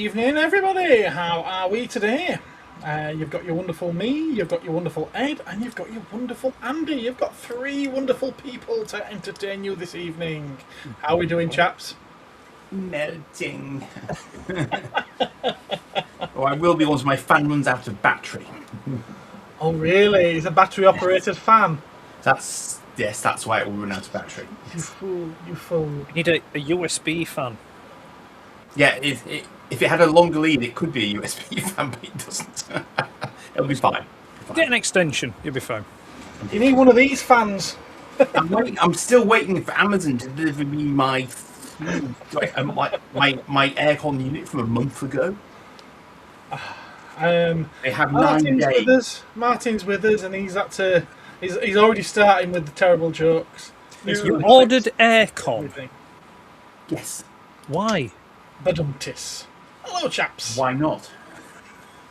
evening, everybody. How are we today? You've got your wonderful me, you've got your wonderful Ed, and you've got your wonderful Andy. You've got three wonderful people to entertain you this evening. How are we doing, chaps? Melting. Oh, I will be once my fan runs out of battery. Oh, really? It's a battery-operated fan? Yes, that's why it will run out of battery. You fool, you fool. You need a USB fan. Yeah, if it had a longer lead, it could be a USB fan, but it doesn't. It'll be fine. Get an extension, you'll be fine. You need one of these fans. I'm still waiting for Amazon to deliver me my aircon unit from a month ago. They have 9 days. Martin's with us, and he's already starting with the terrible jokes. You ordered aircon? Yes. Why? Badumtis. Hello, chaps. Why not?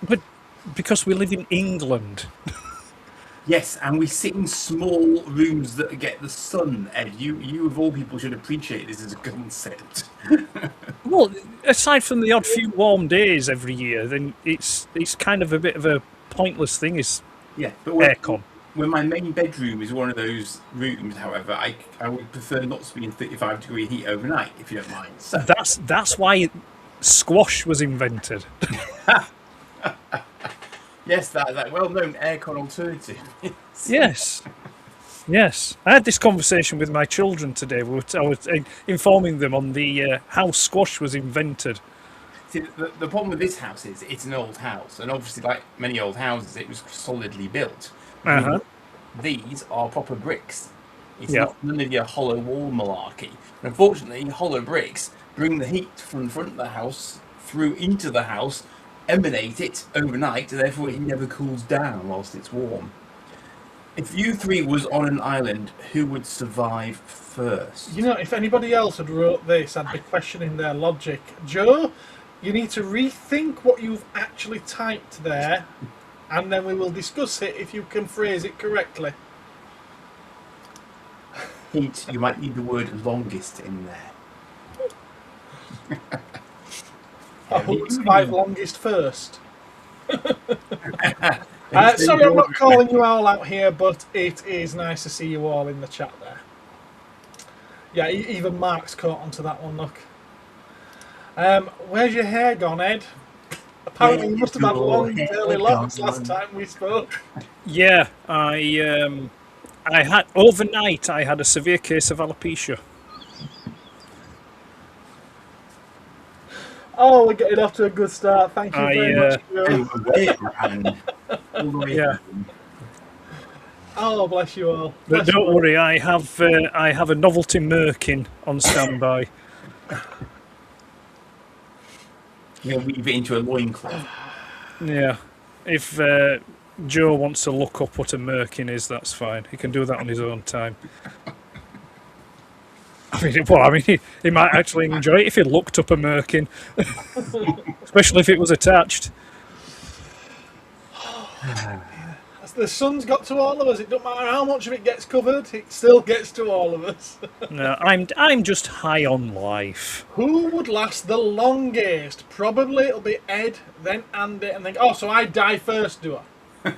But because we live in England. Yes, and we sit in small rooms that get the sun, Ed. You of all people should appreciate this as a concept. Well, aside from the odd few warm days every year, then it's kind of a bit of a pointless thing, is aircon. When my main bedroom is one of those rooms, however, I would prefer not to be in 35-degree heat overnight, if you don't mind. So. That's why squash was invented. Yes, that well-known aircon alternative. Yes. Yes. I had this conversation with my children today. I was informing them on the how squash was invented. See, the problem with this house is it's an old house, and obviously, like many old houses, it was solidly built. Uh-huh. These are proper bricks. It's not none of your hollow wall malarkey. And unfortunately, hollow bricks bring the heat from the front of the house through into the house, emanate it overnight, and therefore it never cools down whilst it's warm. If you three was on an island, who would survive first? You know, if anybody else had wrote this, I'd be questioning their logic. Joe, you need to rethink what you've actually typed there, and then we will discuss it if you can phrase it correctly. Hint, you might need the word longest in there. Who would survive longest first? Sorry, I'm not calling you all out here, but it is nice to see you all in the chat there. Yeah, even Mark's caught onto that one, look. Where's your hair gone, Ed? Apparently you must have had long curly locks last time we spoke. Yeah, I had overnight I had a severe case of alopecia. Oh, we're getting off to a good start. Thank you very much. Yeah. Oh, bless you all. But don't worry, I have a novelty merkin on standby. You'll weave it into a loincloth. Yeah. If Joe wants to look up what a merkin is, that's fine. He can do that on his own time. I mean, he might actually enjoy it if he looked up a merkin, especially if it was attached. The sun's got to all of us. It doesn't matter how much of it gets covered; it still gets to all of us. No, I'm just high on life. Who would last the longest? Probably it'll be Ed, then Andy, and then. Oh, so I die first, do I?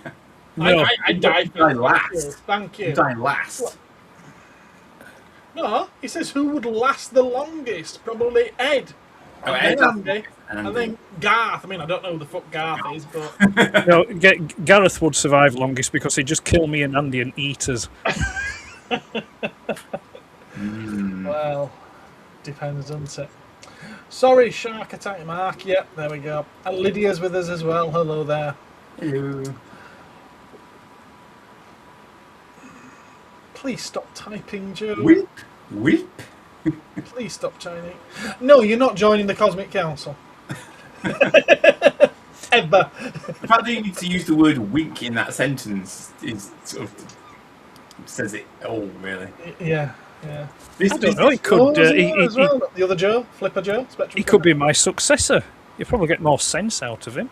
No, I die first. Die last. Thank you. Die last. What? No, he says who would last the longest? Probably Ed. And then Andy. And then Garth. I mean, I don't know who the fuck Garth is, but... No, Gareth would survive longest because he'd just kill me and Andy and eat us. Well, depends, doesn't it? Sorry, Shark Attack Mark. Yep, there we go. And Lydia's with us as well. Hello there. Hello. Please stop typing, Joe. Whip. Please stop typing. No, you're not joining the Cosmic Council. Ever. The fact that you need to use the word wink in that sentence is sort of says it all, really. Yeah. I don't know. He could. The other Joe, Flipper Joe, Spectrum. He could be my successor. You'll probably get more sense out of him.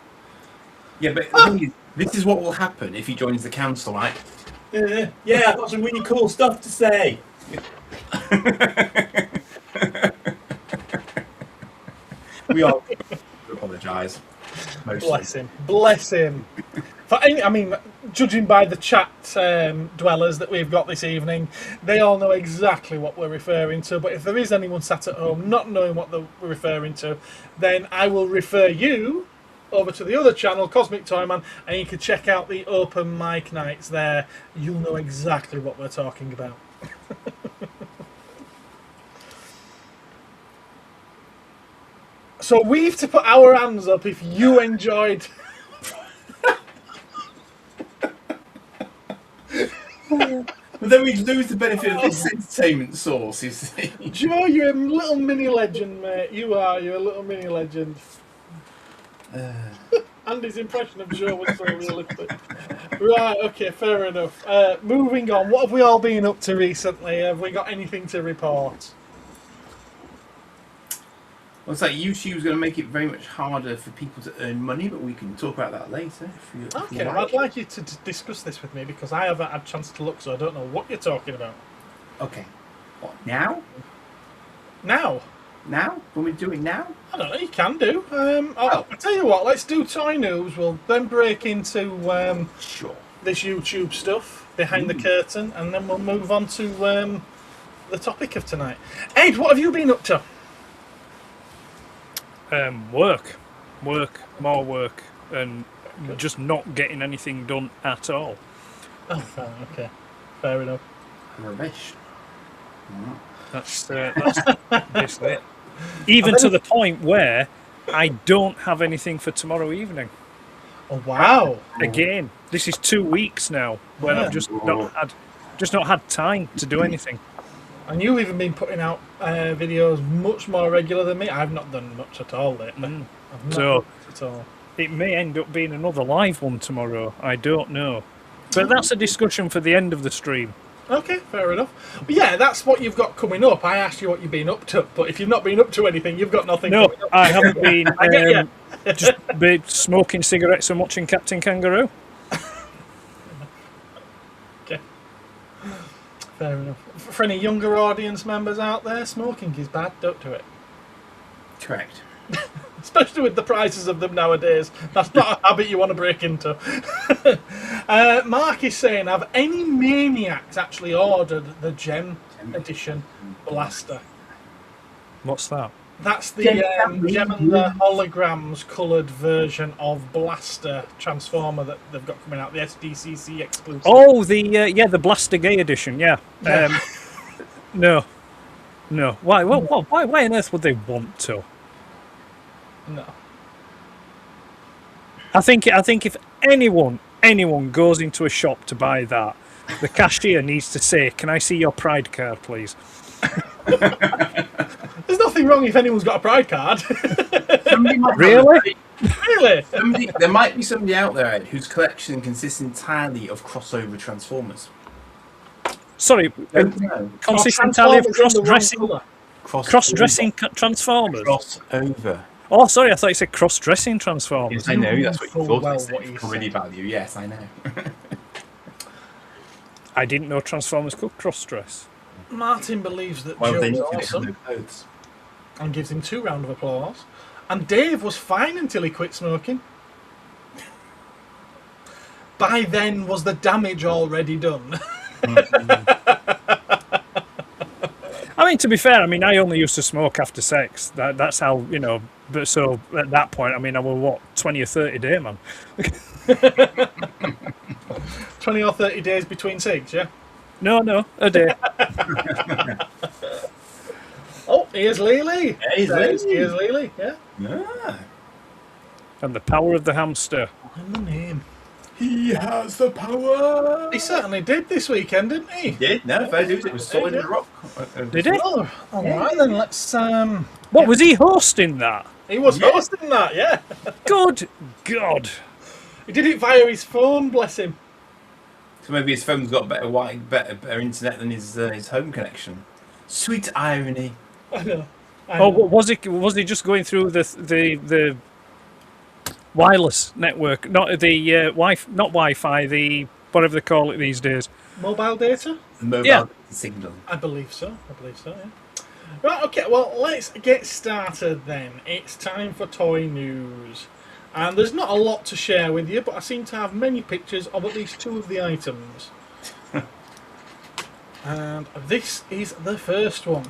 Yeah, but the thing is, this is what will happen if he joins the council, right? Yeah, I've got some really cool stuff to say. We are. apologise. Bless him. Bless him. I mean, judging by the chat dwellers that we've got this evening, they all know exactly what we're referring to. But if there is anyone sat at home not knowing what we're referring to, then I will refer you over to the other channel, Cosmic Toyman, and you can check out the open mic nights there. You'll know exactly what we're talking about. So we've to put our hands up if you enjoyed. But then we lose the benefit of this entertainment source, you see. Joe, you're a little mini legend, mate. You are. You're a little mini legend. Andy's impression of Joe was so realistic. Right, okay, fair enough. Moving on, what have we all been up to recently? Have we got anything to report? Well, it's like YouTube's going to make it very much harder for people to earn money, but we can talk about that later. If you I'd like you to discuss this with me because I haven't had a chance to look, so I don't know what you're talking about. Okay. What, now? Now? Now? When we do it now? I don't know, you can do. I'll tell you what, let's do toy news. We'll then break into Sure. this YouTube stuff behind the curtain, and then we'll move on to the topic of tonight. Ed, what have you been up to? Work, more work, and just not getting anything done at all. Oh, fine, okay, fair enough. Rubbish. That's basically it. Even to the point where I don't have anything for tomorrow evening. Oh wow! Again, this is 2 weeks now when I've just not had time to do anything. And you've even been putting out videos much more regular than me. I've not done much at all lately. So it may end up being another live one tomorrow. I don't know, but that's a discussion for the end of the stream. Okay, fair enough. But yeah, that's what you've got coming up. I asked you what you've been up to, but if you've not been up to anything, you've got nothing. No, coming up. I haven't been. I get you. Just been smoking cigarettes and watching Captain Kangaroo. Okay. Fair enough. For any younger audience members out there, smoking is bad. Don't do it. Correct. Especially with the prices of them nowadays. That's not a habit you want to break into. Mark is saying, have any maniacs actually ordered the Gem Edition Blaster? What's that? That's the Gem and the Holograms coloured version of Blaster Transformer that they've got coming out, the SDCC exclusive. Oh, the Blaster Gay Edition, yeah. No. Why on earth would they want to? No. I think if anyone goes into a shop to buy that, the cashier needs to say, "Can I see your Pride card, please?" There's nothing wrong if anyone's got a Pride card. Really? Really? There might be somebody out there, Ed, whose collection consists entirely of crossover Transformers. Sorry, consists entirely of cross-dressing Transformers. Crossover. Oh, sorry, I thought you said cross-dressing Transformers. Yes, I know. That's what you thought. Well, It's comedy value. Yes, I know. I didn't know Transformers could cross-dress. Martin believes that Well, Joe then is you awesome no clothes. and gives him 2 rounds of applause. And Dave was fine until he quit smoking. By then, was the damage already done? I mean, to be fair, I only used to smoke after sex. That's how, but so at that point, I was, 20 or 30 day, man. 20 or 30 days between cigs, yeah? No, a day. Oh, here's Lily. Here's Lily, yeah. Yeah. And the power of the hamster. In the name. He has the power. He certainly did this weekend, didn't he? He did. No, fair dues. It was solid as a rock. Did he? Oh, all right then. Let's. What, was he hosting that? He was hosting that, yeah. Good God. He did it via his phone. Bless him. So maybe his phone's got better internet than his home connection. Sweet irony. I know. Was he just going through the wireless network, not the not Wi-Fi, the whatever they call it these days? Mobile data? Mobile signal. I believe so. Yeah. Right, okay, well, let's get started then. It's time for toy news. And there's not a lot to share with you, but I seem to have many pictures of at least two of the items. And this is the first one.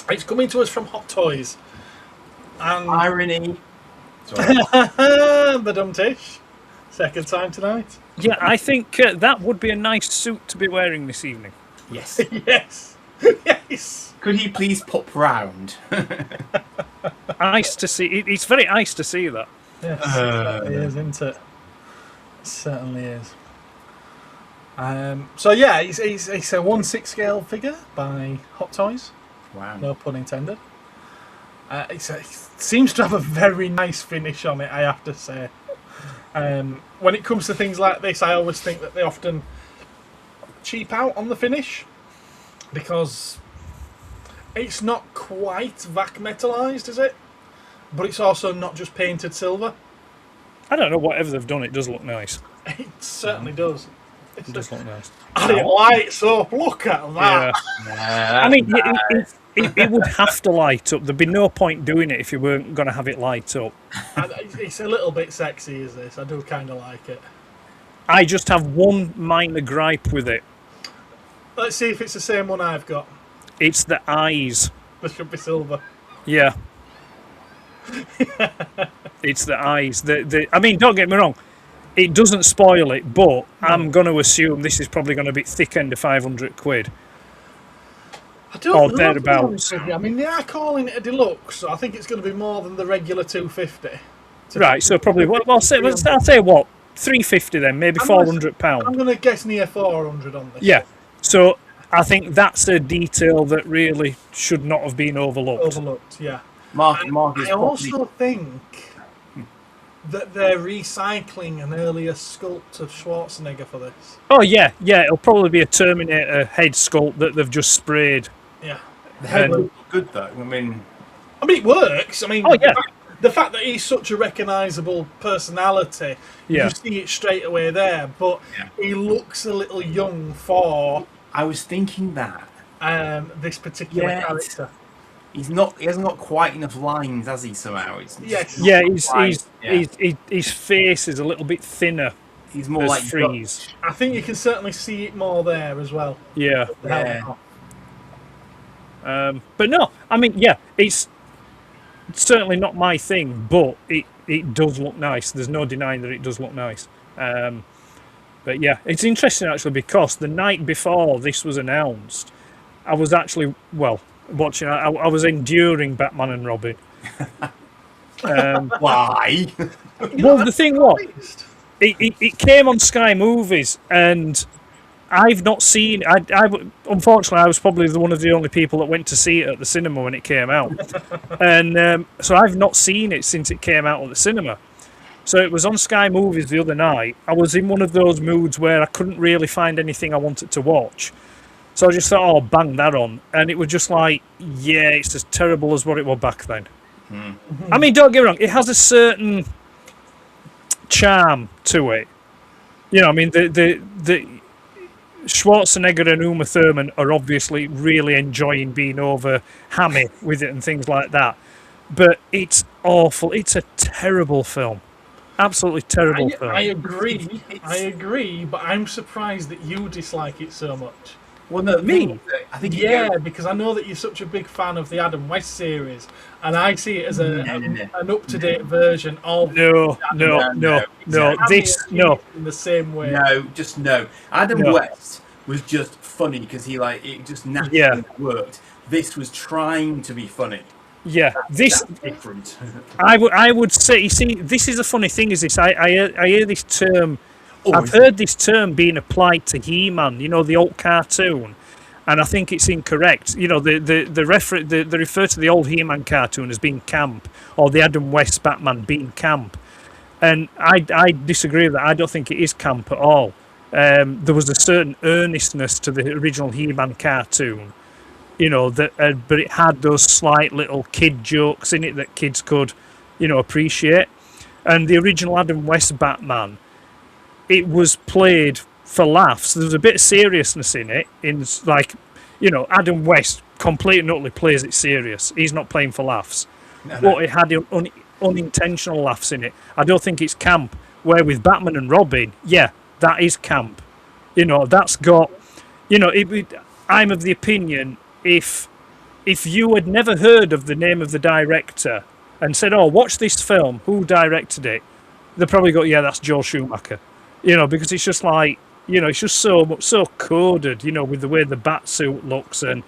It's coming to us from Hot Toys. And Irony. Sorry. Badum-tish. Second time tonight. Yeah, I think that would be a nice suit to be wearing this evening. Yes. Yes. Yes. Could he please pop round? Nice to see. It's very nice to see that. Yes, it certainly is, isn't it? It certainly is. So yeah, it's a 1/6 scale figure by Hot Toys. Wow. No pun intended. It seems to have a very nice finish on it, I have to say. When it comes to things like this, I always think that they often cheap out on the finish because it's not quite vac metalized, is it? But it's also not just painted silver. I don't know, whatever they've done, it does look nice. It certainly does. It does look nice. And it lights up. Look at that. Yeah. I mean, it would have to light up. There'd be no point doing it if you weren't going to have it light up. It's a little bit sexy, is this? I do kind of like it. I just have one minor gripe with it. Let's see if it's the same one I've got. It's the eyes. This should be silver. Yeah. It's the eyes. I mean, don't get me wrong. It doesn't spoil it, but I'm going to assume this is probably going to be thick end of 500 quid. I don't know, thereabouts. I mean, they are calling it a deluxe, so I think it's going to be more than the regular 250. Right, so probably, I'll say what, 350 then, maybe £400. I'm going to guess near 400 on this. Yeah, so I think that's a detail that really should not have been overlooked. Yeah. Mark I also think that they're recycling an earlier sculpt of Schwarzenegger for this. Oh, yeah, it'll probably be a Terminator head sculpt that they've just sprayed. Yeah. The head looks good, though. I mean, it works. I mean, oh, yeah. The fact that he's such a recognisable personality, you see it straight away there, but he looks a little young for... I was thinking that. This particular character. He hasn't got quite enough lines, has he, somehow? His face is a little bit thinner. He's more like Freeze. I think you can certainly see it more there as well. Yeah. Yeah. But no, I mean, it's certainly not my thing, but it does look nice. There's no denying that it does look nice. But yeah, it's interesting actually because the night before this was announced, I was actually, watching. I was enduring Batman and Robin. Why? Well, the thing was, it came on Sky Movies, and I've not seen. Unfortunately, I was probably one of the only people that went to see it at the cinema when it came out, and so I've not seen it since it came out at the cinema. So it was on Sky Movies the other night. I was in one of those moods where I couldn't really find anything I wanted to watch. So I just thought, oh, bang that on. And it was just like, yeah, it's as terrible as what it was back then. I mean, don't get me wrong, it has a certain charm to it. You know, I mean, the Schwarzenegger and Uma Thurman are obviously really enjoying being over hammy with it and things like that. But it's awful. It's a terrible film. Absolutely terrible film. I agree, but I'm surprised that you dislike it so much. Well, no, me? I think because I know that you're such a big fan of the Adam West series, and I see it as an up-to-date version of... No. In the same way. No. Adam West was just funny because it just naturally worked. This was trying to be funny. Yeah, that's different. I would say, you see, this is a funny thing, is this? I hear this term... I've heard this term being applied to He-Man, you know, the old cartoon, and I think it's incorrect. You know, they refer to the old He-Man cartoon as being camp, or the Adam West Batman being camp, and I disagree with that. I don't think it is camp at all. There was a certain earnestness to the original He-Man cartoon, you know, that but it had those slight little kid jokes in it that kids could, you know, appreciate. And the original Adam West Batman, it was played for laughs. There was a bit of seriousness in it, You know, Adam West completely and utterly plays it serious. He's not playing for laughs. No. But it had unintentional laughs in it. I don't think it's camp. Where with Batman and Robin, yeah, that is camp. You know, that's got... You know, I'm of the opinion, if you had never heard of the name of the director and said, oh, watch this film, who directed it? They'd probably go, yeah, that's Joel Schumacher. You know, because it's just like, you know, it's just so coded, you know, with the way the bat suit looks and,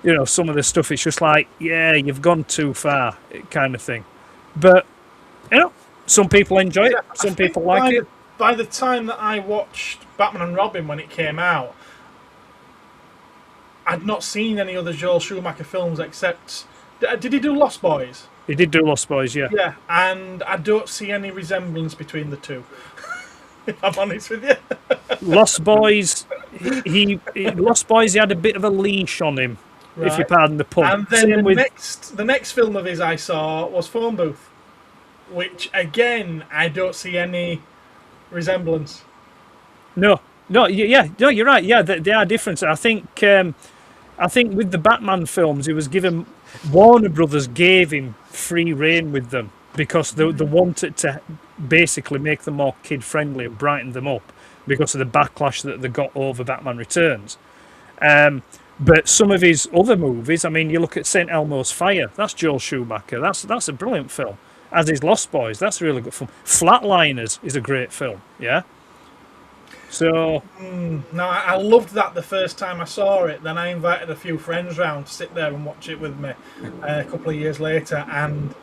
you know, some of the stuff. It's just like, yeah, you've gone too far, kind of thing. But, you know, some people enjoy it, some people like it. By the time that I watched Batman and Robin when it came out, I'd not seen any other Joel Schumacher films except... Did he do Lost Boys? He did do Lost Boys, yeah. Yeah, and I don't see any resemblance between the two. If I'm honest with you. Lost Boys, Lost Boys, he had a bit of a leash on him, if you pardon the pun. And then the next film of his I saw was Phone Booth, which again I don't see any resemblance. No, you're right. Yeah, they are different. I think with the Batman films, he was given... Warner Brothers gave him free rein with them because they wanted to basically make them more kid-friendly and brighten them up because of the backlash that they got over Batman Returns. But some of his other movies, I mean, you look at St. Elmo's Fire, that's Joel Schumacher. That's a brilliant film. As is Lost Boys, that's a really good film. Flatliners is a great film, yeah? So... No, I loved that the first time I saw it. Then I invited a few friends round to sit there and watch it with me a couple of years later. And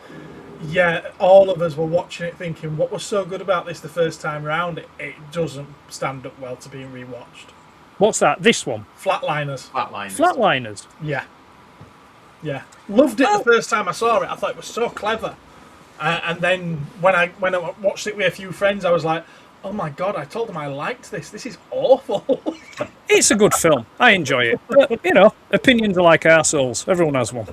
yeah, all of us were watching it thinking, what was so good about this the first time round? It doesn't stand up well to being rewatched. What's that? This one? Flatliners. Flatliners? Yeah. Loved it the first time I saw it. I thought it was so clever. And then when I watched it with a few friends, I was like, oh my God, I told them I liked this. This is awful. It's a good film. I enjoy it. But, you know, opinions are like arseholes. Everyone has one.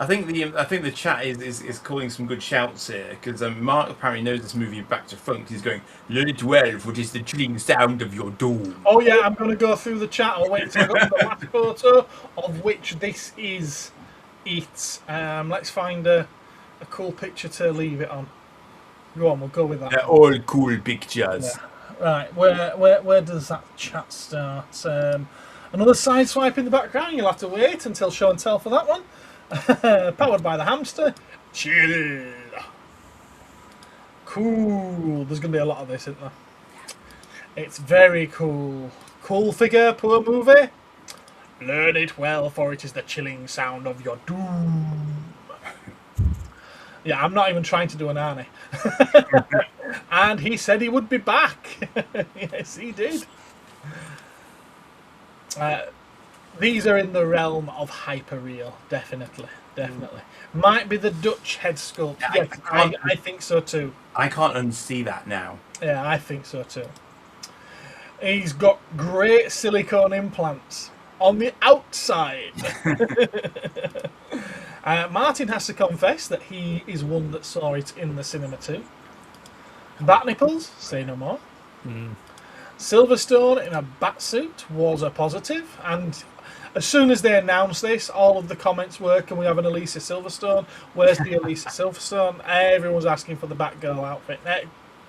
I think the chat is calling some good shouts here because Mark apparently knows this movie back to front. He's going, learn 12, which is the chilling sound of your doom. Oh yeah, I'm going to go through the chat. I'll wait until I got to the last photo, of which this is it. Let's find a cool picture to leave it on. Go on, we'll go with that. They're all cool pictures. Yeah. Right, where does that chat start? Another side swipe in the background. You'll have to wait until show and tell for that one. Powered by the hamster. Chill. Cool. There's going to be a lot of this, isn't there? It's very cool. Cool figure, poor movie. Learn it well, for it is the chilling sound of your doom. Yeah, I'm not even trying to do an Arnie. And he said he would be back. Yes, he did. These are in the realm of hyperreal, definitely. Might be the Dutch head sculpt. Yes, I think so too. I can't unsee that now. Yeah, I think so too. He's got great silicone implants on the outside. Martin has to confess that he is one that saw it in the cinema too. Bat nipples, say no more. Silverstone in a bat suit was a positive, and as soon as they announced this, all of the comments were, can we have an Elisa Silverstone? Where's the Elisa Silverstone? Everyone was asking for the Batgirl outfit.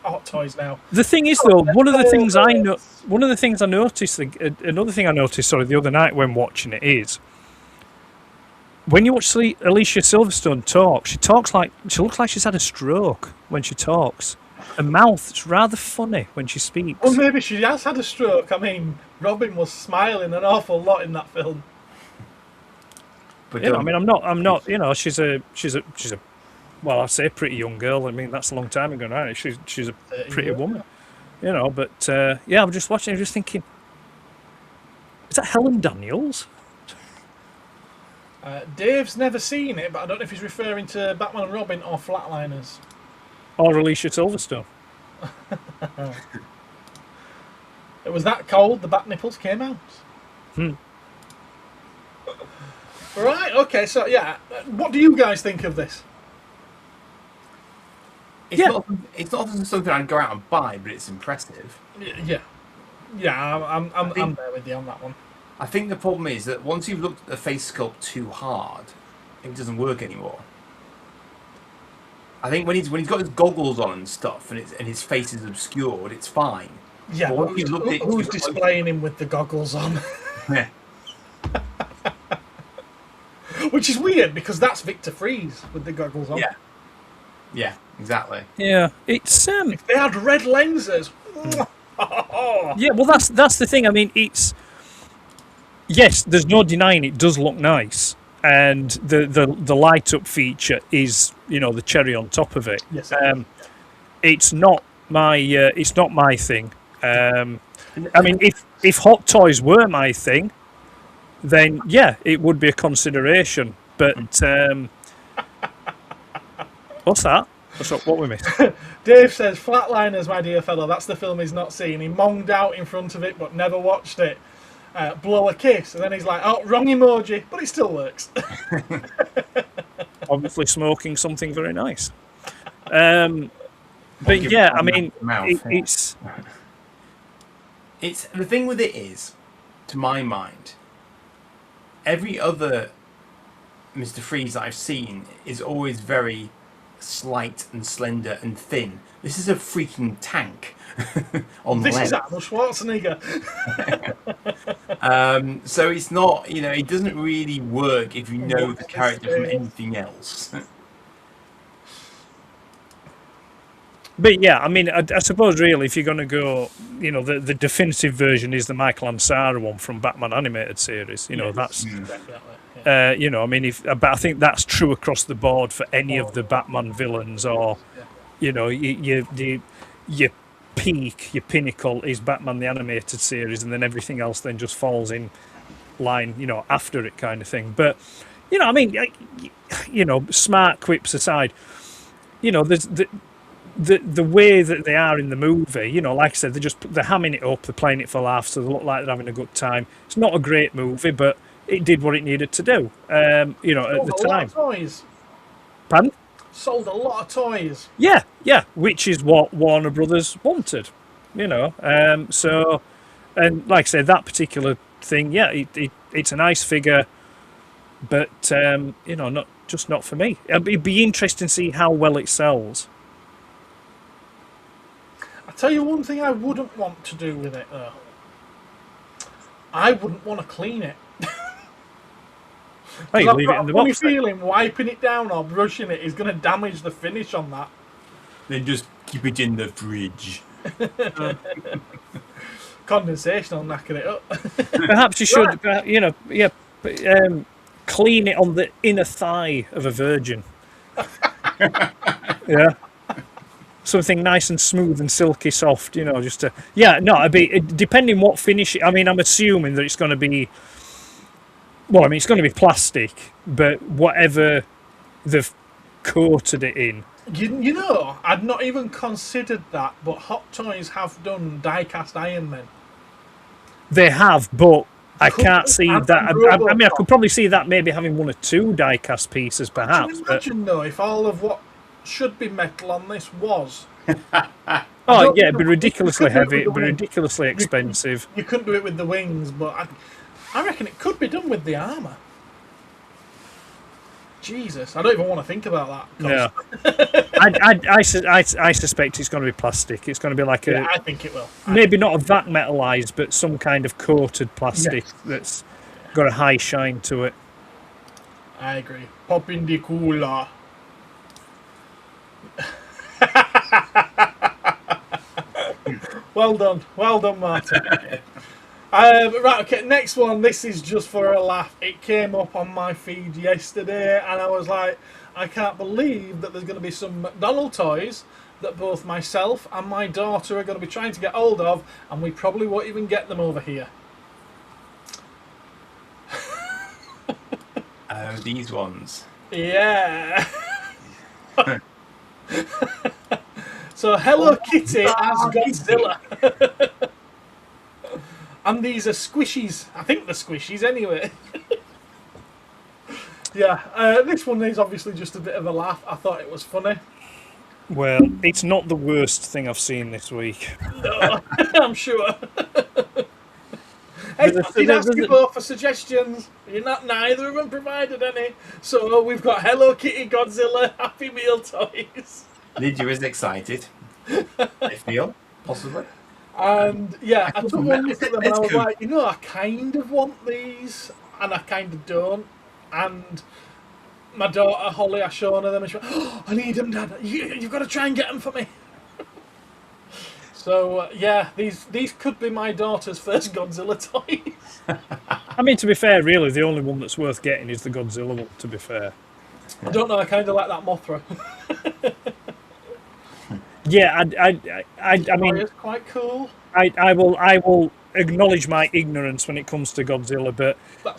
Hot toys now. The thing is, though, another thing I noticed, the other night when watching it is, when you watch Alicia Silverstone talk, she looks like she's had a stroke when she talks. Her mouth's rather funny when she speaks. Well, maybe she has had a stroke. I mean, Robin was smiling an awful lot in that film. But I mean, I'm not. You know, she's a. Well, I say pretty young girl. I mean, that's a long time ago now. She's a pretty woman. You know, but yeah, I'm just watching. I'm just thinking, is that Helen Daniels? Dave's never seen it, but I don't know if he's referring to Batman and Robin or Flatliners. Or Alicia Silverstone. It was that cold, the bat nipples came out. Right, okay, so yeah. What do you guys think of this? It's not something I'd go out and buy, but it's impressive. Yeah. I'm there with you on that one. I think the problem is that once you've looked at the face sculpt too hard, it doesn't work anymore. I think when he's got his goggles on and stuff, and his face is obscured, it's fine. Yeah, but who's displaying him with the goggles on? Yeah. Which is weird because that's Victor Freeze with the goggles on. Yeah. Yeah, exactly. Yeah, it's If they had red lenses. Yeah, well, that's the thing. I mean, it's yes, there's no denying it does look nice, and the light up feature is the cherry on top of it. Yes. It's not my thing. I mean, if Hot Toys were my thing, then yeah, it would be a consideration. But what's that? What we missed? Dave says, Flatliners, my dear fellow, that's the film he's not seen. He monged out in front of it but never watched it. Blow a kiss. And then he's like, oh, wrong emoji, but it still works. Obviously smoking something very nice. But yeah, I mean, it's the thing with it is, to my mind, every other Mr. Freeze that I've seen is always very slight and slender and thin. This is a freaking tank on this legs. Is Arnold Schwarzenegger. So it's not, it doesn't really work if you know the character from anything else. But yeah, I mean, I suppose really, if you're going to go, the definitive version is the Michael Ansara one from Batman animated series. That's definitely. I mean, but I think that's true across the board for any of the Batman villains, or your peak, your pinnacle is Batman the animated series, and then everything else then just falls in line, after it, kind of thing. But I mean, smart quips aside, there's the way that they are in the movie, like I said, they're hamming it up, they're playing it for laughs, so they look like they're having a good time. It's not a great movie, but it did what it needed to do, at the time. Toys. Pardon? Sold a lot of toys. Yeah, which is what Warner Brothers wanted, So, and like I said, that particular thing, it's a nice figure, but not for me. It'd be interesting to see how well it sells. I'll tell you one thing I wouldn't want to do with it, though. I wouldn't want to clean it. Hey, leave it in the box. Feeling wiping it down or brushing it is going to damage the finish on that. Then just keep it in the fridge. Condensation will knacker it up. Perhaps you should, clean it on the inner thigh of a virgin. Yeah. Something nice and smooth and silky soft, just to... Yeah, no, it'd be... Depending what finish... I mean, I'm assuming that it's going to be... Well, I mean, it's going to be plastic, but whatever they've coated it in. I'd not even considered that, but Hot Toys have done die-cast Iron Men. They have, but I can't see that... I mean, I could probably see that maybe having one or two die-cast pieces, perhaps. Can you imagine, though, if all of what should be metal on this was... Oh, yeah, it'd be ridiculously heavy, it'd be ridiculously expensive. You couldn't do it with the wings, but... I reckon it could be done with the armour. Jesus, I don't even want to think about that. Yeah. I suspect it's going to be plastic. It's going to be like a... Yeah, I think it will. Maybe not a vat metalised, but some kind of coated plastic that's got a high shine to it. I agree. Pop in the cooler. Well done, Martin. Right, okay, next one. This is just for a laugh. It came up on my feed yesterday, and I was like, I can't believe that there's going to be some McDonald's toys that both myself and my daughter are going to be trying to get hold of, and we probably won't even get them over here. Oh, these ones. Yeah. So Hello Kitty as Godzilla. And these are squishies. I think they're squishies anyway. Yeah, this one is obviously just a bit of a laugh. I thought it was funny. Well, it's not the worst thing I've seen this week. No, I'm sure. Hey, I did ask you both for suggestions. Neither of them provided any. So we've got Hello Kitty, Godzilla, Happy Meal toys. Lydia is excited. I feel, possibly. And yeah, I took one look at them and I was like, I kind of want these, and I kind of don't. And my daughter Holly, I shown her them, and she went, "Oh, I need them, Dad. You've got to try and get them for me." So yeah, these could be my daughter's first Godzilla toys. I mean, to be fair, really, the only one that's worth getting is the Godzilla one. To be fair, I don't know. I kind of like that Mothra. Yeah, I mean, it's quite cool. I will acknowledge my ignorance when it comes to Godzilla, but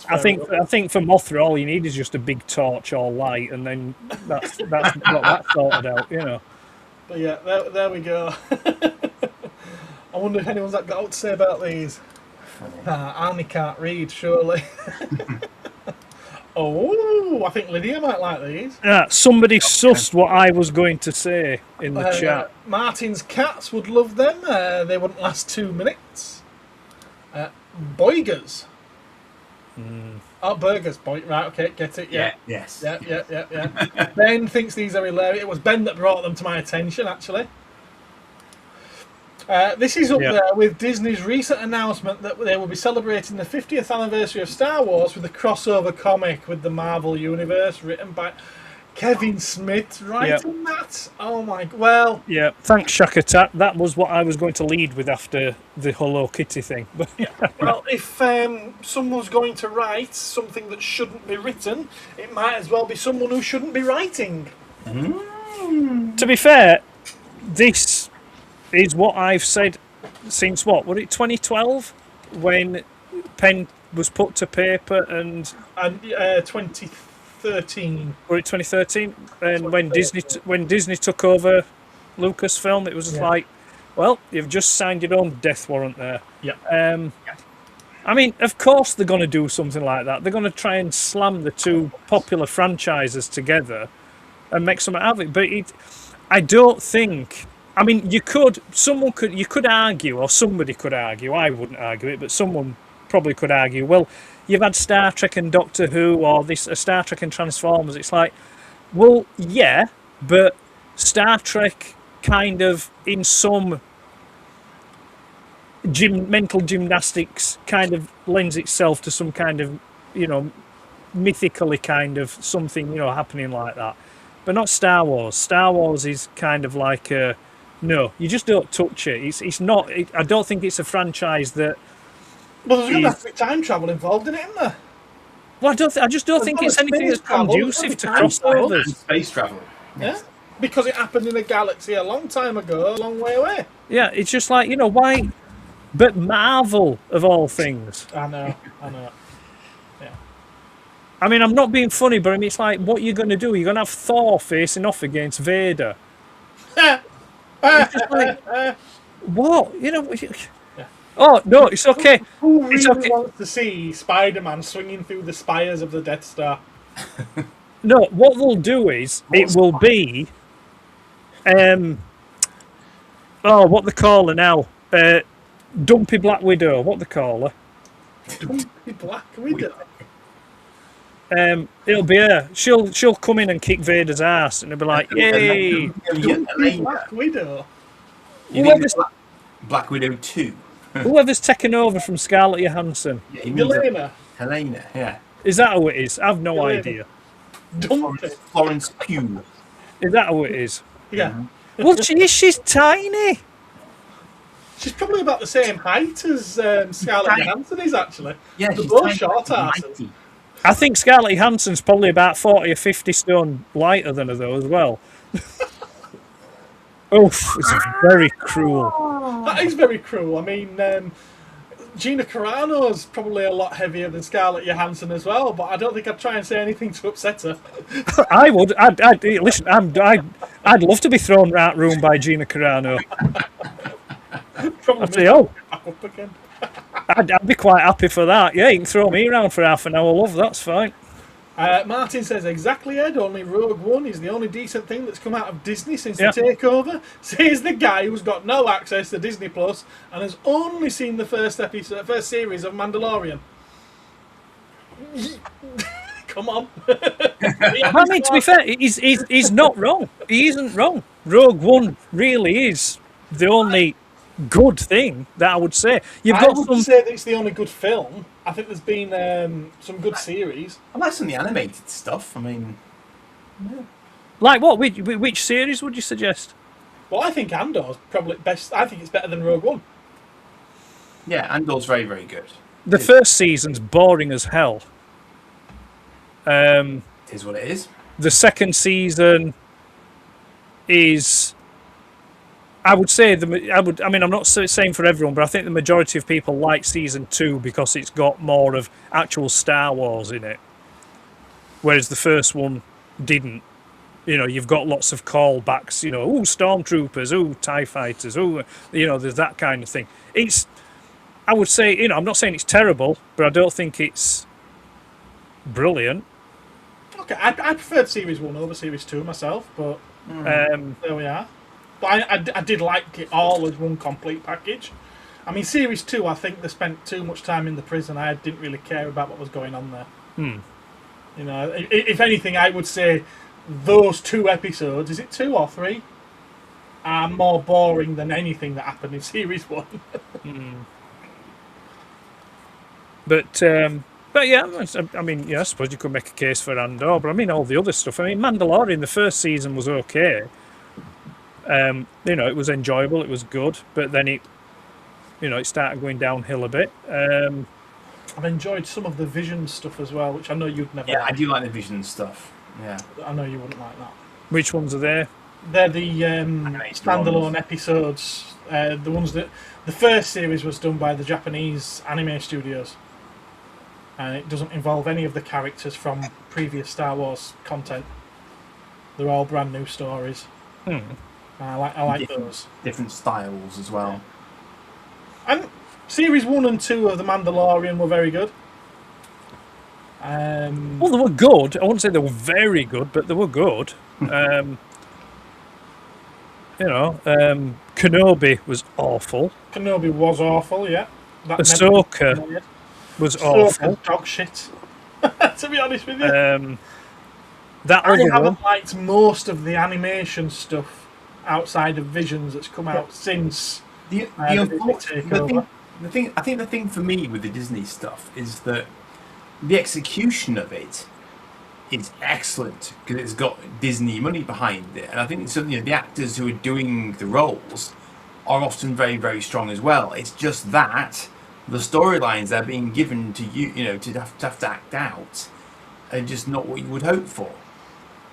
I think for Mothra, all you need is just a big torch or light, and then that's got that sorted out, But yeah, there we go. I wonder if anyone's got out to say about these. Arnie can't read, surely. Oh, I think Lydia might like these. Somebody sussed what I was going to say in the chat. Martin's cats would love them. They wouldn't last 2 minutes. Boigers. Oh, burgers. Right, okay, get it. Yeah. Yes. Yeah. Ben thinks these are hilarious. It was Ben that brought them to my attention, actually. This is up there with Disney's recent announcement that they will be celebrating the 50th anniversary of Star Wars with a crossover comic with the Marvel Universe written by Kevin Smith writing that. Oh my, well. Yeah, thanks Shakatat. That was what I was going to lead with after the Hello Kitty thing. Well, if someone's going to write something that shouldn't be written, it might as well be someone who shouldn't be writing. To be fair, this is what I've said since was it 2012 when pen was put to paper and 2013. Or 2013, and when Disney took over Lucasfilm, it was just like, well, you've just signed your own death warrant there. Yeah. I mean, of course they're going to do something like that. They're going to try and slam the two popular franchises together and make something out of it. But I don't think. I mean, you could argue, or somebody could argue. I wouldn't argue it, but someone probably could argue. Well, you've had Star Trek and Doctor Who, or Star Trek and Transformers. It's like, well, yeah, but Star Trek kind of in some mental gymnastics kind of lends itself to some kind of, mythically kind of something, happening like that. But not Star Wars. Star Wars is kind of like no, you just don't touch it. It's not. I don't think it's a franchise that. Well, there's going to have to be time travel involved in it, isn't there? Well, I just don't think it's anything that's conducive to crossovers. Space travel. Yeah, because it happened in a galaxy a long time ago, a long way away. Yeah, it's just like, why? But Marvel, of all things. I know. Yeah. I mean, I'm not being funny, but I mean, it's like, what you're going to do? You're going to have Thor facing off against Vader. It's just like, what? Oh, no, it's okay. Who really wants to see Spider-Man swinging through the spires of the Death Star? No, what they'll do is, it will be... what they call her now? Dumpy Black Widow. What they call her? Dumpy Black Widow? It'll be her. She'll come in and kick Vader's ass, and it'll be like, yay! Dumpy Black Widow? Black Widow 2. Whoever's taken over from Scarlett Johansson. Helena, yeah. Is that who it is? I've no idea. Florence Pugh. Is that who it is? Yeah. Well, she's tiny. She's probably about the same height as Scarlett Johansson is, actually. Yeah, they're both short asses. I think Scarlett Johansson's probably about 40 or 50 stone lighter than her, though, as well. Oof, it's very cruel. That is very cruel. I mean, Gina Carano's probably a lot heavier than Scarlett Johansson as well, but I don't think I'd try and say anything to upset her. I would. Listen, I'd love to be thrown out room by Gina Carano. I'd say, back up again. I'd be quite happy for that. Yeah, you can throw me around for half an hour, love, that's fine. Martin says, exactly, Ed, only Rogue One is the only decent thing that's come out of Disney since the takeover. Says the guy who's got no access to Disney Plus and has only seen the first series of Mandalorian. Come on. I mean, to be fair, he's not wrong. He isn't wrong. Rogue One really is the only good thing that I would say. I wouldn't say that it's the only good film. I think there's been some good series. I like some of the animated stuff. I mean, yeah. Like what? Which series would you suggest? Well, I think Andor's probably best. I think it's better than Rogue One. Yeah, Andor's very, very good. The first season's boring as hell. It is what it is. The second season is, I would say, I mean, I'm not saying for everyone, but I think the majority of people like season 2 because it's got more of actual Star Wars in it, whereas the first one didn't. You know, you've got lots of callbacks. You know, stormtroopers, TIE fighters, there's that kind of thing. I would say, I'm not saying it's terrible, but I don't think it's brilliant. Okay, I preferred Series 1 over Series 2 myself, but there we are. But I did like it all as one complete package. I mean, Series 2, I think they spent too much time in the prison. I didn't really care about what was going on there. You know, if anything, I would say those 2 episodes, is it 2 or 3, are more boring than anything that happened in Series 1. But yeah, I mean, yeah, I suppose you could make a case for Andor, but I mean, all the other stuff. I mean, Mandalorian, the first season was okay. It was enjoyable, it was good, but then it started going downhill a bit. I've enjoyed some of the Vision stuff as well, which I know you'd never. Yeah, like. I do like the Vision stuff. Yeah, I know you wouldn't like that. Which ones are there? They're the standalone episodes. The ones that the first series was done by the Japanese anime studios, and it doesn't involve any of the characters from previous Star Wars content. They're all brand new stories. I like those different styles as well. Yeah. And series 1 and 2 of The Mandalorian were very good. Well, they were good. I wouldn't say they were very good, but they were good. Kenobi was awful. Kenobi was awful, yeah. Ahsoka was awful. Dog shit. To be honest with you. I haven't liked most of the animation stuff outside of Visions that's come out since the thing for me with the Disney stuff is that the execution of it is excellent because it's got Disney money behind it, and I think the actors who are doing the roles are often very, very strong as well. It's just that the storylines they're being given to to have to act out are just not what you would hope for.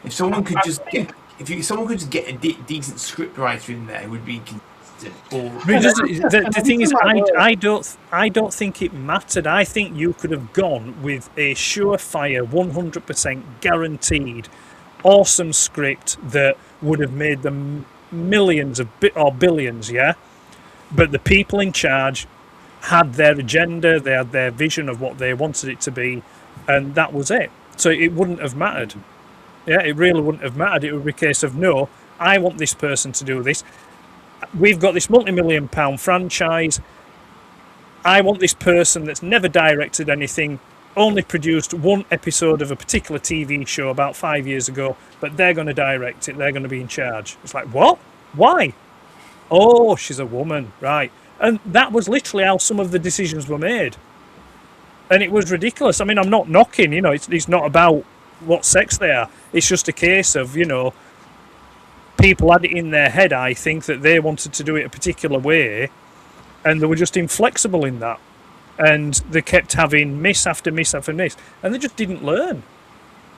If someone could just get a decent script writer in there, who would be consistent. The thing is, I don't think it mattered. I think you could have gone with a surefire, 100% guaranteed, awesome script that would have made them millions or billions, yeah. But the people in charge had their agenda, they had their vision of what they wanted it to be, and that was it. So it wouldn't have mattered. Yeah, it really wouldn't have mattered. It would be a case of, no, I want this person to do this. We've got this multi-million-pound franchise. I want this person that's never directed anything, only produced 1 episode of a particular TV show about 5 years ago, but they're going to direct it, they're going to be in charge. It's like, what? Why? Oh, she's a woman, right. And that was literally how some of the decisions were made. And it was ridiculous. I mean, I'm not knocking, it's not about what sex they are. It's just a case of, people had it in their head, I think, that they wanted to do it a particular way, and they were just inflexible in that. And they kept having miss after miss after miss, and they just didn't learn.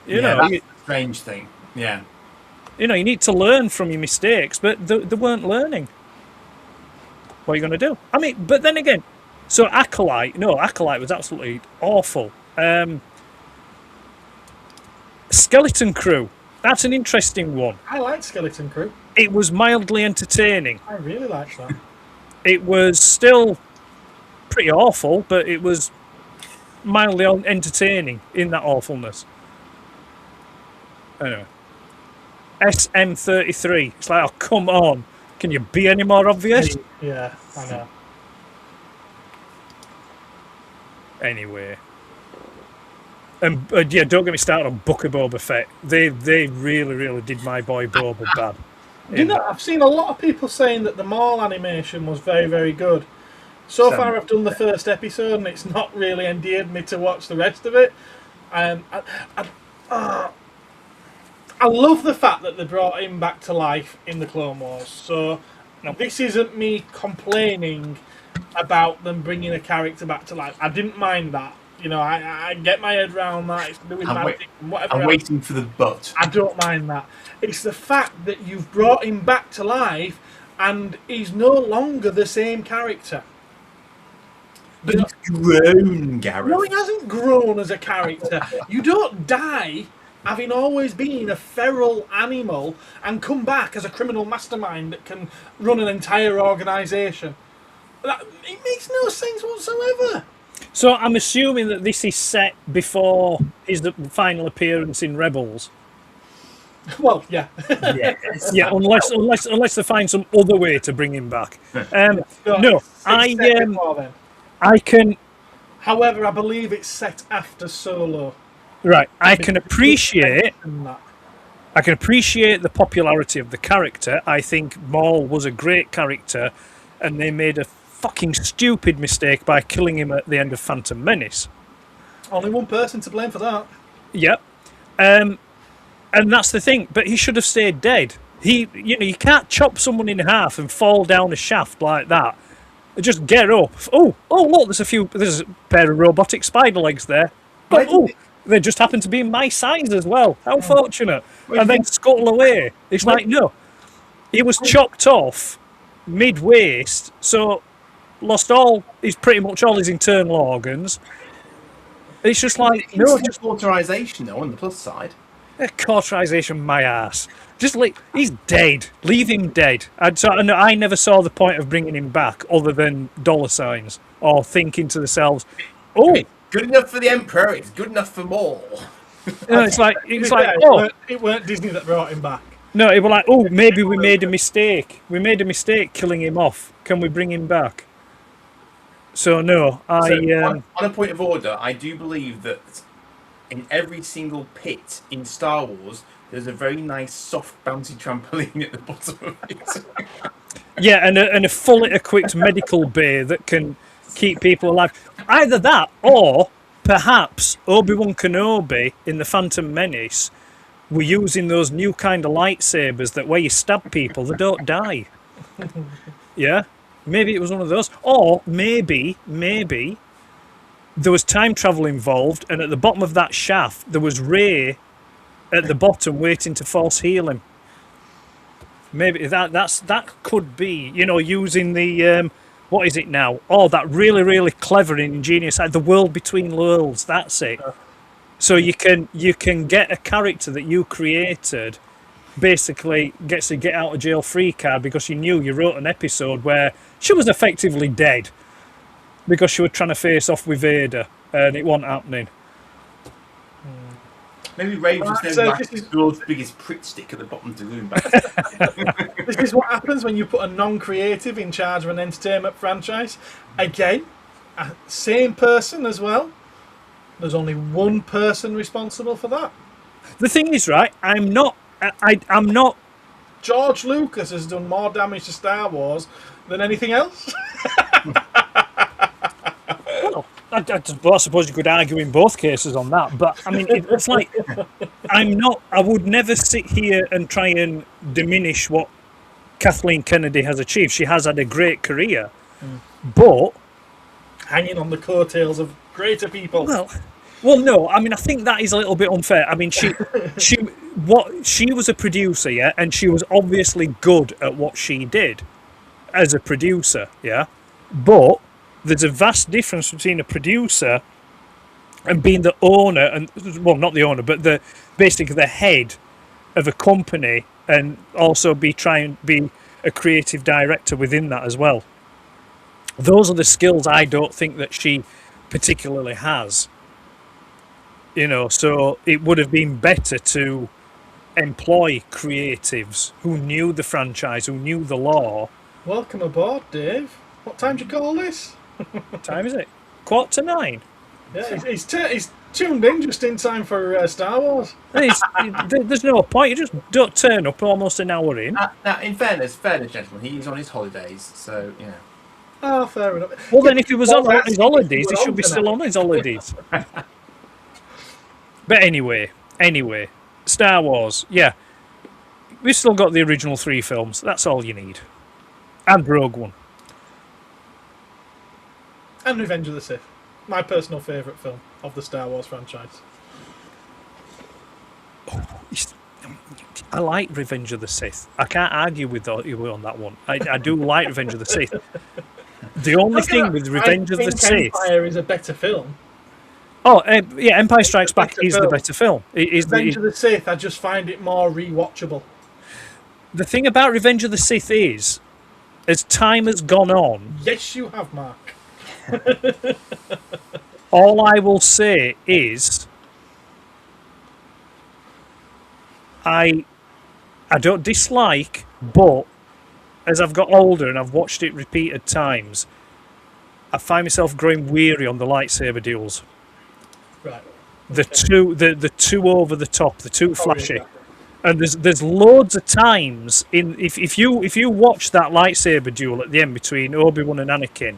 That's a strange thing. Yeah. You need to learn from your mistakes, but they weren't learning. What are you going to do? I mean, but then again, so Acolyte was absolutely awful. Skeleton Crew, that's an interesting one. I like Skeleton Crew. It was mildly entertaining. I really liked that. It was still pretty awful, but it was mildly entertaining in that awfulness. Anyway. SM33. It's like, oh, come on. Can you be any more obvious? Yeah, I know. Anyway. And yeah, don't get me started on Book of Boba Fett. They really, really did my boy Boba bad. You know, I've seen a lot of people saying that the Maul animation was very, very good. So far, I've done the first episode, and it's not really endeared me to watch the rest of it. I love the fact that they brought him back to life in the Clone Wars. So this isn't me complaining about them bringing a character back to life. I didn't mind that. You know, I get my head around that. It's to do with magic and whatever. I'm waiting for the but. I don't mind that. It's the fact that you've brought him back to life and he's no longer the same character. But he's grown, Gareth. No, he hasn't grown as a character. You don't die having always been a feral animal and come back as a criminal mastermind that can run an entire organisation. It makes no sense whatsoever. So I'm assuming that this is set before his final appearance in Rebels. Well, yeah. Yeah, unless they find some other way to bring him back. I can. However, I believe it's set after Solo. Right, I can appreciate the popularity of the character. I think Maul was a great character, and they made a fucking stupid mistake by killing him at the end of Phantom Menace. Only one person to blame for that. Yep. And that's the thing. But he should have stayed dead. You can't chop someone in half and fall down a shaft like that. Just get up. Oh, look, there's a pair of robotic spider legs there. But, they just happen to be my size as well. How fortunate. And then scuttle away. It's like, no. He was chopped off mid-waist, so lost pretty much all his internal organs. It's just like, just cauterization though on the plus side. Cauterization, my ass. Just he's dead. Leave him dead. I never saw the point of bringing him back other than dollar signs or thinking to themselves, oh, good enough for the Emperor. It's good enough for Maul. It weren't Disney that brought him back. No, it was like, oh, maybe we made a mistake. We made a mistake killing him off. Can we bring him back? So no, on a point of order, I do believe that in every single pit in Star Wars, there's a very nice soft bouncy trampoline at the bottom of it. Yeah, and a fully equipped medical bay that can keep people alive. Either that, or perhaps Obi-Wan Kenobi in the Phantom Menace were using those new kind of lightsabers that where you stab people, they don't die. Yeah? Maybe it was one of those. Or maybe there was time travel involved, and at the bottom of that shaft, there was Rey at the bottom waiting to force heal him. Maybe that could be, using the... what is it now? Oh, that really, really clever and ingenious... The world between worlds, that's it. So you can get a character that you created basically gets a get out of jail free card because you wrote an episode where she was effectively dead because she was trying to face off with Vader and it wasn't happening. Maybe Ray was the world's biggest prick stick at the bottom to glue back. This is what happens when you put a non-creative in charge of an entertainment franchise. Again, same person as well. There's only one person responsible for that. The thing is, right, I'm not... George Lucas has done more damage to Star Wars than anything else. Well, I suppose you could argue in both cases on that, but I mean, it's like I would never sit here and try and diminish what Kathleen Kennedy has achieved. She has had a great career, but hanging on the coattails of greater people. Well, no. I mean, I think that is a little bit unfair. I mean, she was a producer, yeah, and she was obviously good at what she did as a producer, yeah. But there's a vast difference between a producer and being the owner, and well, not the owner, but basically the head of a company, and also try and be a creative director within that as well. Those are the skills I don't think that she particularly has. So it would have been better to employ creatives who knew the franchise, who knew the lore. Welcome aboard, Dave. What time do you call this? What time is it? 9:15. Yeah, he's tuned in just in time for Star Wars. There's no point. You just don't turn up almost an hour in. Now, in fairness, gentlemen, he's on his holidays, so, you know. Oh, fair enough. Well, then if he was on his holidays, he should be still on his holidays. But anyway, Star Wars, yeah. We've still got the original 3 films. That's all you need. And Rogue One. And Revenge of the Sith. My personal favourite film of the Star Wars franchise. I like Revenge of the Sith. I can't argue with you on that one. I do like Revenge of the Sith. The only thing with Revenge of the Sith... Empire is a better film. Oh, yeah, Empire Strikes Back is the better film. Revenge of the Sith, I just find it more rewatchable. The thing about Revenge of the Sith is, as time has gone on... Yes, you have, Mark. All I will say is... I don't dislike, but as I've got older and I've watched it repeated times, I find myself growing weary on the lightsaber duels. Right. The two over the top, the too flashy. Yeah. And there's loads of times if you watch that lightsaber duel at the end between Obi-Wan and Anakin,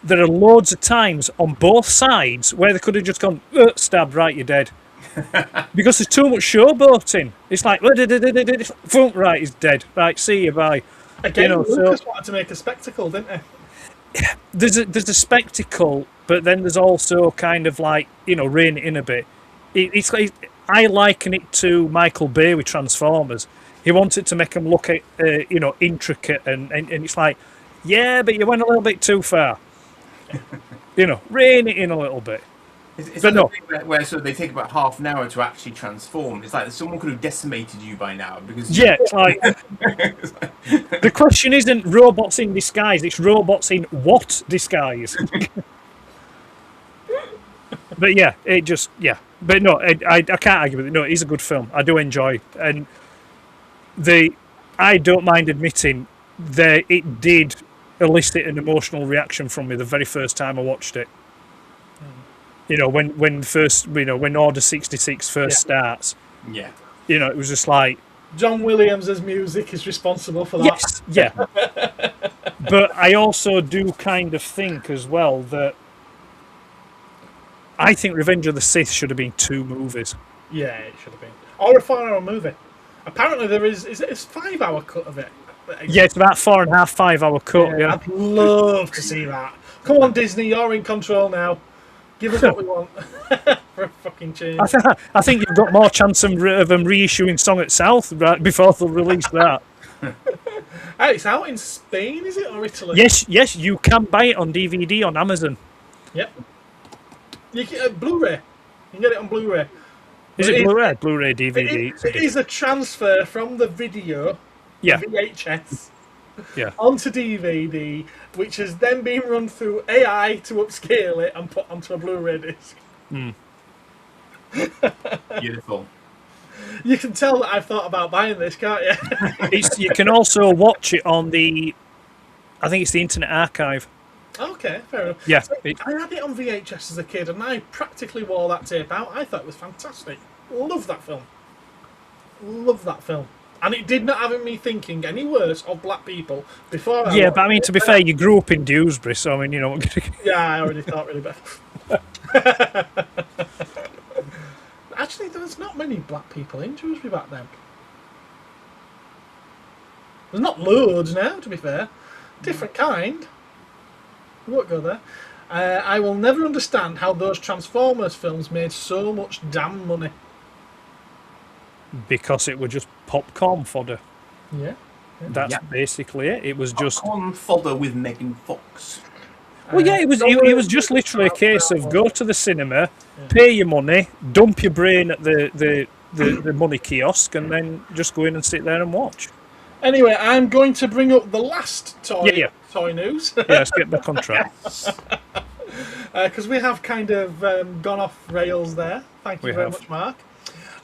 there are loads of times on both sides where they could have just gone, stab, right, you're dead. Because there's too much showboating. It's like, right, he's dead. Right, see you, bye. Again, Lucas wanted to make a spectacle, didn't he? There's a spectacle, but then there's also kind of like, rein it in a bit. It's like, I liken it to Michael Bay with Transformers. He wanted to make them look, intricate, and it's like, yeah, but you went a little bit too far. Rein it in a little bit. It's but no. Where sort of they take about half an hour to actually transform. It's like someone could have decimated you by now because it's like the question isn't robots in disguise; it's robots in what disguise? But yeah, But no, I can't argue with it. No, it is a good film. I do enjoy, and I don't mind admitting that it did elicit an emotional reaction from me the very first time I watched it. When Order 66 first starts. Yeah. It was just like... John Williams' music is responsible for that. Yes, yeah. But I also do kind of think as well that I think Revenge of the Sith should have been 2 movies. Yeah, it should have been. Or a 4-hour movie. Apparently there is it a 5-hour cut of it? Yeah, it's about 4.5, 5-hour cut, yeah. I'd love to see that. Come on, Disney, you're in control now. Give us what we want for a fucking change. I think you've got more chance of them reissuing Song at South right before they'll release that. Hey, it's out in Spain, is it, or Italy? Yes, you can buy it on DVD on Amazon. Yep. You can, Blu-ray. You can get it on Blu-ray. Is it Blu-ray? Blu-ray DVD. It is a transfer from the video, the VHS, onto DVD, which has then been run through AI to upscale it and put onto a Blu-ray disc. Beautiful. You can tell that I've thought about buying this, can't you? You can also watch it on I think it's the Internet Archive. Okay, fair enough. Yeah. So I had it on VHS as a kid and I practically wore that tape out. I thought it was fantastic. Love that film. And it did not have me thinking any worse of black people before I but I mean, to be fair, you grew up in Dewsbury, so I mean, Yeah, I already thought really bad. Actually, there was not many black people in Dewsbury back then. There's not loads now, to be fair. Different kind. We won't go there. I will never understand how those Transformers films made so much damn money. Because it was just popcorn fodder. Yeah. That's basically it. It was just popcorn fodder with Megan Fox. Well, yeah, it was just literally a case of go to the cinema, pay your money, dump your brain at the money kiosk, and then just go in and sit there and watch. Anyway, I'm going to bring up the last toy news. Yeah, let's get back on track. Because we have kind of gone off rails there. Thank you very much, Mark.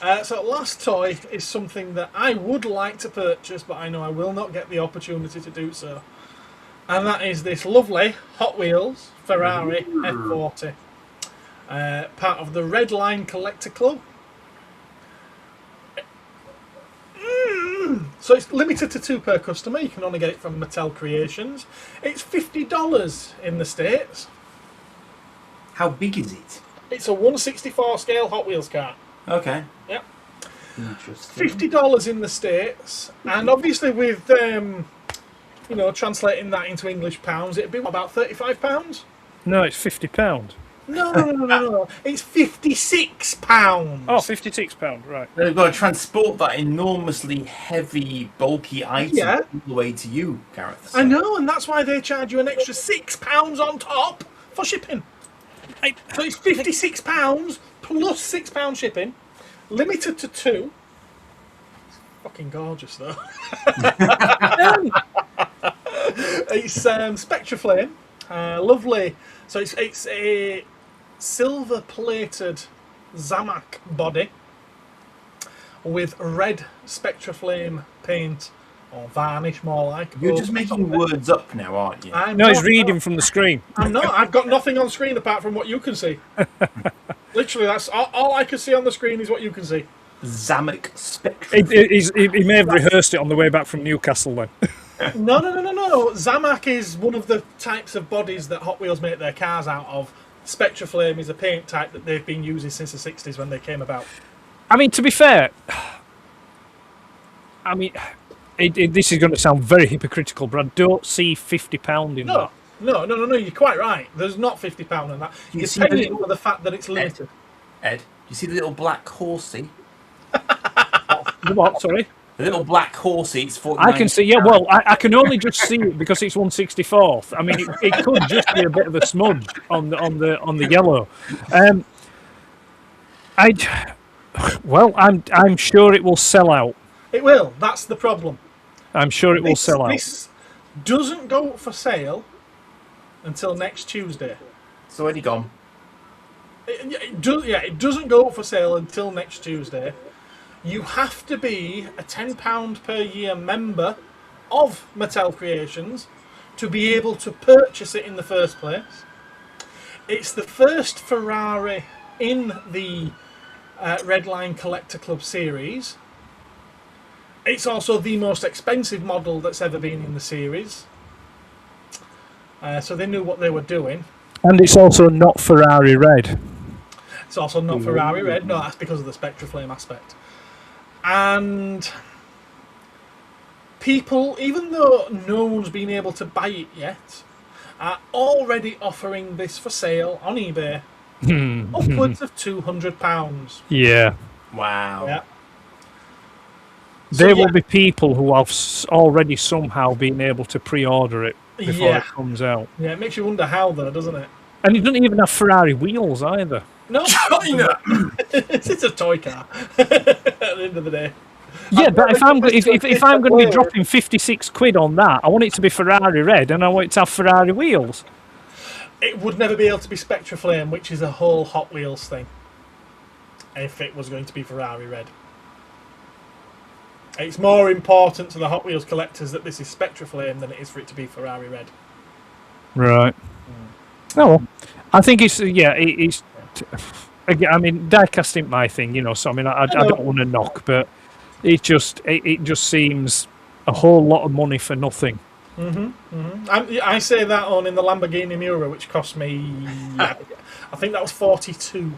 So last toy is something that I would like to purchase, but I know I will not get the opportunity to do so. And that is this lovely Hot Wheels Ferrari F40. Part of the Red Line Collector Club. So it's limited to 2 per customer. You can only get it from Mattel Creations. It's $50 in the States. How big is it? It's a 1/64 scale Hot Wheels car. Okay. Yep. Interesting. $50 in the States. And obviously with, translating that into English pounds, it'd be about £35? No, it's £50. No. It's £56. Oh, £56, right. They've got to transport that enormously heavy, bulky item all the way to you, Gareth. So. I know, and that's why they charge you an extra £6 on top for shipping. So it's £56 plus £6 shipping, limited to 2. It's fucking gorgeous, though. It's Spectra Flame, lovely. So it's a silver-plated Zamak body with red Spectra Flame paint, or varnish more like. You're just making words up now, aren't you? No, he's reading from the screen. I'm not. I've got nothing on screen apart from what you can see. Literally, that's all I can see on the screen is what you can see. Zamak Spectra. He may have rehearsed it on the way back from Newcastle then. No. Zamak is one of the types of bodies that Hot Wheels make their cars out of. Spectra Flame is a paint type that they've been using since the 60s when they came about. I mean, to be fair, this is going to sound very hypocritical, but I don't see £50 in that. No, you're quite right. There's not £50 in that. You're paying for the fact that it's limited. Ed, do you see the little black horsey? The what, sorry? The little black horsey, it's $49. I can see, yeah, well, I can only just see it because it's 1/64th. I mean, it could just be a bit of a smudge on the yellow. I'm sure it will sell out. It will. That's the problem. I'm sure it will sell out. This doesn't go for sale until next Tuesday. It's already gone. It doesn't go for sale until next Tuesday. You have to be a £10 per year member of Mattel Creations to be able to purchase it in the first place. It's the first Ferrari in the Red Line Collector Club series. It's also the most expensive model that's ever been in the series. So they knew what they were doing. And it's also not Ferrari red. It's also not Ferrari red. No, that's because of the Spectra Flame aspect. And people, even though no one's been able to buy it yet, are already offering this for sale on eBay. Upwards of £200. Yeah. Wow. Yeah. There will be people who have already somehow been able to pre-order it before it comes out. Yeah, it makes you wonder how, though, doesn't it? And it doesn't even have Ferrari wheels either. No, it's a toy car. At the end of the day. Yeah, but if I'm going to be dropping £56 on that, I want it to be Ferrari red, and I want it to have Ferrari wheels. It would never be able to be Spectra Flame, which is a whole Hot Wheels thing. If it was going to be Ferrari red. It's more important to the Hot Wheels collectors that this is Spectra Flame than it is for it to be Ferrari red. Right. Oh, well, I think it's again, I mean, diecast ain't my thing, so I mean, I don't want to knock, but it just seems a whole lot of money for nothing. I say that on in the Lamborghini Miura, which cost me, I think that was 42.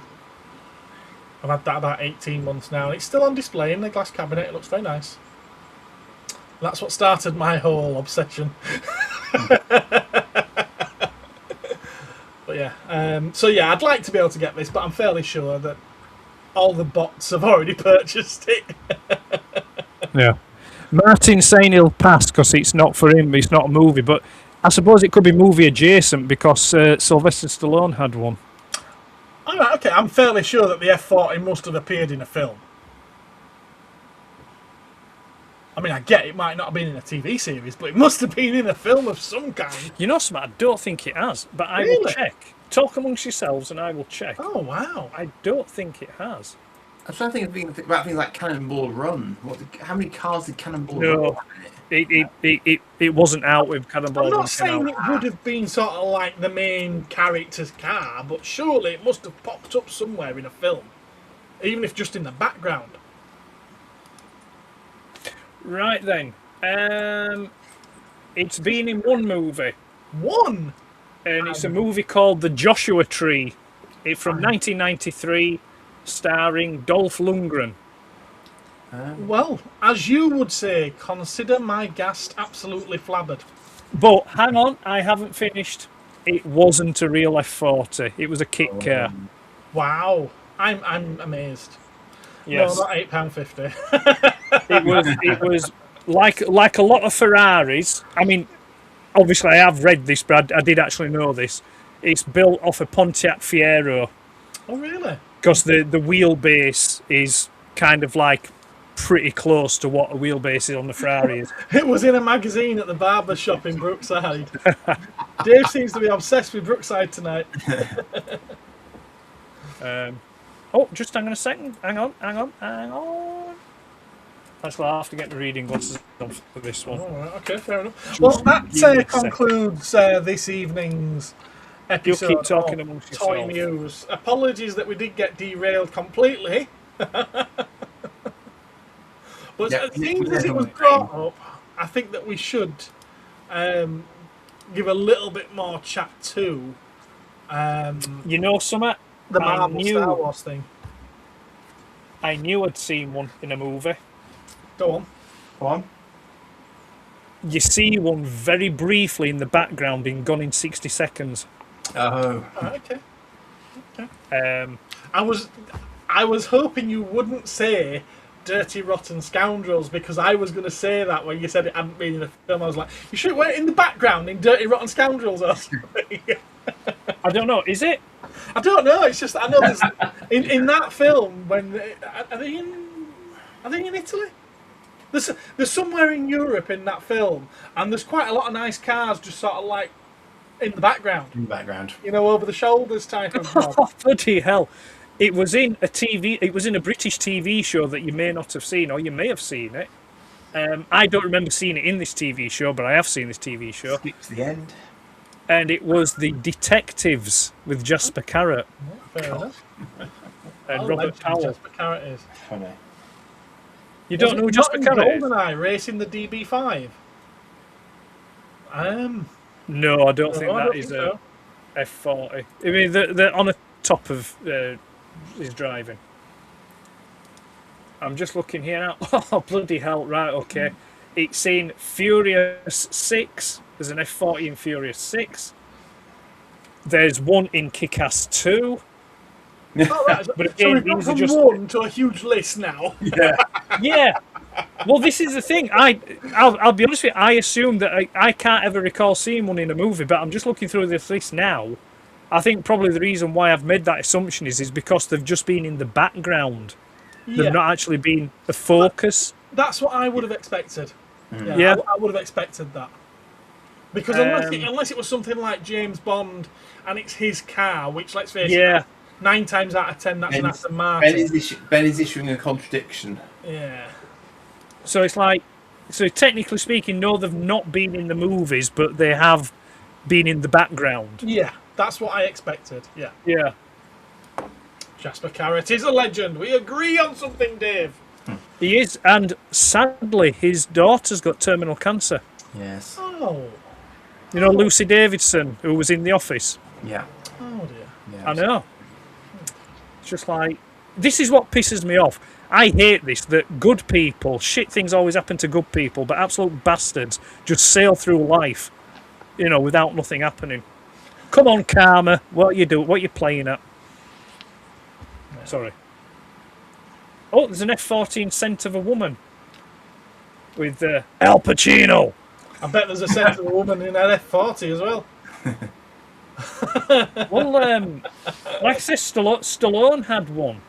I've had that about 18 months now. It's still on display in the glass cabinet. It looks very nice. That's what started my whole obsession. But yeah, I'd like to be able to get this, but I'm fairly sure that all the bots have already purchased it. Yeah. Martin's saying he'll pass because it's not for him, it's not a movie, but I suppose it could be movie adjacent because Sylvester Stallone had one. Alright, okay, I'm fairly sure that the F40 must have appeared in a film. I mean, I get it might not have been in a TV series, but it must have been in a film of some kind. You know something? I don't think it has, but I will check. Talk amongst yourselves and I will check. Oh, wow. I don't think it has. I'm trying to think about things like Cannonball Run. How many cars did Cannonball Run No, have in it? it wasn't out with Cannonball I'm Run not saying came it out. would have been sort of like the main character's car, but surely it must have popped up somewhere in a film, even if just in the background. Right then, it's been in one movie, One. and it's a movie called The Joshua Tree. It's from 1993, starring Dolph Lundgren. Well, as you would say, consider my ghast absolutely flabbered. But hang on, I haven't finished. It wasn't a real F40. It was a kit car. Wow, I'm amazed. Yes, No, not £8.50. it was like a lot of Ferraris. I mean, obviously I have read this, but I did actually know this. It's built off a Pontiac Fiero Oh, really? because the wheelbase is kind of like pretty close to what a wheelbase is on the Ferrari is. It was in a magazine at the barber shop in Brookside. Dave seems to be obsessed with Brookside tonight. Oh, just hang on a second. Hang on. Actually, I'll have to get my reading glasses on for this one. All right, okay, fair enough. Well, that concludes this evening's episode keep talking of amongst Toy yourself. News. Apologies that we did get derailed completely. But Yeah, as soon as it was brought up, I think that we should give a little bit more chat to You know something? the I Marvel knew- Star Wars thing. I knew I'd seen one in a movie. Go on. Go on. You see one very briefly in the background in Gone in 60 Seconds. Oh. All right, okay. Um, I was hoping you wouldn't say Dirty Rotten Scoundrels, because I was going to say that when you said it hadn't been in a film. I was like, you should wear it in the background in Dirty Rotten Scoundrels or something. I don't know, is it? I don't know. It's just I know there's, in that film when are they in Italy? There's somewhere in Europe in that film, and there's quite a lot of nice cars just sort of like in the background. In the background. You know, over the shoulders type of job. Oh, bloody hell. It was in a British TV show that you may not have seen, or you may have seen it. I don't remember seeing it in this TV show, but I have seen this TV show. Skip to the end. And it was The Detectives with Jasper Carrot Fair enough. and How Robert legend Powell. Jasper Carrot is. Funny. You don't know who Jasper Carrot is? GoldenEye racing the DB5. No, I don't No, think I that don't is think a F40. I mean, they're on the top of his driving. I'm just looking here now. Oh, bloody hell. Right, okay. It's in Furious 6. There's an F40 in Furious 6. There's one in Kick-Ass 2. All right, so, But so again, we've gone these are from just- one to a huge list now. Yeah. Well, this is the thing. I'll be honest with you. I assume that I can't ever recall seeing one in a movie, but I'm just looking through this list now. I think probably the reason why I've made that assumption is because they've just been in the background. They've Yeah, not actually been the focus. that's what I would have expected. Yeah. I would have expected that. Because unless it was something like James Bond and it's his car, which, let's face Yeah. it, 9 times out of 10 that's an Aston Ben Martin. is issuing a contradiction. Yeah. So it's like, so technically speaking, no, they've not been in the movies, but they have been in the background. Yeah, that's what I expected. Yeah. Yeah. Jasper Carrot is a legend. We agree on something, Dave. He is, and sadly, his daughter's got terminal cancer. Yes. Oh. You know, Lucy Davidson, who was in The Office. Yeah. Oh, dear. Yeah. I know. It's just like, this is what pisses me off. I hate this, that good people, shit things always happen to good people, but absolute bastards just sail through life, you know, without nothing happening. Come on, Karma, what you do? What you playing at? Sorry. Oh, there's an F-14 scent of a woman with Al Pacino. I bet there's a sense of a woman in an F40 as well. Well, like I said, Stallone had one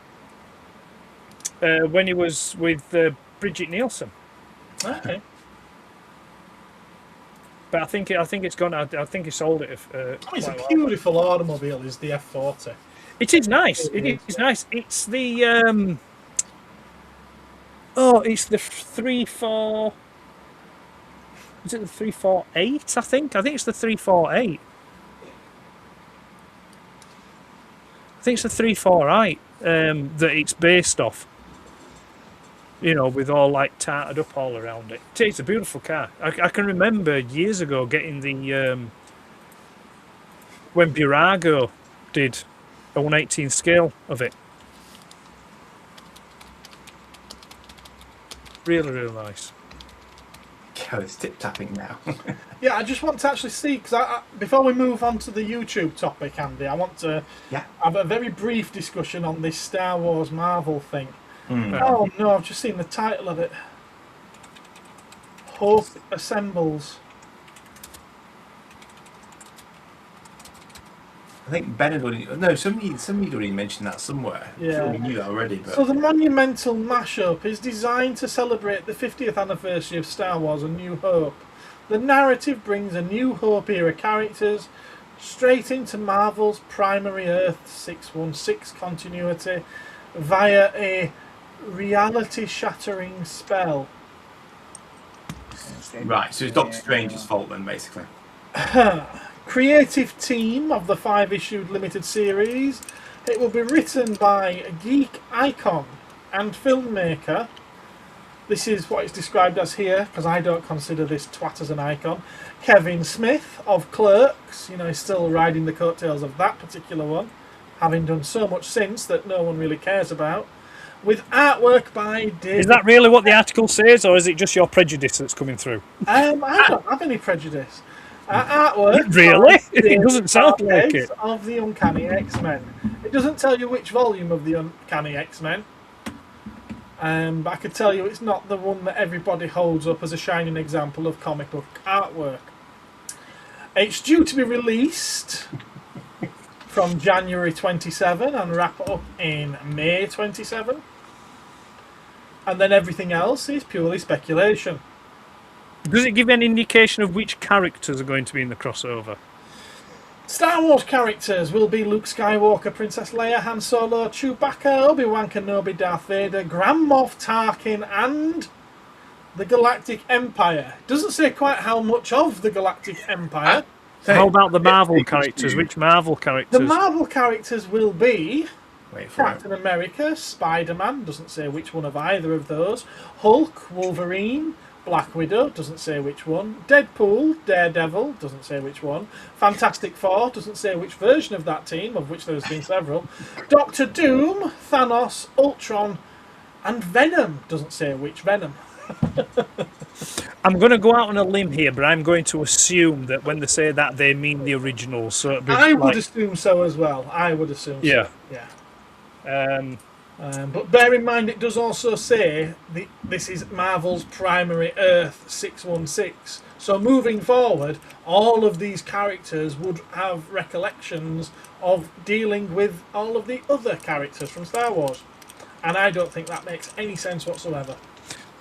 when he was with Bridget Nielsen. Okay. But I think it's gone. I think he sold it. It's a quite a while. beautiful automobile, is the F40. It is nice. It is nice. It's the Oh, it's the 3-4. Is it the 348? I think it's the 348. I think it's the 348 that it's based off. You know, with all like tarted up all around it. It's a beautiful car. I can remember years ago getting the when Burago did a 1/18 scale of it. Really, really nice. God, it's tip tapping now. Yeah, I just want to actually see, because before we move on to the YouTube topic, Andy, I want to have a very brief discussion on this Star Wars Marvel thing. Oh no, I've just seen the title of it. Hope Assembles. I think Ben had already... No, somebody had already mentioned that somewhere. Yeah. I'm sure we knew that already. But... So the monumental mashup is designed to celebrate the 50th anniversary of Star Wars A New Hope. The narrative brings A New Hope era characters straight into Marvel's primary Earth 616 continuity via a reality-shattering spell. Right, so it's Doctor Strange's fault then, basically. Creative team of the 5-issued limited series. It will be written by a geek icon and filmmaker. This is what it's described as here, because I don't consider this twat as an icon. Kevin Smith of Clerks. You know, he's still riding the coattails of that particular one, having done so much since that no one really cares about. With artwork by David... Is that really what the article says, or is it just your prejudice that's coming through? I don't have any prejudice. Artwork... Really? It doesn't sound like it. ...of the Uncanny X-Men. It doesn't tell you which volume of the Uncanny X-Men. But I could tell you it's not the one that everybody holds up as a shining example of comic book artwork. It's due to be released from January 27 and wrap up in May 27. And then everything else is purely speculation. Does it give any indication of which characters are going to be in the crossover? Star Wars characters will be Luke Skywalker, Princess Leia, Han Solo, Chewbacca, Obi-Wan Kenobi, Darth Vader, Grand Moff Tarkin, and the Galactic Empire. Doesn't say quite how much of the Galactic Empire. How about the Marvel characters? Which Marvel characters? The Marvel characters will be Wait for Captain America, Spider-Man, doesn't say which one of either of those, Hulk, Wolverine, Black Widow, doesn't say which one, Deadpool, Daredevil, doesn't say which one, Fantastic Four, doesn't say which version of that team, of which there's been several, Doctor Doom, Thanos, Ultron, and Venom, doesn't say which Venom. I'm going to go out on a limb here, but I'm going to assume that when they say that, they mean the originals. So it'd be I would assume so as well. I would assume yeah. so. Yeah. But bear in mind, it does also say this is Marvel's primary Earth 616. So moving forward, all of these characters would have recollections of dealing with all of the other characters from Star Wars. And I don't think that makes any sense whatsoever.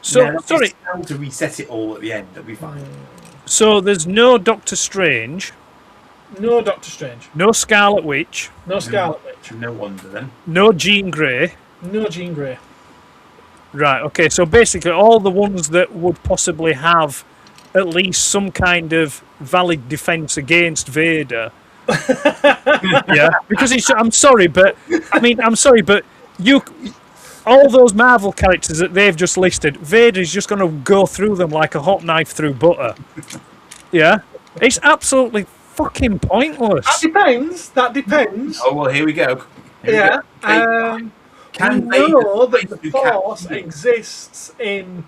So, yeah, sorry. How to reset it all at the end, that'd be fine. So there's no Doctor Strange. No Doctor Strange. No Scarlet Witch. No Scarlet Witch. No wonder then. No Jean Grey. No Jean Grey. Right, okay, so basically all the ones that would possibly have at least some kind of valid defence against Vader. Yeah, because I'm sorry, but you... All those Marvel characters that they've just listed, Vader's just going to go through them like a hot knife through butter. Yeah? It's absolutely fucking pointless. That depends. Oh, well, here we go. We know that the Force exists in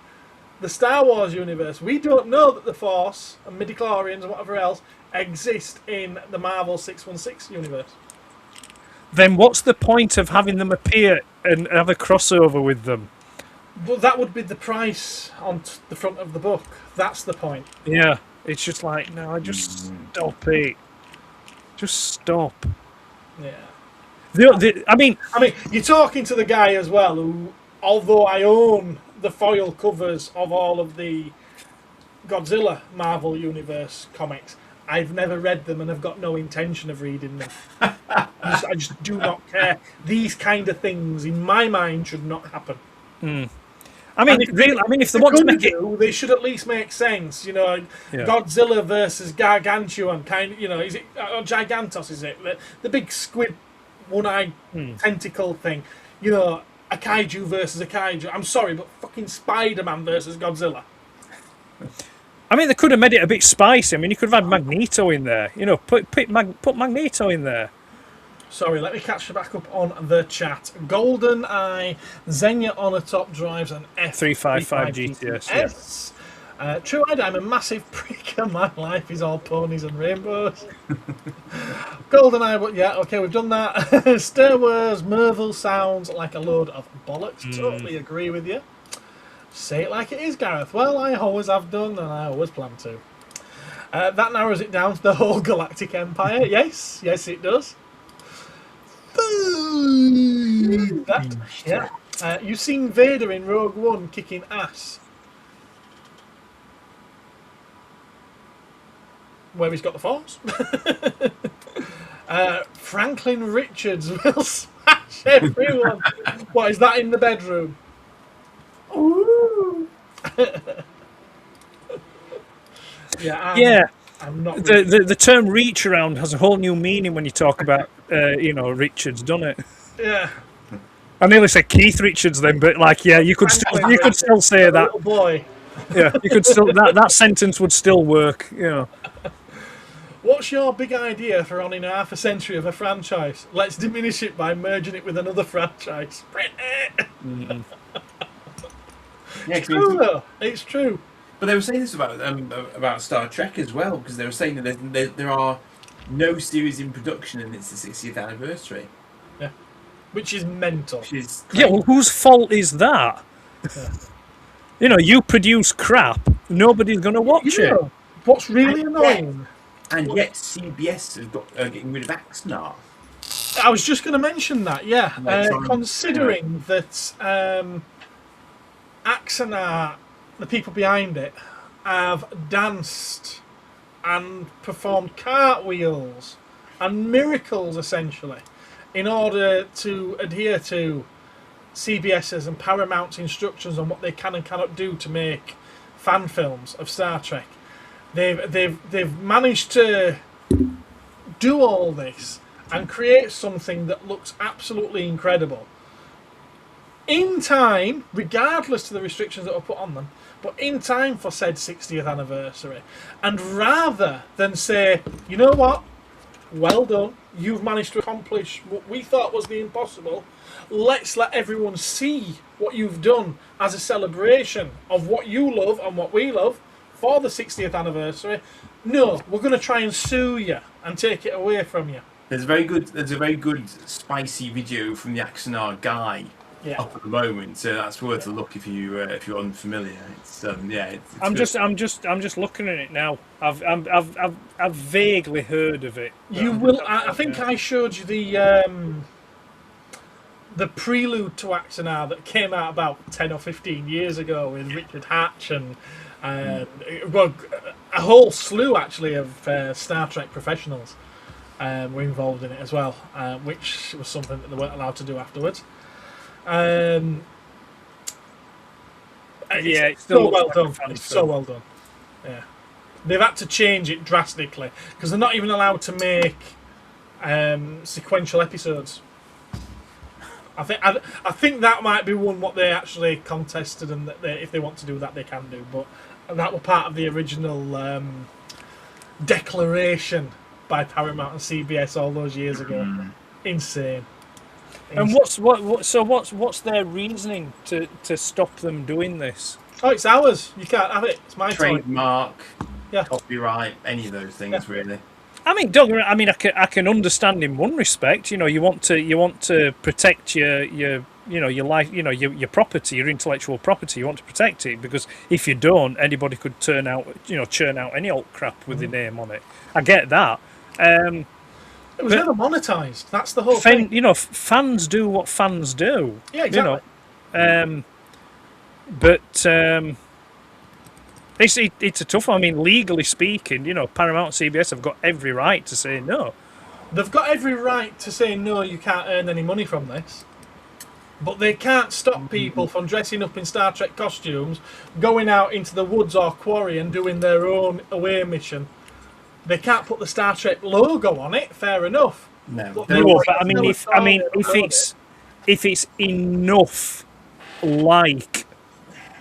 the Star Wars universe. We don't know that the Force and midichlorians and whatever else exist in the Marvel 616 universe. Then what's the point of having them appear and have a crossover with them? Well, that would be the price on the front of the book. That's the point. Yeah, it's just like, no, just stop it. Just stop. Yeah. I mean, you're talking to the guy as well who, although I own the foil covers of all of the Godzilla Marvel Universe comics, I've never read them and have got no intention of reading them. I just do not care. These kind of things, in my mind, should not happen. I mean, if they want to make it, they should at least make sense. You know, Godzilla versus Gargantuan, is it Gigantos? Is it the big squid, one-eyed tentacle thing? You know, a kaiju versus a kaiju. I'm sorry, but fucking Spider-Man versus Godzilla. I mean, they could have made it a bit spicy. I mean, you could have had Magneto in there. You know, put Magneto in there. Sorry, let me catch you back up on the chat. Golden Eye, Xenia on a top drives an F355 GTS. True Ed, I'm a massive prick and my life is all ponies and rainbows. Golden Eye, but yeah, okay, we've done that. Star Wars, Merville sounds like a load of bollocks. Totally agree with you. Say it like it is, Gareth. Well, I always have done and I always plan to. That narrows it down to the whole Galactic Empire. Yes, it does. You've seen Vader in Rogue One kicking ass. Where he's got the Force. Franklin Richards will smash everyone. What is that in the bedroom? Ooh. I'm not the term reach around has a whole new meaning when you talk about Richards, doesn't it? Yeah. I nearly said Keith Richards then, but you could still say that. Little boy. Yeah, you could still that sentence would still work. What's your big idea for owning half a century of a franchise? Let's diminish it by merging it with another franchise. It's true, though. It's true. But they were saying this about Star Trek as well, because they were saying that there are no series in production and it's the 60th anniversary. Yeah. Which is mental. Well, whose fault is that? Yeah. You produce crap, nobody's going to watch it. What's really annoying? And yet CBS has got getting rid of Axanar. I was just going to mention that, yeah. Considering that Axanar, the people behind it, have danced and performed cartwheels and miracles, essentially, in order to adhere to CBS's and Paramount's instructions on what they can and cannot do to make fan films of Star Trek. They've managed to do all this and create something that looks absolutely incredible in time, regardless to the restrictions that were put on them, but in time for said 60th anniversary. And rather than say, you know what, well done, you've managed to accomplish what we thought was the impossible, let's let everyone see what you've done as a celebration of what you love and what we love for the 60th anniversary. No, we're going to try and sue you and take it away from you. There's a very good spicy video from the Axanar guy up at the moment, so that's worth a look if you're unfamiliar. It's I'm just looking at it now. I've vaguely heard of it. You will. I think I showed you the prelude to Axanar that came out about 10 or 15 years ago with Richard Hatch and a whole slew actually of Star Trek professionals were involved in it as well, which was something that they weren't allowed to do afterwards. It's so well done. It's so well done. Yeah, they've had to change it drastically because they're not even allowed to make sequential episodes. I think that might be what they actually contested, and that if they want to do that, they can do. But that were part of the original declaration by Paramount and CBS all those years ago. Insane. And what's their reasoning to stop them doing this? Oh, it's ours. You can't have it. It's my trademark, copyright, any of those things really. I mean, I can understand in one respect. You want to protect your life, your property, your intellectual property. You want to protect it because if you don't, anybody could churn out any old crap with your name on it. I get that. It was never monetized. That's the whole thing. Fans do what fans do. Yeah, exactly. It's a tough one. I mean, legally speaking, Paramount and CBS have got every right to say no. They've got every right to say no. You can't earn any money from this. But they can't stop people from dressing up in Star Trek costumes, going out into the woods or quarry and doing their own away mission. They can't put the Star Trek logo on it. Fair enough. No. But I mean, if it's enough like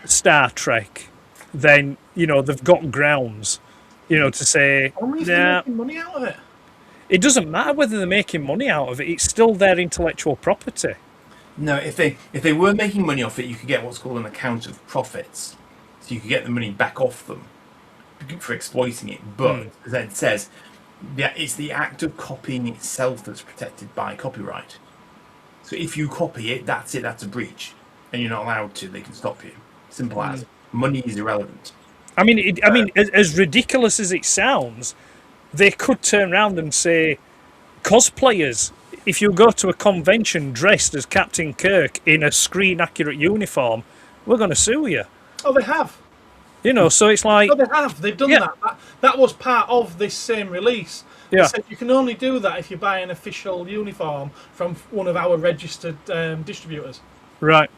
Star Trek, then they've got grounds, to say. Only if they're making money out of it. It doesn't matter whether they're making money out of it; it's still their intellectual property. No, if they were making money off it, you could get what's called an account of profits, so you could get the money back off them for exploiting it. But as Ed says, it's the act of copying itself that's protected by copyright. So if you copy it, that's it. That's a breach, and you're not allowed to. They can stop you. Simple as. Money is irrelevant. I mean, as ridiculous as it sounds, they could turn around and say, cosplayers, if you go to a convention dressed as Captain Kirk in a screen-accurate uniform, we're going to sue you. Oh, they have. So it's like... Oh, they have. They've done that. That was part of this same release. Yeah. They said you can only do that if you buy an official uniform from one of our registered distributors. Right.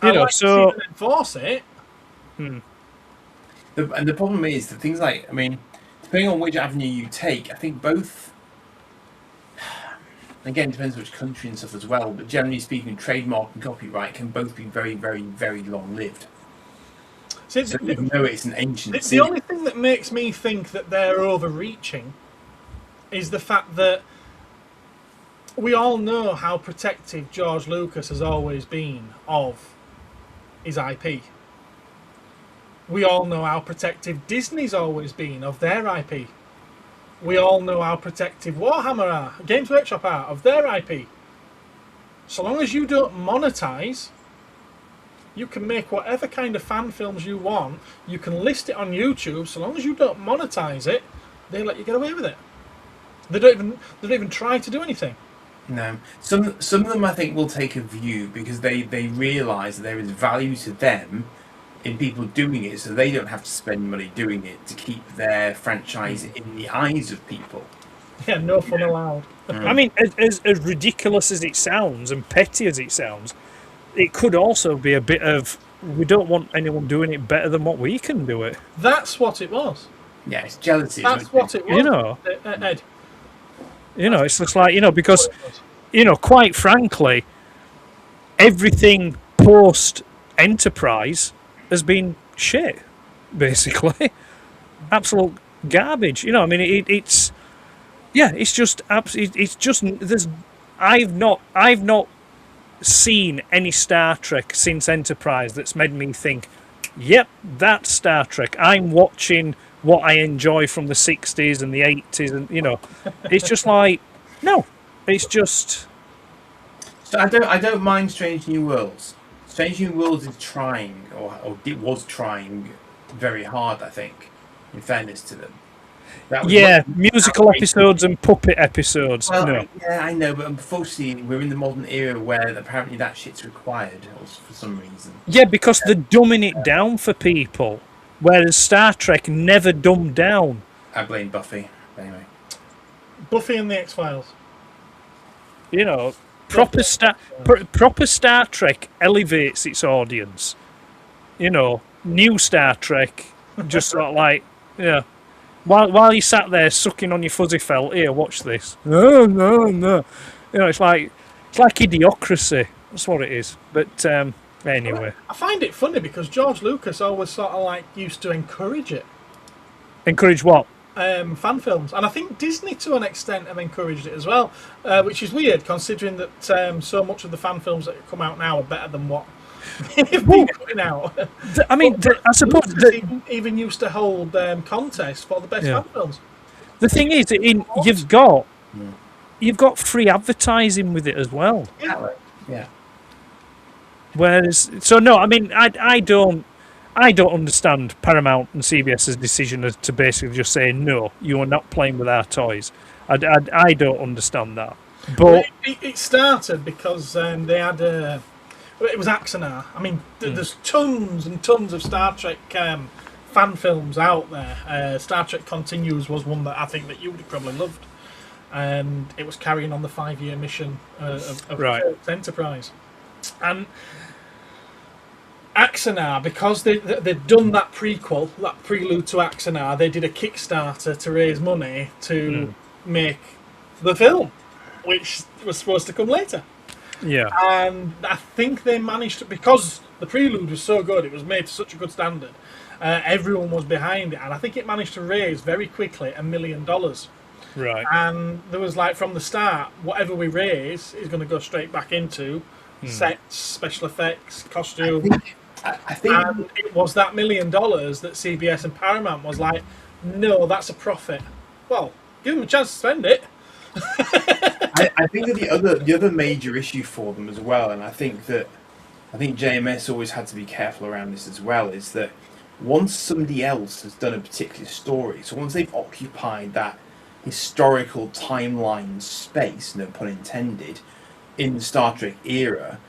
I'd like to see them enforce it. And the problem is that things like, depending on which avenue you take, I think both, again, it depends which country and stuff as well, but generally speaking, trademark and copyright can both be very, very, very long-lived. So even though it's an ancient the only thing that makes me think that they're overreaching is the fact that we all know how protective George Lucas has always been of his IP. We all know how protective Disney's always been of their IP. We all know how protective Warhammer are, Games Workshop are, of their IP. So long as you don't monetize, you can make whatever kind of fan films you want. You can list it on YouTube. So long as you don't monetize it, they let you get away with it. They don't even try to do anything. No, some of them I think will take a view because they realise that there is value to them in people doing it, so they don't have to spend money doing it to keep their franchise in the eyes of people. Yeah, no fun allowed. I mean, as ridiculous as it sounds and petty as it sounds, it could also be a bit of, we don't want anyone doing it better than what we can do it. That's what it was. Yeah, it's jealousy. That's what it was. Ed. It's just like, because, quite frankly, everything post-Enterprise has been shit, basically. Absolute garbage. It's just there's I've not seen any Star Trek since Enterprise that's made me think, yep, that's Star Trek. I'm watching what I enjoy from the 60s and the 80s, and it's just like, no, it's just. So I don't mind Strange New Worlds. Strange New Worlds is trying, or it was trying very hard, I think, in fairness to them. Musical episodes and puppet episodes. Well, no. Yeah, I know, but unfortunately, we're in the modern era where apparently that shit's required for some reason. Yeah, because they're dumbing it down for people, whereas Star Trek never dumbed down. I blame Buffy, anyway. Buffy and the X-Files. Proper Star Trek elevates its audience. New Star Trek just sort of like, yeah. While you sat there sucking on your fuzzy felt, here, watch this. No. It's like idiocracy. That's what it is. But anyway. I find it funny because George Lucas always sort of like used to encourage it. Encourage what? Fan films, and I think Disney to an extent have encouraged it as well, which is weird considering that so much of the fan films that come out now are better than what they've been putting out. I suppose even used to hold contests for the best fan films. The thing is, you've got free advertising with it as well. Yeah. Whereas, I don't understand Paramount and CBS's decision to basically just say, no, you are not playing with our toys. I don't understand that. But it started because they had it was Axanar. There's tons and tons of Star Trek fan films out there. Star Trek Continues was one that I think that you would have probably loved, and it was carrying on the 5-year mission of right. Enterprise. And Axanar, because they'd done that prequel, that prelude to Axanar, they did a Kickstarter to raise money to make the film, which was supposed to come later. Yeah. And I think they managed to, because the prelude was so good, it was made to such a good standard, everyone was behind it, and I think it managed to raise very quickly $1 million. Right. And there was like, from the start, whatever we raise is going to go straight back into sets, special effects, costume. I think and it was that $1 million that CBS and Paramount was like, no, that's a profit. Well, give them a chance to spend it. I think that the other major issue for them as well, and I think JMS always had to be careful around this as well, is that once somebody else has done a particular story, so once they've occupied that historical timeline space, no pun intended, in the Star Trek era,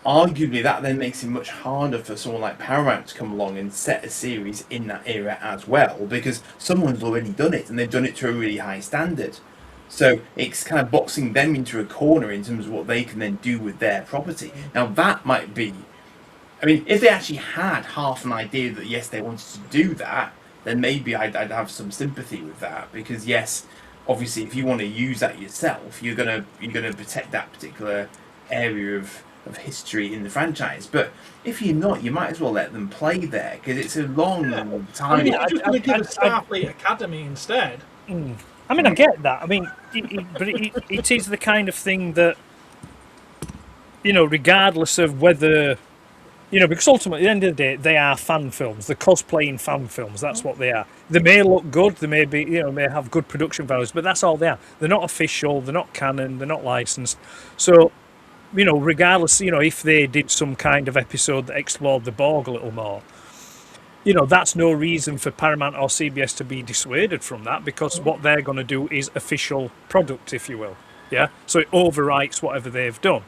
arguably that then makes it much harder for someone like Paramount to come along and set a series in that era as well, because someone's already done it and they've done it to a really high standard. So it's kind of boxing them into a corner in terms of what they can then do with their property. Now that might be, I mean, if they actually had half an idea that yes, they wanted to do that, then maybe I'd have some sympathy with that, because yes, obviously if you want to use that yourself, you're gonna protect that particular area of history in the franchise. But if you're not, you might as well let them play there, because it's a long time. I mean, you're just going to give a Starfleet Academy instead. I mean, I get that. I mean, it is the kind of thing that, you know, regardless of whether, you know, because ultimately at the end of the day, they are fan films. They're cosplaying fan films. That's what they are. They may look good. They may be, you know, may have good production values, but that's all they are. They're not official. They're not canon. They're not licensed. So, you know, regardless, you know, if they did some kind of episode that explored the Borg a little more, you know, that's no reason for Paramount or CBS to be dissuaded from that, because what they're going to do is official product, if you will. Yeah. So it overwrites whatever they've done.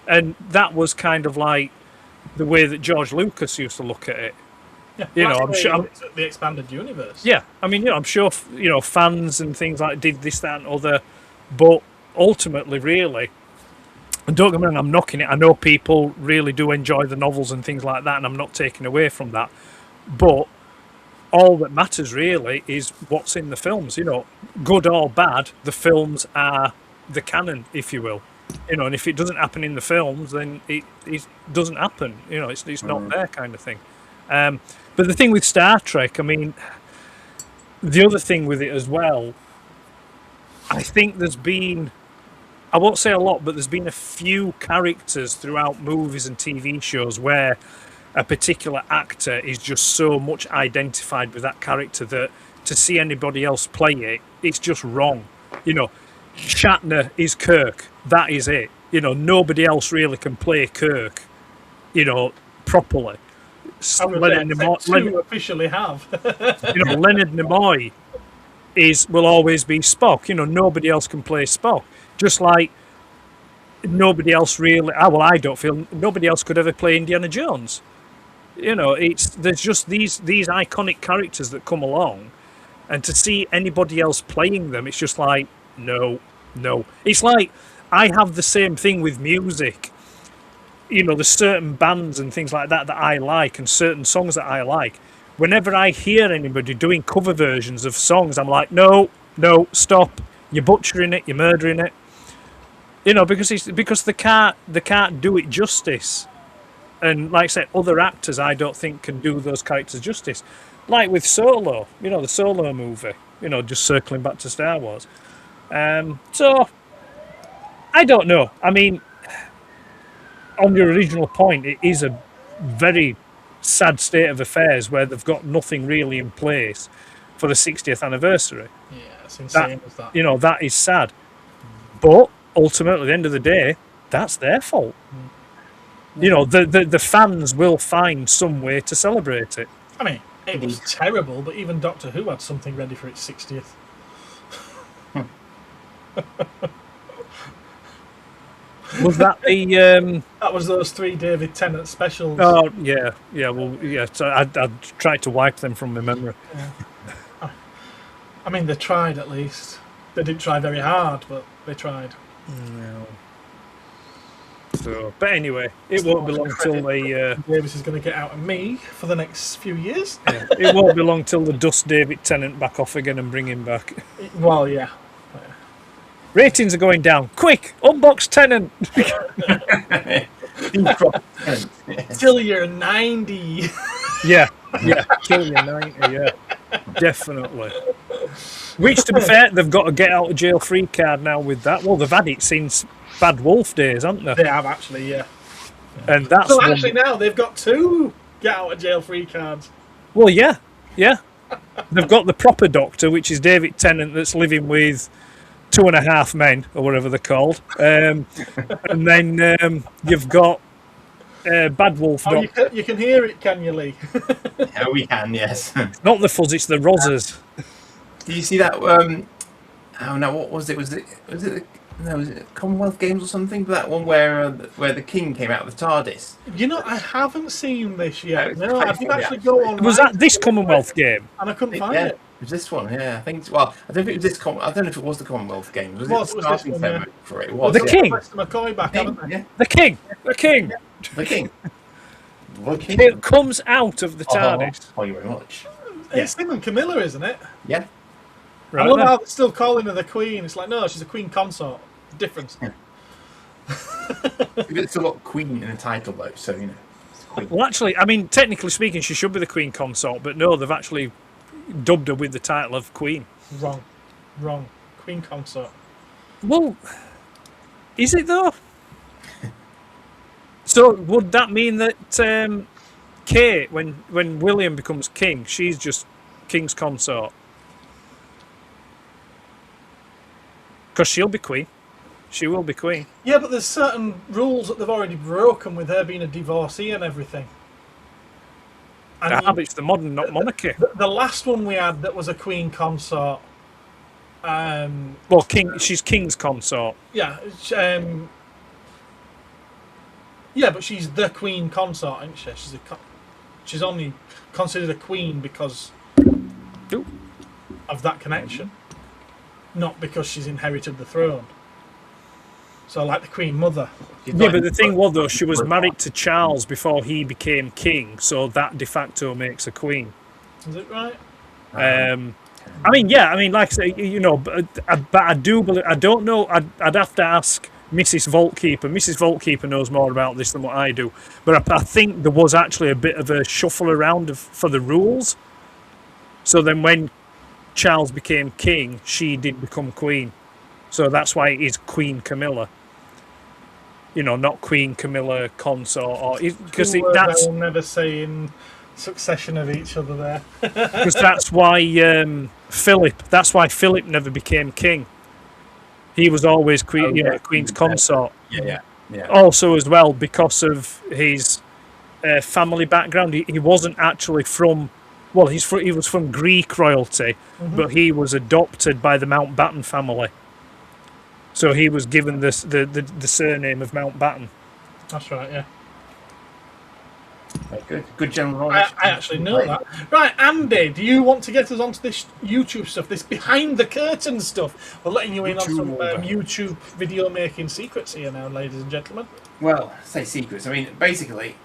And that was kind of like the way that George Lucas used to look at it. Yeah, you know, I'm sure the expanded universe. Yeah. I mean, you know, I'm sure, you know, fans and things like did this, that, and other, but ultimately, really, and don't get me wrong, I'm knocking it. I know people really do enjoy the novels and things like that, and I'm not taking away from that. But all that matters really is what's in the films. You know, good or bad, the films are the canon, if you will. You know, and if it doesn't happen in the films, then it doesn't happen. You know, it's not there, kind of thing. But the thing with Star Trek, I mean, the other thing with it as well, I think there's been, I won't say a lot, but there's been a few characters throughout movies and TV shows where a particular actor is just so much identified with that character that to see anybody else play it, it's just wrong. You know, Shatner is Kirk. That is it. You know, nobody else really can play Kirk, you know, properly. Leonard Nimoy officially have. You know, Leonard Nimoy will always be Spock. You know, nobody else can play Spock. Just like nobody else really. Well, I don't feel nobody else could ever play Indiana Jones. You know, there's just these iconic characters that come along, and to see anybody else playing them, it's just like no. It's like I have the same thing with music. You know, there's certain bands and things like that I like, and certain songs that I like. Whenever I hear anybody doing cover versions of songs, I'm like, no, stop! You're butchering it, you're murdering it. You know, because they can't do it justice. And like I said, other actors I don't think can do those characters justice. Like with Solo, you know, the Solo movie. You know, just circling back to Star Wars. So I don't know. I mean, on your original point, it is a very sad state of affairs where they've got nothing really in place for the 60th anniversary. Yeah, it's insane. That. You know, that is sad. But ultimately, at the end of the day, that's their fault. You know, the fans will find some way to celebrate it. I mean, it was terrible, but even Doctor Who had something ready for its 60th. Was that the? That was those 3 David Tennant specials. Oh yeah. Well, yeah. So I tried to wipe them from my memory. Yeah. I mean, they tried at least. They didn't try very hard, but they tried. No. So, but anyway, it won't be long till they. Davis is going to get out of me for the next few years. Yeah, it won't be long till they dust David Tennant back off again and bring him back. Well, yeah. Ratings are going down. Quick, unbox Tennant. Till you're 90. Yeah, till you're 90. Yeah, definitely. Which, to be fair, they've got a get out of jail free card now with that. Well, they've had it since Bad Wolf days, haven't they? They have actually, yeah. And that's so actually now they've got 2 get out of jail free cards. Well, yeah. They've got the proper doctor, which is David Tennant, that's living with 2.5 men or whatever they're called, and then you've got Bad Wolf. Oh, you can hear it, can you, Lee? Yeah, we can, yes. Not the fuzz, it's the Rozzers. Do you see that? Oh no, what was it? Was it Commonwealth Games or something? That one where the King came out of the TARDIS. You know, I haven't seen this yet. No, No, I did actually go on. Was that this Commonwealth game? And I couldn't find Yeah, it. it was this one. Yeah, I think. Well, I don't think it was this. I don't know if it was the Commonwealth Games. Was it the starting this one, ceremony for it? It Well, was. The King. McCoy back, haven't they? Yeah, The King. the King. The King. It comes out of the TARDIS. Thank you very much. It's him and Camilla, isn't it? Yeah. I love how they're still calling her the Queen. It's like, no, she's a Queen consort. Difference. Yeah. It's still got Queen in the title though, so you know. It's Queen. Well, actually, I mean, technically speaking, she should be the Queen consort, but no, they've actually dubbed her with the title of Queen. Wrong. Queen consort. Well, is it though? So would that mean that Kate, when William becomes king, she's just King's consort? Because she'll be queen. She will be queen. Yeah, but there's certain rules that they've already broken with her being a divorcee and everything. It's the modern, not monarchy. The last one we had that was a Queen consort. Well, she's King's consort. Yeah, but she's the Queen consort, isn't she? She's only considered a queen because of that connection, not because she's inherited the throne. So, like the Queen Mother. Yeah, but the thing was, though, she was married to Charles before he became king, so that de facto makes her queen. Is it right? I mean, like I say, you know, but I do believe. I don't know. I'd have to ask Mrs. Vaultkeeper. Mrs. Vaultkeeper knows more about this than what I do. But I think there was actually a bit of a shuffle around for the rules. So then, when Charles became king, she did become queen. So that's why it is Queen Camilla. You know, not Queen Camilla consort, or because that's they'll never say in succession of each other there. because that's why Philip. That's why Philip never became king. He was always queen, Queen's consort. Yeah. Also, as well, because of his family background, he wasn't actually from. Well, he was from Greek royalty, but he was adopted by the Mountbatten family. So he was given the surname of Mountbatten. That's right, yeah. Good general knowledge. I actually know that. Right, Andy, do you want to get us onto this YouTube stuff, this behind the curtain stuff? We're letting you in on some YouTube video making secrets here now, ladies and gentlemen. Well, say secrets. I mean, basically,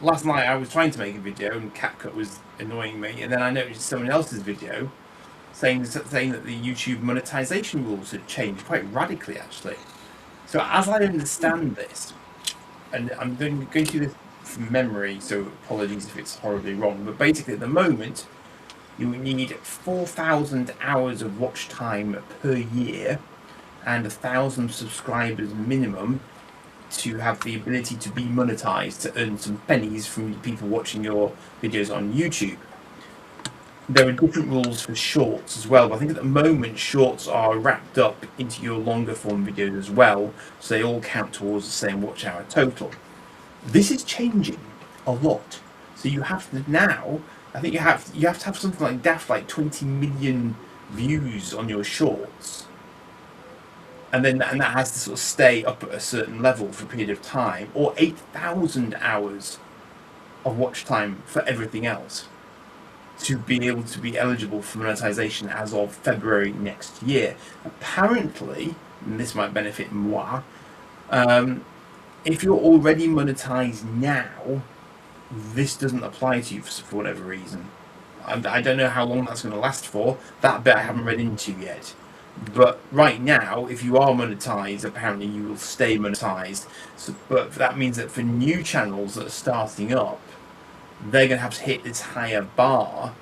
last night I was trying to make a video and CapCut was annoying me, and then I noticed someone else's video saying that the YouTube monetization rules had changed quite radically, actually. So as I understand this, and I'm going through this from memory, so apologies if it's horribly wrong, but basically at the moment, you need 4,000 hours of watch time per year and 1,000 subscribers minimum to have the ability to be monetized, to earn some pennies from people watching your videos on YouTube. There are different rules for shorts as well, but I think at the moment shorts are wrapped up into your longer form videos as well, so they all count towards the same watch hour total. This is changing a lot. So you have to now, I think you have to have something like daft like 20 million views on your shorts. And that has to sort of stay up at a certain level for a period of time, or 8,000 hours of watch time for everything else, to be able to be eligible for monetization as of February next year. Apparently, and this might benefit moi, if you're already monetized now, this doesn't apply to you for whatever reason. I don't know how long that's going to last for. That bit I haven't read into yet. But right now, if you are monetized, apparently you will stay monetized. So, but that means that for new channels that are starting up, they're going to have to hit this higher bar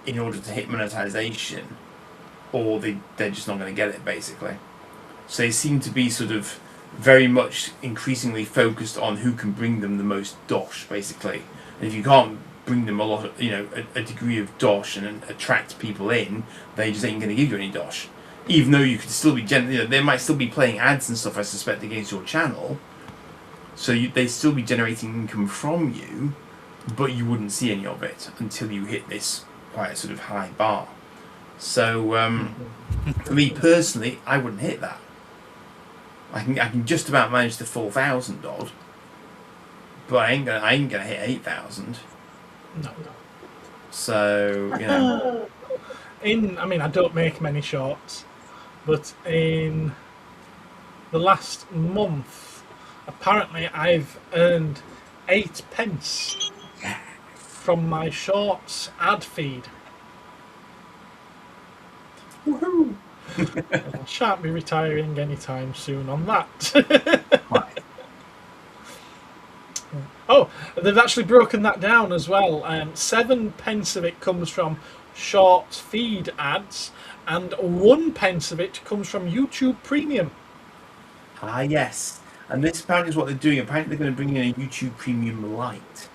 in order to hit monetization, or they're just not going to get it, basically. So they seem to be sort of very much increasingly focused on who can bring them the most dosh, basically. And if you can't bring them a lot of, a degree of dosh and attract people in, they just ain't going to give you any dosh. Even though you could still be, they might still be playing ads and stuff, I suspect, against your channel. So they'd still be generating income from you, but you wouldn't see any of it until you hit this quite sort of high bar. So for me personally, I wouldn't hit that. I can just about manage the 4,000 odd, but I ain't gonna hit 8,000. No. So I don't make many shorts, but in the last month, apparently I've earned 8 pence from my shorts ad feed. Woohoo! I shan't be retiring anytime soon on that. Right. Oh, they've actually broken that down as well. 7 pence of it comes from short feed ads, and 1 pence of it comes from YouTube Premium. Ah, yes. And this apparently is what they're doing. Apparently they're going to bring in a YouTube Premium Lite,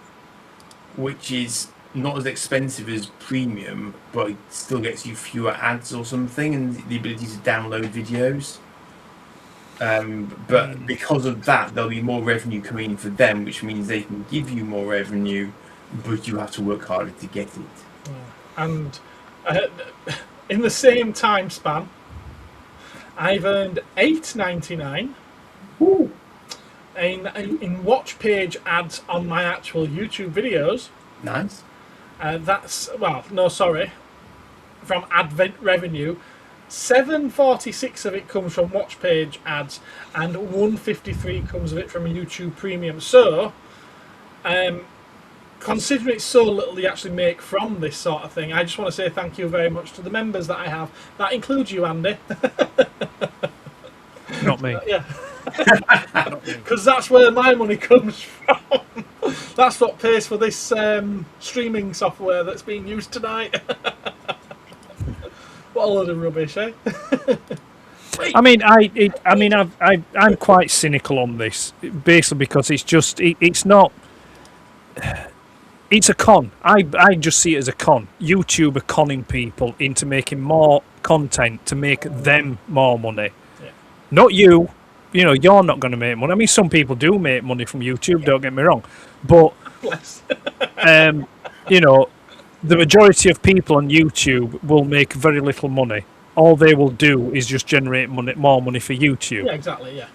which is not as expensive as Premium, but it still gets you fewer ads or something, and the ability to download videos. But because of that, there'll be more revenue coming in for them, which means they can give you more revenue, but you have to work harder to get it. And in the same time span, I've earned $8.99 in watch page ads on my actual YouTube videos. Nice. From ad revenue, 746 of it comes from watch page ads, and 153 comes of it from YouTube Premium. So, considering it's so little they actually make from this sort of thing, I just want to say thank you very much to the members that I have. That includes you, Andy. Not me. Yeah. Because that's where my money comes from. That's what pays for this streaming software that's being used tonight. What a load of rubbish, eh? I'm quite cynical on this, basically because it's not. It's a con. I just see it as a con. YouTube are conning people into making more content to make them more money. Yeah. Not you. You're not going to make money. I mean, some people do make money from YouTube, don't get me wrong. But, the majority of people on YouTube will make very little money. All they will do is just generate more money for YouTube. Yeah, exactly, yeah.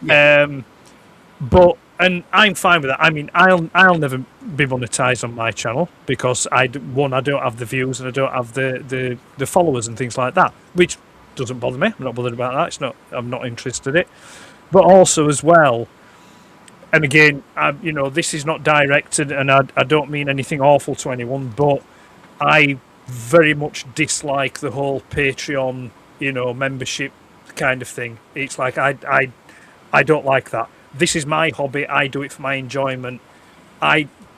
And I'm fine with that. I mean, I'll never be monetized on my channel because I don't have the views and I don't have the followers and things like that, which doesn't bother me. I'm not bothered about that. I'm not interested in it. But also as well, and again, this is not directed, and I don't mean anything awful to anyone, but I very much dislike the whole Patreon, membership kind of thing. It's like I don't like that. This is my hobby. I do it for my enjoyment.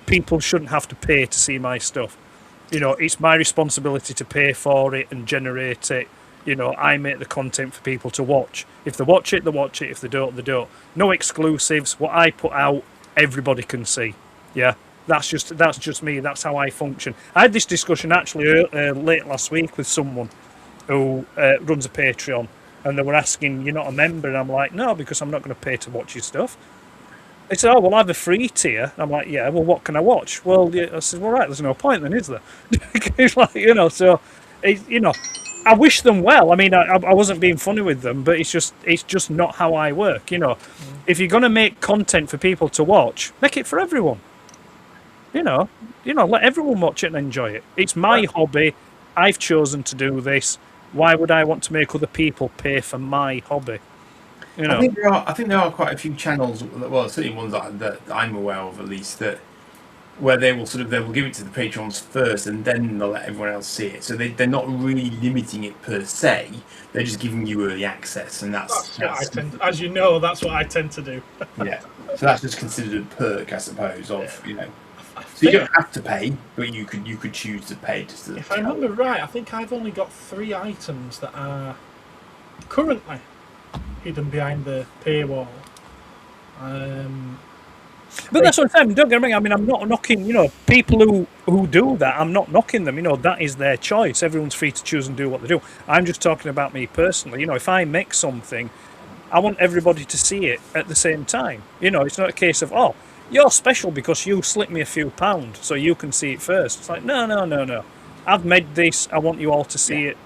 People shouldn't have to pay to see my stuff. It's my responsibility to pay for it and generate it. I make the content for people to watch. If they watch it, they watch it. If they don't, they don't. No exclusives. What I put out, everybody can see. Yeah, that's just me. That's how I function. I had this discussion actually late last week with someone who runs a Patreon, and they were asking, "You're not a member?" And I'm like, "No, because I'm not going to pay to watch your stuff." They said, "Oh, well, I have a free tier." And I'm like, "Yeah, well, what can I watch?" Well, yeah. I said, "Well, right, there's no point then, is there?" It's like, so, I wish them well. I mean, I wasn't being funny with them, but it's just not how I work. If you're going to make content for people to watch, make it for everyone. Let everyone watch it and enjoy it. It's my hobby. I've chosen to do this. Why would I want to make other people pay for my hobby? You know, I think there are quite a few channels. Well, certainly ones that I'm aware of, at least, that where they will give it to the patrons first, and then they'll let everyone else see it. So they're not really limiting it per se. They're just giving you early access, and that's what I tend. As you know, that's what I tend to do. Yeah. So that's just considered a perk, I suppose. Of So you don't have to pay, but you could choose to pay. If I remember right, I think I've only got 3 items that are currently hidden behind the paywall. But that's what I'm saying. Don't get me wrong. I mean, I'm not knocking, people who do that. I'm not knocking them. That is their choice. Everyone's free to choose and do what they do. I'm just talking about me personally. If I make something, I want everybody to see it at the same time. It's not a case of, oh, you're special because you slipped me a few pounds, so you can see it first. It's like, no. I've made this. I want you all to see it.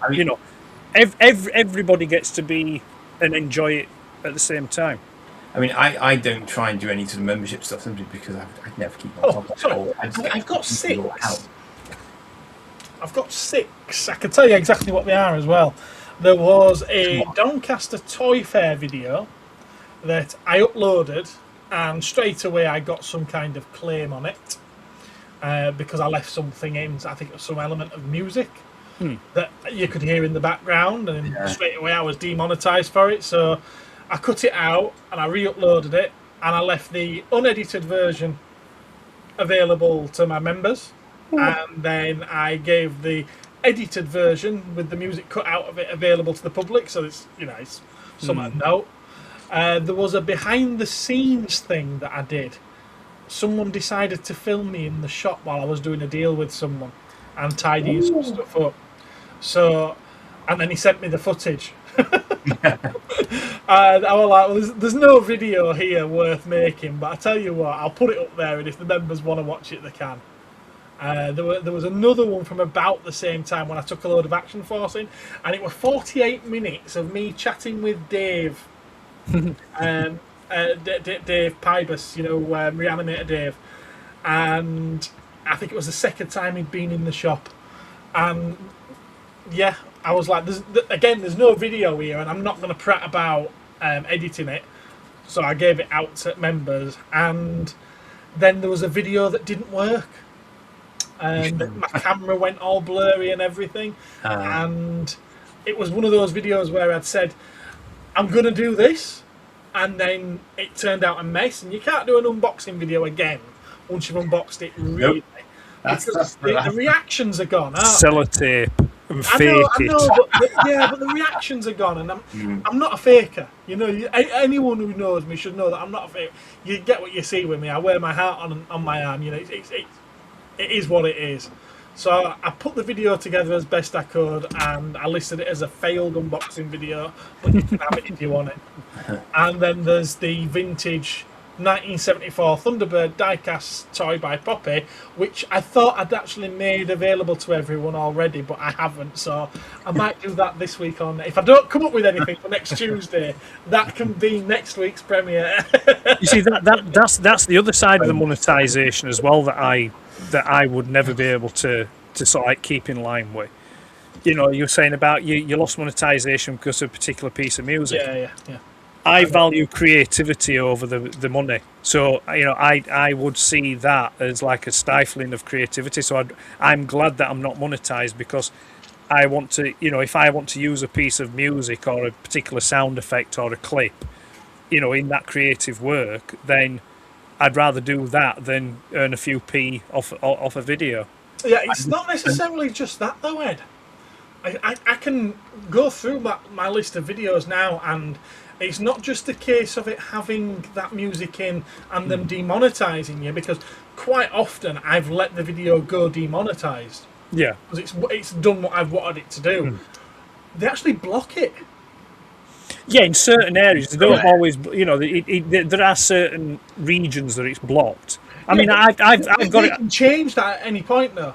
Everybody gets to be and enjoy it at the same time. I mean, I don't try and do any sort of membership stuff simply because I never keep on top of it. I've got 6. I've got 6. I can tell you exactly what they are as well. There was a Doncaster Toy Fair video that I uploaded, and straight away I got some kind of claim on it because I left something in. I think it was some element of music that you could hear in the background, and straight away I was demonetized for it. So I cut it out and I re-uploaded it, and I left the unedited version available to my members, and then I gave the edited version with the music cut out of it available to the public. So it's it's something to note. There was a behind the scenes thing that I did. Someone decided to film me in the shop while I was doing a deal with someone and tidying some stuff up. So, and then he sent me the footage. I was like, well, there's no video here worth making, but I tell you what, I'll put it up there, and if the members want to watch it, they can. There was another one from about the same time when I took a load of Action Force in, and it was 48 minutes of me chatting with Dave, Dave Pybus, Reanimator Dave, and I think it was the second time he'd been in the shop, and yeah, I was like, there's no video here, and I'm not going to prat about editing it, so I gave it out to members, and then there was a video that didn't work. My camera went all blurry and everything, and it was one of those videos where I'd said, I'm going to do this, and then it turned out a mess, and you can't do an unboxing video again once you've unboxed it, really. Nope. The reactions are gone, aren't Sellotape and fake I know, but the reactions are gone, and I'm not a faker. Anyone who knows me should know that I'm not a faker. You get what you see with me. I wear my heart on my arm. It is what it is. So I put the video together as best I could, and I listed it as a failed unboxing video, but you can have it if you want it. And then there's the vintage 1974 Thunderbird diecast toy by Poppy, which I thought I'd actually made available to everyone already, but I haven't. So I might do that this week on. If I don't come up with anything for next Tuesday, that can be next week's premiere. You see, that's the other side of the monetization as well that I would never be able to sort of like keep in line with. You're saying about you lost monetization because of a particular piece of music. Yeah. I value creativity over the money, so I would see that as like a stifling of creativity. So I'm glad that I'm not monetized, because I want to, if I want to use a piece of music or a particular sound effect or a clip, in that creative work, then I'd rather do that than earn a few p off a video. Yeah, it's not necessarily just that though, Ed. I can go through my list of videos now, and it's not just a case of it having that music in and them demonetizing you, because quite often I've let the video go demonetized. Yeah, because it's done what I've wanted it to do. They actually block it. Yeah, in certain areas they don't always. There are certain regions that it's blocked. I mean, I've got it. You can change that at any point, though.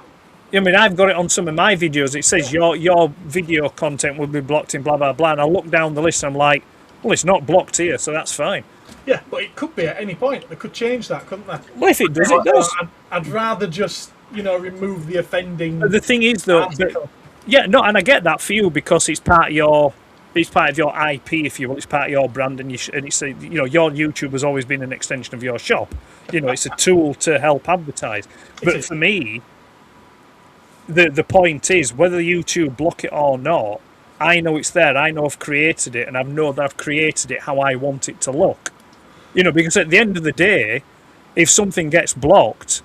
I mean, I've got it on some of my videos. It says your video content will be blocked in blah blah blah, and I look down the list and I'm like, well, it's not blocked here, so that's fine. Yeah, but it could be at any point. They could change that, couldn't they? Well, if it does, it does. I'd rather just remove the offending. But the thing is, though, and I get that for you because it's part of your It's part of your IP, if you will. It's part of your brand, and it's your YouTube has always been an extension of your shop. It's a tool to help advertise. But for me, the point is whether YouTube block it or not. I know it's there. I know I've created it, and I know that I've created it how I want it to look. Because at the end of the day, if something gets blocked,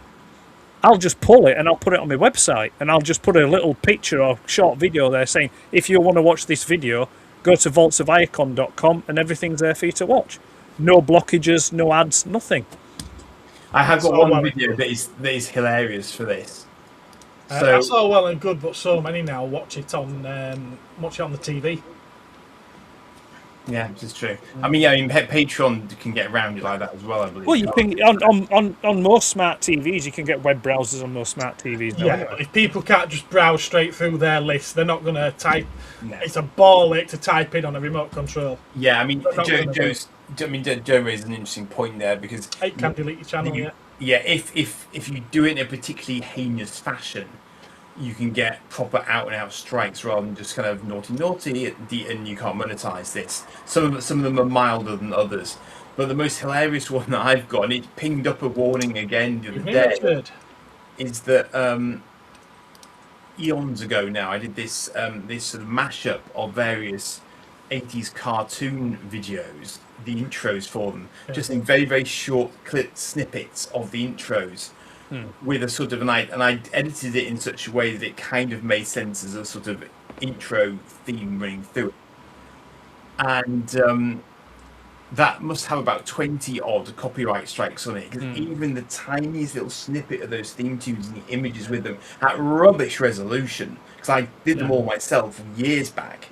I'll just pull it and I'll put it on my website, and I'll just put a little picture or short video there saying, if you want to watch this video, go to vaultsoficon.com and everything's there for you to watch. No blockages, no ads, nothing. I have got one video that is hilarious for this. That's all well and good, but so many now watch it on the TV. Yeah, this is true. I mean, Patreon can get around you like that as well, I believe. Well, you can on most smart TVs, you can get web browsers on most smart TVs. Yeah, if people can't just browse straight through their list, they're not going to type. No. It's a ball ache to type in on a remote control. Yeah, I mean, Joe raised an interesting point there, because it can delete your channel. Yeah, if you do it in a particularly heinous fashion, you can get proper out-and-out strikes rather than just kind of naughty, and you can't monetize this. Some of them are milder than others. But the most hilarious one that I've got, and it pinged up a warning again the other day, is that eons ago now, I did this sort of mashup of various 80s cartoon videos, the intros for them, just in very, very short clip snippets of the intros. With a sort of and I edited it in such a way that it kind of made sense as a sort of intro theme running through it, and that must have about 20 odd copyright strikes on it, because even the tiniest little snippet of those theme tunes and the images with them at rubbish resolution, because I did them all myself years back,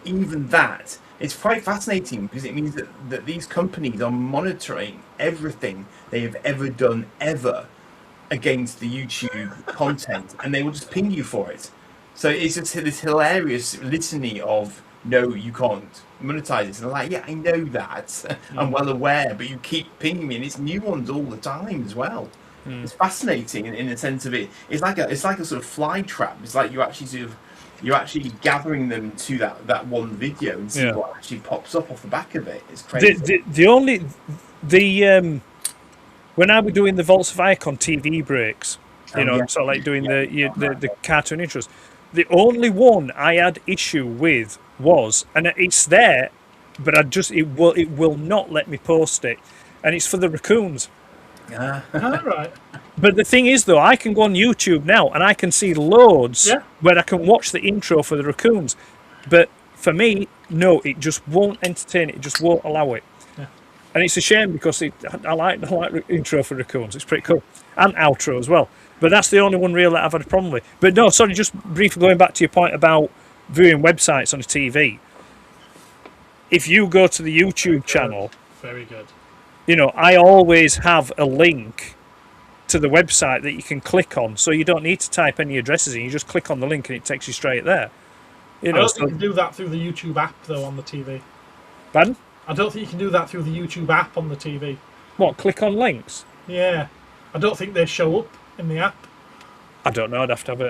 even that, it's quite fascinating, because it means that these companies are monitoring everything they have ever done against the YouTube content, and they will just ping you for it. So it's just this hilarious litany of, no, you can't monetize this. And I'm like, yeah, I know that. I'm well aware, but you keep pinging me, and it's new ones all the time as well. It's fascinating in the sense of it. It's like a sort of fly trap. It's like you're actually gathering them to that one video and see what actually pops up off the back of it. It's crazy. When I was doing the Vaults of Icon TV breaks, sort of like doing the cartoon intros, the only one I had issue with was, and it's there, but it will not let me post it, and it's for the raccoons. All right. But the thing is, though, I can go on YouTube now and I can see loads where I can watch the intro for the raccoons, but for me, no, it just won't entertain it. It just won't allow it. And it's a shame, because I like intro for raccoons. It's pretty cool. And outro as well. But that's the only one really that I've had a problem with. But no, sorry, just briefly going back to your point about viewing websites on a TV. If you go to the YouTube channel... Very good. I always have a link to the website that you can click on. So you don't need to type any addresses in. You just click on the link and it takes you straight there. I don't think you can do that through the YouTube app, though, on the TV. Pardon? I don't think you can do that through the YouTube app on the TV. What, click on links? Yeah. I don't think they show up in the app. I don't know. I'd have to have a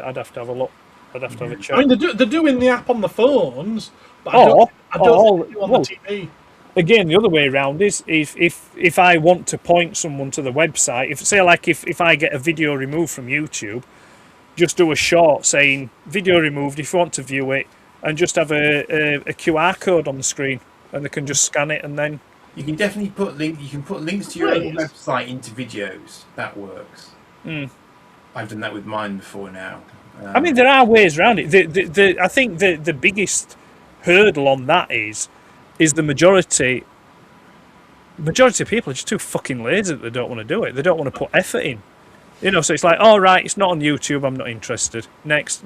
look. I'd have to have a check. I mean, they're doing the app on the phones, but I don't think they do on the TV. Again, the other way around is if I want to point someone to the website, if I get a video removed from YouTube, just do a short saying video removed if you want to view it, and just have a QR code on the screen. And they can just scan it, and then you can definitely put links to your own website into videos. That works. I've done that with mine before now. I mean, there are ways around it. I think the biggest hurdle on that is the majority of people are just too fucking lazy that they don't want to do it. They don't want to put effort in. So it's like, all right, it's not on YouTube, I'm not interested. Next,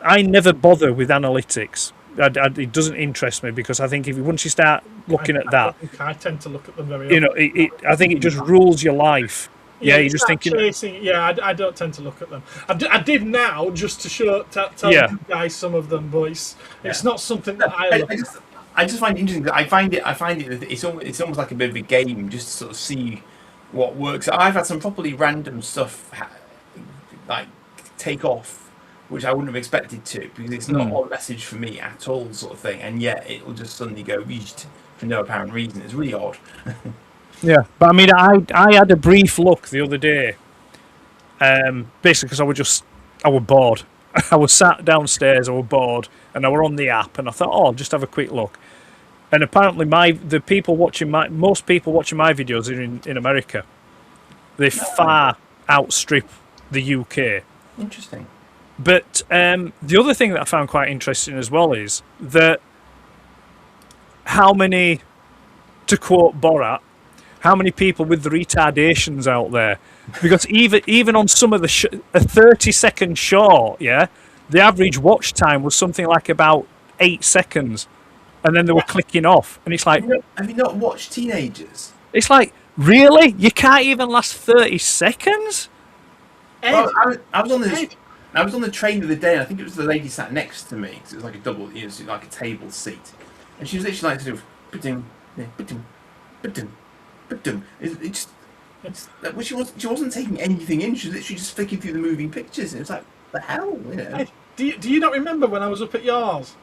I never bother with analytics. It doesn't interest me, because I think once you start looking at that, I tend to look at them very often. I think it just rules your life. Yeah, you're just thinking. I don't tend to look at them. I did now just to tell you guys some of them, but it's not something that I just find it interesting. I find it. It's almost like a bit of a game, just to sort of see what works. I've had some properly random stuff like take off which I wouldn't have expected to, because it's not a message for me at all, sort of thing. And yet it will just suddenly go reached for no apparent reason. It's really odd. Yeah, but I mean, I had a brief look the other day, basically because I was bored. I was sat downstairs, I was bored, and I were on the app, and I thought, oh, I'll just have a quick look. And apparently, most people watching my videos are in America. They far outstrip the UK. Interesting. But the other thing that I found quite interesting as well is that how many, to quote Borat, how many people with the retardations out there? Because even on some of a 30-second short, yeah, the average watch time was something like about 8 seconds, and then they were clicking off, and it's like, have you not watched Teenagers? It's like, really? You can't even last 30 seconds? Well, I was on the train the other day, and I think it was the lady sat next to me, because it was like a double, it was like a table seat, and she was literally like, sort of, she wasn't taking anything in. She was literally just flicking through the moving pictures. And it was like, the hell, you know? Hey, do you not remember when I was up at yours,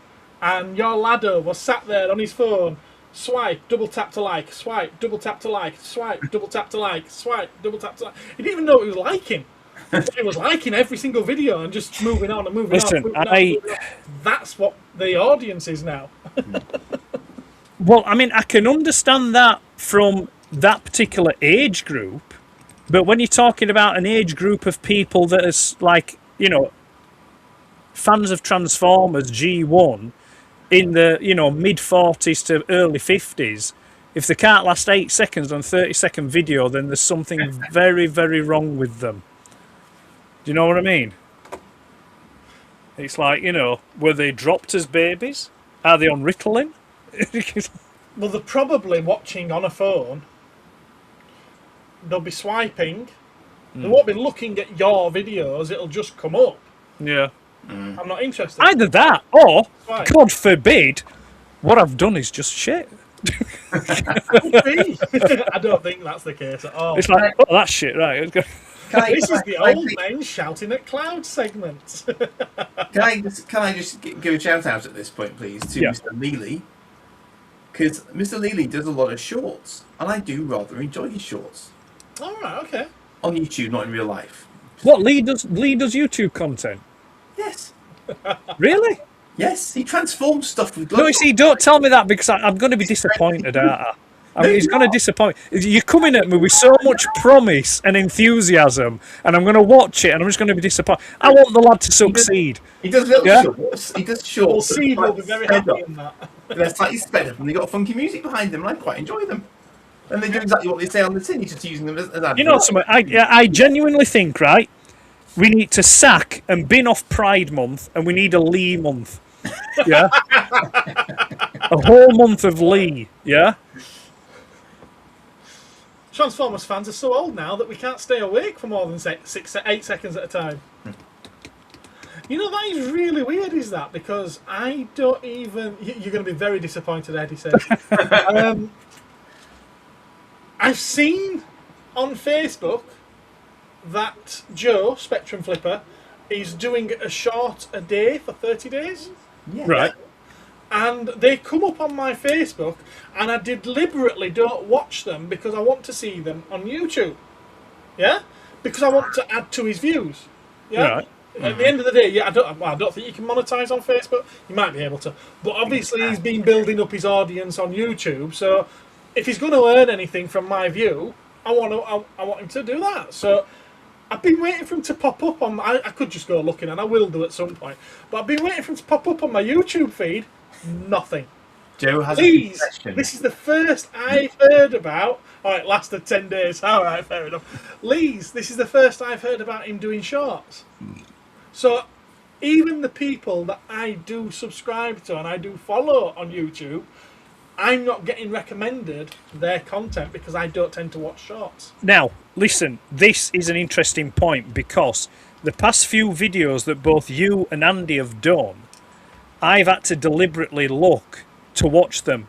and your ladder was sat there on his phone, swipe, double tap to like, swipe, double tap to like, swipe, double tap to like, swipe, double tap to like. He didn't even know what he was liking. He was liking every single video and just moving on and moving on. Moving on. That's what the audience is now. Well, I mean, I can understand that from that particular age group, but when you're talking about an age group of people that is like, you know, fans of Transformers G1 in the, you know, mid 40s to early 50s, if they can't last 8 seconds on a 30-second video, then there's something very, very wrong with them. Do you know what I mean? It's like, you know, were they dropped as babies? Are they on Ritalin? Well, they're probably watching on a phone. They'll be swiping. They won't be looking at your videos. It'll just come up. Yeah. I'm not interested. Either that, or, Right. God forbid, what I've done is just shit. Could be. I don't think that's the case at all. It's like, oh, that's shit, right. This is the old men shouting at cloud segment. Can I just give a shout out at this point, please, to Mr. Leely? Because Mr. Leely does a lot of shorts, and I do rather enjoy his shorts. All right, okay. On YouTube, not in real life. What, Lee does YouTube content? Yes. Really? Yes, he transforms stuff with No, you see, don't tell me that, because I'm going to be disappointed, aren't I? I mean, he's going to disappoint. You're coming at me with so much promise and enthusiasm, and I'm going to watch it, and I'm just going to be disappointed. I want the lad to succeed. He does little shorts. He does shorts. Well, Seed will be very happy in that. They're slightly sped up, and they've got funky music behind them, and I quite enjoy them. And they do exactly what they say on the tin. He's just using them as adverts. You know something? I genuinely think, right, we need to sack and bin off Pride Month, and we need a Lee month. Yeah? A whole month of Lee, yeah? Transformers fans are so old now that we can't stay awake for more than 8 seconds at a time. You know, that is really weird, is that? Because I don't even... You're going to be very disappointed, Eddie says. I've seen on Facebook that Joe, Spectrum Flipper, is doing a short a day for 30 days. Yeah. Right. And they come up on my Facebook, and I deliberately don't watch them because I want to see them on YouTube. Yeah? Because I want to add to his views. Yeah? Right. At the end of the day, yeah, I don't think you can monetize on Facebook. You might be able to. But obviously he's been building up his audience on YouTube, so if he's going to earn anything from my view, I want him to do that. So I've been waiting for him to pop up on... I could just go looking, and I will do at some point. But I've been waiting for him to pop up on my YouTube feed. Nothing. Joe has Please, a confession. this is the first I've heard about... All right, lasted 10 days. All right, fair enough. Lee's, this is the first I've heard about him doing shorts. So even the people that I do subscribe to and I do follow on YouTube, I'm not getting recommended their content because I don't tend to watch shorts. Now, listen, this is an interesting point because the past few videos that both you and Andy have done, I've had to deliberately look to watch them.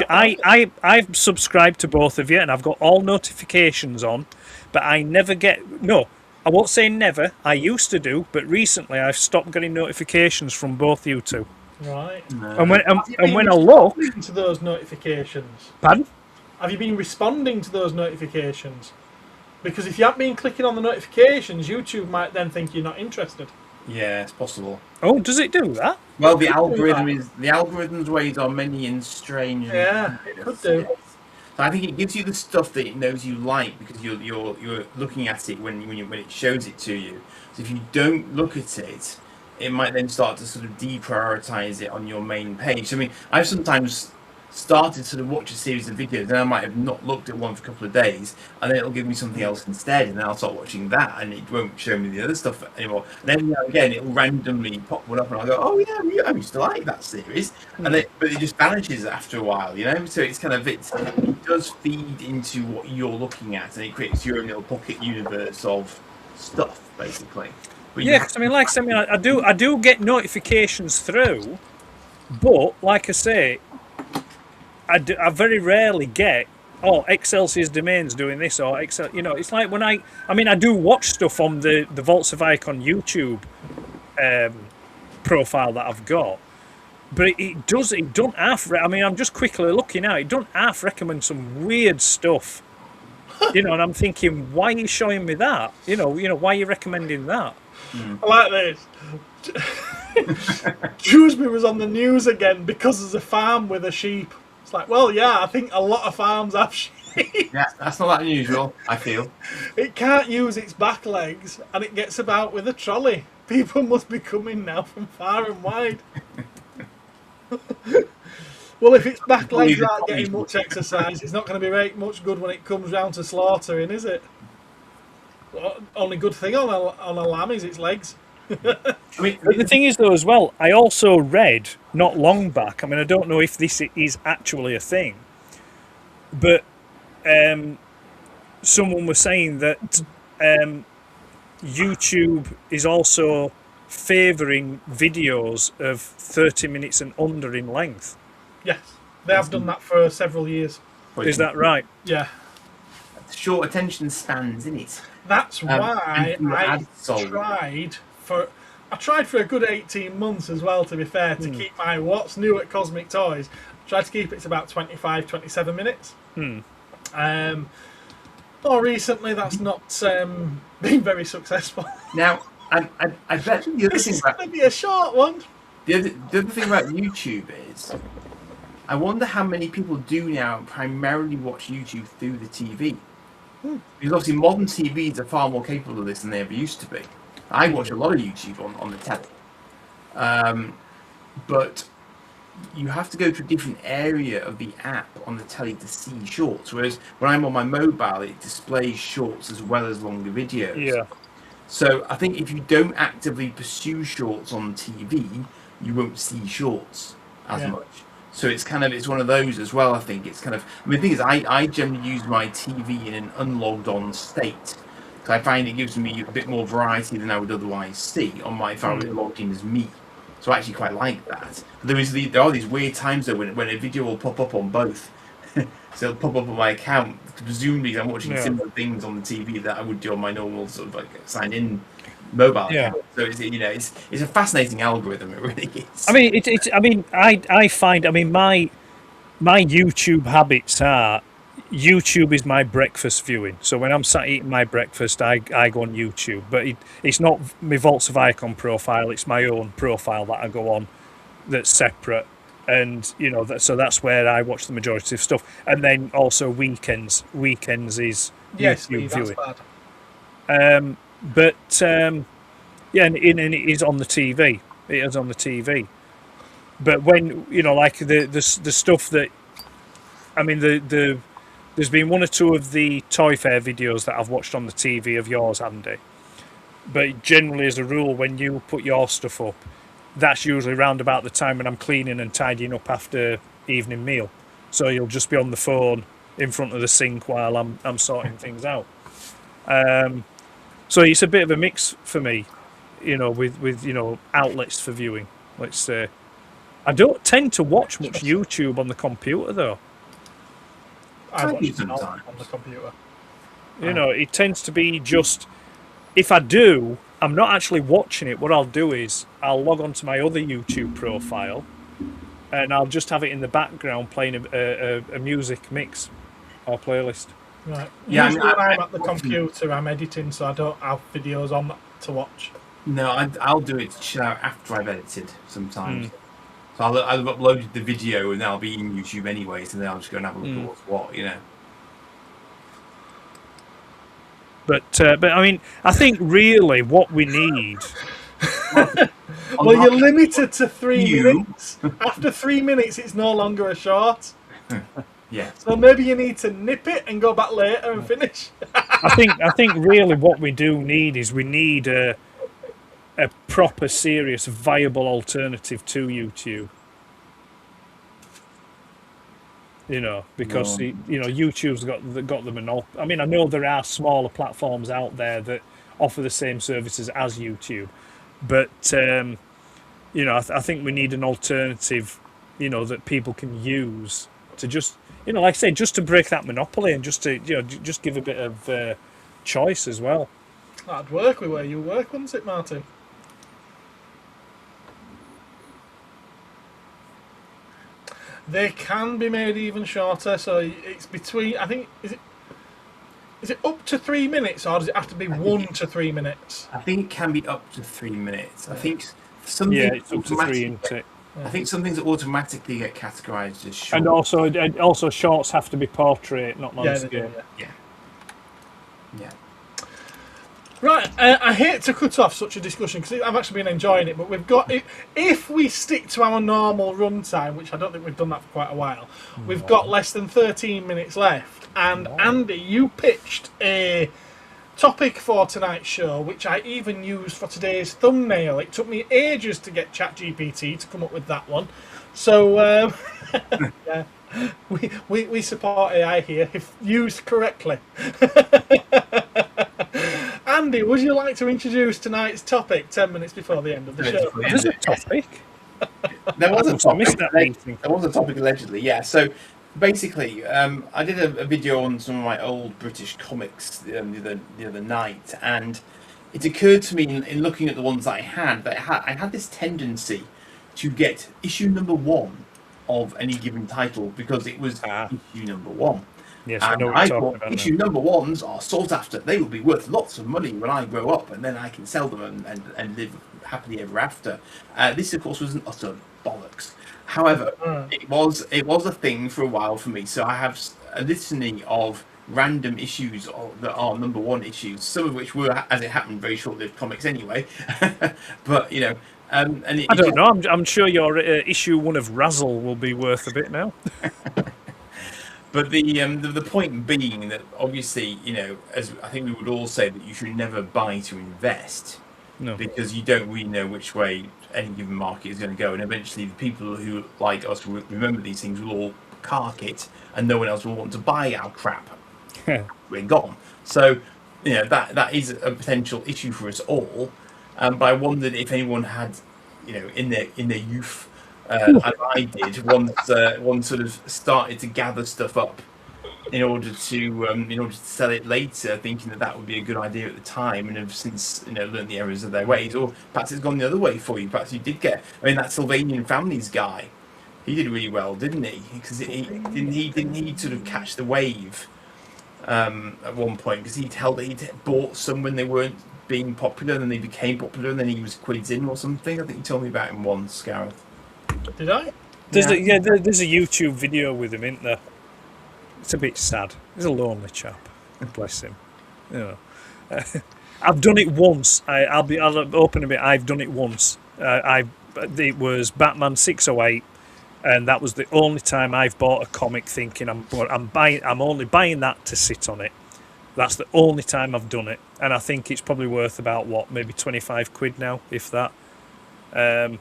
I've subscribed to both of you and I've got all notifications on, but I never get... No, I won't say never. I used to do, but recently I've stopped getting notifications from both you two. Right. And when Have you been when I look, responding to those notifications? pardon? Have you been responding to those notifications? Because if you haven't been clicking on the notifications, YouTube might then think you're not interested. Yeah, it's possible. Oh, does it do that? Well, the algorithm's ways are many and strange. Yeah, it could do. So I think it gives you the stuff that it knows you like because you're looking at it when it shows it to you. So if you don't look at it, it might then start to sort of deprioritize it on your main page. So, I mean, I've sometimes started to sort of watch a series of videos, and I might have not looked at one for a couple of days, and then it'll give me something else instead, and then I'll start watching that, and it won't show me the other stuff anymore. And then again, it'll randomly pop one up, and I'll go, "Oh yeah, I used to like that series," but it just vanishes after a while, you know. So it's kind of it does feed into what you're looking at, and it creates your own little pocket universe of stuff, basically. But Yeah, because I mean, I do get notifications through, but like I say, I very rarely get, Excelsior's domain's doing this, or Excel. You know, it's like when I do watch stuff on the Vaults of Icon YouTube profile that I've got, but it don't half. I mean, I'm just quickly looking at it. It don't half recommend some weird stuff. You know, and I'm thinking, why are you showing me that? You know, why are you recommending that? I like this. Dewsbury was on the news again because there's a farm with a sheep. It's like, well, yeah, I think a lot of farms have sheep. Yeah, that's not that unusual, I feel. It can't use its back legs, and it gets about with a trolley. People must be coming now from far and wide. Well, if its back legs aren't getting much exercise, it's not going to be much good when it comes round to slaughtering, is it? Only good thing on a lamb is its legs. But the thing is, though, as well, I also read not long back. I mean, I don't know if this is actually a thing, but someone was saying that YouTube is also favouring videos of 30 minutes and under in length. Yes, they have done that for several years. Is that right? Yeah. Short attention spans, isn't it? That's why I tried for a good 18 months as well, to be fair, to keep my What's New at Cosmic Toys. Tried to keep it to about 25, 27 minutes. More recently, that's not been very successful. Now, I bet the other thing about... It's going to be a short one. The other thing about YouTube is, I wonder how many people do now primarily watch YouTube through the TV. Because obviously modern TVs are far more capable of this than they ever used to be. I watch a lot of YouTube on the telly. But you have to go to a different area of the app on the telly to see shorts. Whereas when I'm on my mobile, it displays shorts as well as longer videos. Yeah. So I think if you don't actively pursue shorts on TV, you won't see shorts as much. So it's one of those as well. I think it's kind of. I mean, the thing is, I generally use my TV in an unlogged on state because I find it gives me a bit more variety than I would otherwise see on my if I was logged in as me. So I actually quite like that. But there are these weird times though when a video will pop up on both. So it'll pop up on my account. Presumably, I'm watching similar things on the TV that I would do on my normal sort of like sign in mobile. Yeah. Account. So it's a fascinating algorithm. It really is. I mean, I find my YouTube habits are YouTube is my breakfast viewing. So when I'm sat eating my breakfast, I go on YouTube. But it's not my Vaults of Icon profile. It's my own profile that I go on that's separate. And so that's where I watch the majority of stuff. And then also weekends. Weekends is YouTube viewing. Bad. And it is on the TV. It is on the TV. But when like the stuff that, I mean, there's been one or two of the Toy Fair videos that I've watched on the TV of yours, Andy. But generally, as a rule, when you put your stuff up, that's usually around about the time when I'm cleaning and tidying up after evening meal. So you'll just be on the phone in front of the sink while I'm sorting things out. So it's a bit of a mix for me, with outlets for viewing. Let's say I don't tend to watch much YouTube on the computer though. I watch it on the computer. It tends to be just if I do, I'm not actually watching it. What I'll do is I'll log on to my other YouTube profile, and I'll just have it in the background playing a music mix or playlist. Right. Yeah, Usually when I'm at the computer, I'm editing, so I don't have videos on to watch. No, I'll do it to chill out after I've edited sometimes. So I'll have uploaded the video and that'll be in YouTube anyways, and then I'll just go and have a look at what's what, you know. But I mean, I think really what we need. Well, you're limited to 3 minutes. After 3 minutes, it's no longer a short. Yeah. So maybe you need to nip it and go back later and finish. I think really what we do need is we need a proper, serious, viable alternative to YouTube. You know, because YouTube's got the monopoly. I mean, I know there are smaller platforms out there that offer the same services as YouTube, but I think we need an alternative, that people can use to just, like I say, just to break that monopoly and just to, just give a bit of choice as well. That'd work with where you work, wouldn't it, Martin? They can be made even shorter, so it's between. I think is it up to 3 minutes, or does it have to be 1 to 3 minutes? I think it can be up to 3 minutes. I think something. Yeah, it's up to 3 into it. I think some things automatically get categorised as short. And also shorts have to be portrait, not landscape. Yeah. Right, I hate to cut off such a discussion because I've actually been enjoying it, but we've got, if we stick to our normal runtime, which I don't think we've done that for quite a while, we've got less than 13 minutes left. And Andy, you pitched a topic for tonight's show, which I even used for today's thumbnail. It took me ages to get ChatGPT to come up with that one. So, yeah, we support AI here if used correctly. Andy, would you like to introduce tonight's topic 10 minutes before the end of the show? There's a topic. There was a topic. There was a topic allegedly, yeah. So basically, I did a video on some of my old British comics the other night, and it occurred to me in looking at the ones that I had I had this tendency to get issue number 1 of any given title because it was issue number 1. Yes, and I know what I you're talking thought about. issue number 1s are sought after. They will be worth lots of money when I grow up, and then I can sell them and live happily ever after. This, of course, was an utter bollocks. However, it was a thing for a while for me. So I have a litany of random issues that are number 1 issues, some of which were, as it happened, very short-lived comics anyway. But and I don't know. I'm sure your issue 1 of Razzle will be worth a bit now. But the point being that obviously, as I think we would all say, that you should never buy to invest, because you don't really know which way any given market is going to go, and eventually the people who like us remember these things will all cark it, and no one else will want to buy our crap. We're gone. So that is a potential issue for us all. But I wondered if anyone had, in their youth. As I did once sort of started to gather stuff up in order to sell it later, thinking that would be a good idea at the time, and have since learned the errors of their ways. Or perhaps it's gone the other way for you. Perhaps you did get. I mean, that Sylvanian Families guy, he did really well, didn't he? Because didn't he sort of catch the wave at one point, because he'd bought some when they weren't being popular, and then they became popular, and then he was quids in or something. I think you told me about him once, Gareth. Did I? There's a YouTube video with him, isn't there? It's a bit sad. He's a lonely chap. Bless him. I've done it once. I'll open a bit. I've done it once. It was Batman 608, and that was the only time I've bought a comic thinking I'm only buying that to sit on it. That's the only time I've done it, and I think it's probably worth about maybe 25 quid now, if that. And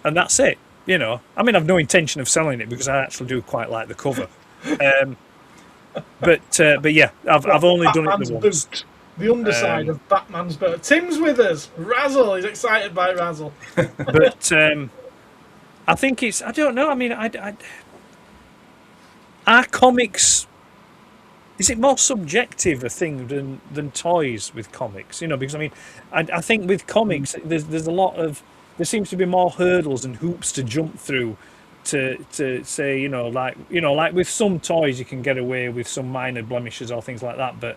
that's it. I mean, I've no intention of selling it because I actually do quite like the cover. But yeah, I've only done it once. Boot. The underside of Batman's boot. Tim's with us. Razzle. He's excited by Razzle. But I think I don't know. I mean, are comics is it more subjective a thing than toys with comics? You know, because I mean, I think with comics there's a lot of, there seems to be more hurdles and hoops to jump through to say, like with some toys you can get away with some minor blemishes or things like that, but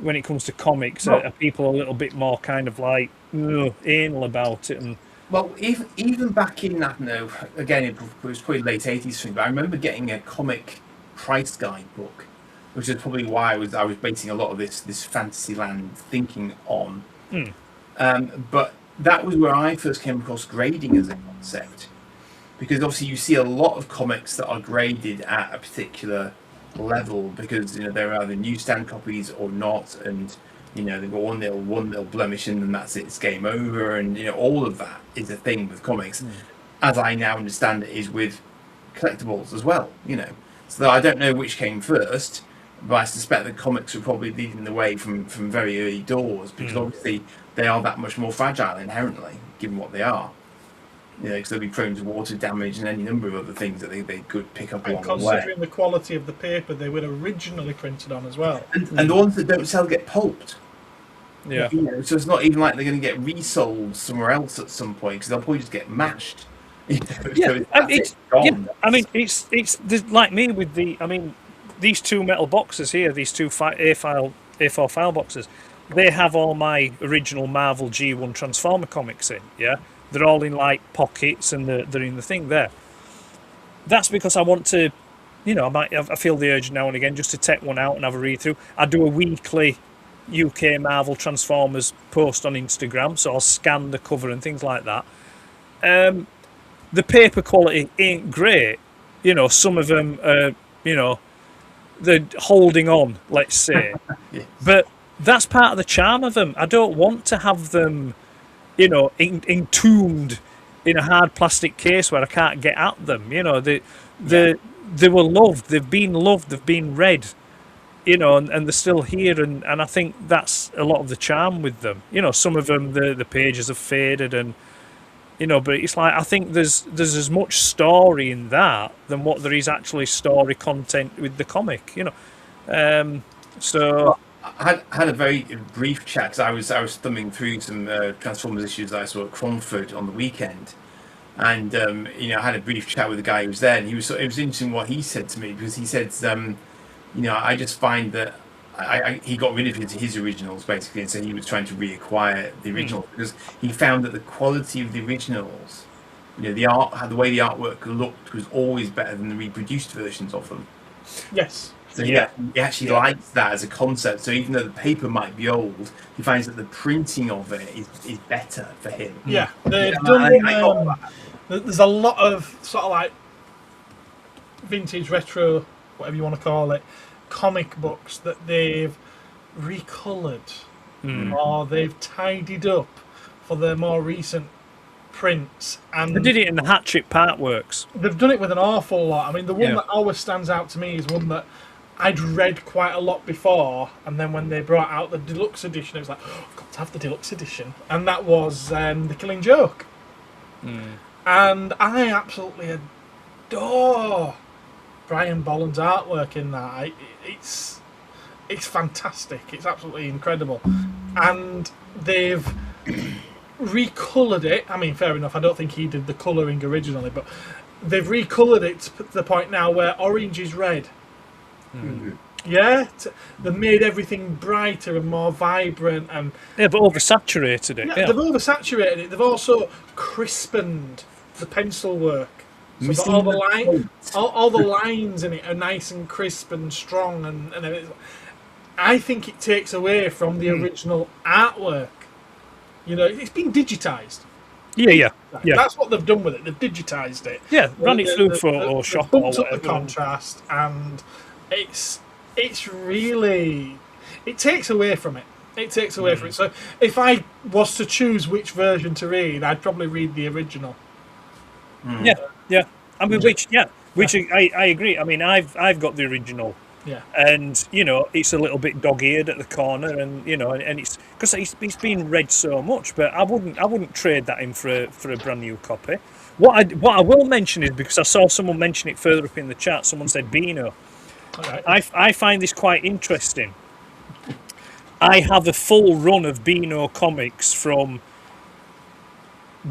when it comes to comics, are people a little bit more kind of like anal about it? And well, even back in, I don't know, again, it was probably late 80s thing, but I remember getting a comic price guide book, which is probably why I was basing a lot of this Fantasyland thinking on. But that was where I first came across grading as a concept, because obviously you see a lot of comics that are graded at a particular level because they're either newsstand copies or not, and they've got one little blemish in them, that's it, it's game over, and all of that is a thing with comics, as I now understand it, is with collectibles as well. So I don't know which came first, but I suspect that comics were probably leading the way from very early doors, because obviously they are that much more fragile inherently, given what they are. Because they'll be prone to water damage and any number of other things that they could pick up along the way. And considering the quality of the paper they were originally printed on as well. And the ones that don't sell get pulped. Yeah. So it's not even like they're going to get resold somewhere else at some point, because they'll probably just get mashed. It's like me with these two metal boxes here, these two A4 file boxes. They have all my original Marvel G1 Transformer comics in. Yeah. They're all in like pockets, and they're in the thing there. That's because I want to, I feel the urge now and again just to take one out and have a read through. I do a weekly UK Marvel Transformers post on Instagram, so I'll scan the cover and things like that. The paper quality ain't great. Some of them are, they're holding on, let's say. Yes. But that's part of the charm of them. I don't want to have them entombed in a hard plastic case where I can't get at them. They were loved, they've been read, and they're still here, and I think that's a lot of the charm with them. Some of them, the pages have faded, and but it's like, I think there's as much story in that than what there is actually story content with the comic. So I had a very brief chat, because I was thumbing through some Transformers issues that I saw at Cromford on the weekend, and I had a brief chat with the guy who was there, and it was interesting what he said to me, because he said, I just find that he got rid of his originals basically, and so he was trying to reacquire the originals because he found that the quality of the originals, the art, the way the artwork looked, was always better than the reproduced versions of them. Yes. So he actually likes that as a concept. So even though the paper might be old, he finds that the printing of it is better for him. Yeah, they've done. There's a lot of sort of like vintage, retro, whatever you want to call it, comic books that they've recoloured or they've tidied up for their more recent prints. And they did it in the Hatchet Part Works. They've done it with an awful lot. I mean, the one that always stands out to me is one that I'd read quite a lot before, and then when they brought out the deluxe edition, it was like, I've got to have the deluxe edition. And that was The Killing Joke. And I absolutely adore Brian Bolland's artwork in that. It's fantastic. It's absolutely incredible. And they've recoloured it. I mean, fair enough, I don't think he did the colouring originally, but they've recoloured it to the point now where orange is red. Yeah, they've made everything brighter and more vibrant, and but oversaturated it. They've oversaturated it. They've also crispened the pencil work, so that all the lines in it are nice and crisp and strong, and everything. I think it takes away from the original artwork. It's been digitised. Yeah. That's what they've done with it. They've digitised it. Yeah, ran it through Photoshop or whatever. Up the contrast, and it's really, it takes away from it. It takes away from it. So if I was to choose which version to read, I'd probably read the original. Yeah. I mean, which I agree. I mean, I've got the original. Yeah. And it's a little bit dog-eared at the corner, and and it's because it's been read so much. But I wouldn't trade that in for a brand new copy. What I will mention is, because I saw someone mention it further up in the chat. Someone said Beano. Right. I find this quite interesting. I have a full run of Beano comics from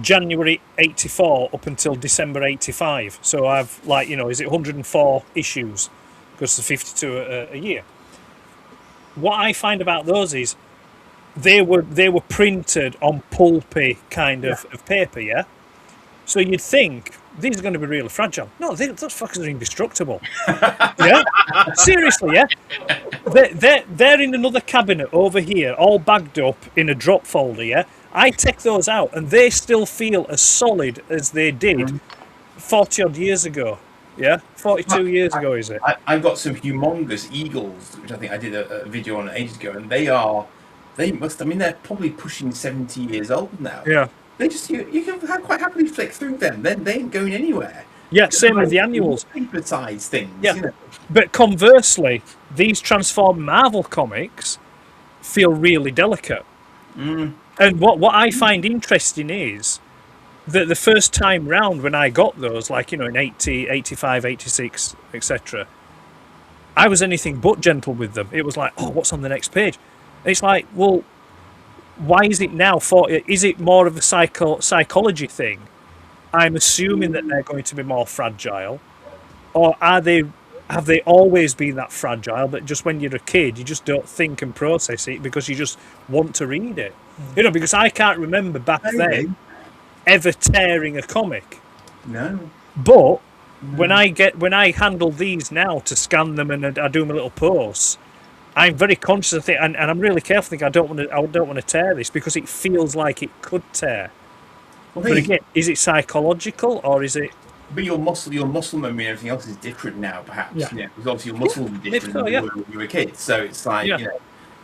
January 84 up until December 85. So I've is it 104 issues? Because there's 52 a year. What I find about those is they were printed on pulpy kind of paper, yeah? So you'd think these are going to be really fragile. No, those fuckers are indestructible. Yeah? Seriously, yeah? They're in another cabinet over here, all bagged up in a drop folder, yeah? I take those out and they still feel as solid as they did 40 odd years ago. Yeah? 42 years ago, is it? I've got some humongous eagles, which I think I did a video on ages ago, and they're probably pushing 70 years old now. Yeah. They just, you can quite happily flick through them. They ain't going anywhere. Yeah, same with the annuals. Paper-sized things, Yeah. you know. But conversely, these Transform Marvel comics feel really delicate. And what I find interesting is that the first time round when I got those, in 80, 85, 86, etc., I was anything but gentle with them. It was like, oh, what's on the next page? And it's like, well, why is it now? Is it more of a psychology thing? I'm assuming that they're going to be more fragile. Or have they always been that fragile, but just when you're a kid, you just don't think and process it because you just want to read it? Because I can't remember back then ever tearing a comic. No. But when I handle these now to scan them and I do my little posts, I'm very conscious of it, and I'm really careful. I don't want to tear this because it feels like it could tear. But again, is it psychological or is it? But your muscle memory and everything else is different now, perhaps. Yeah. Because obviously your muscles are different than when you were a kid. So it's like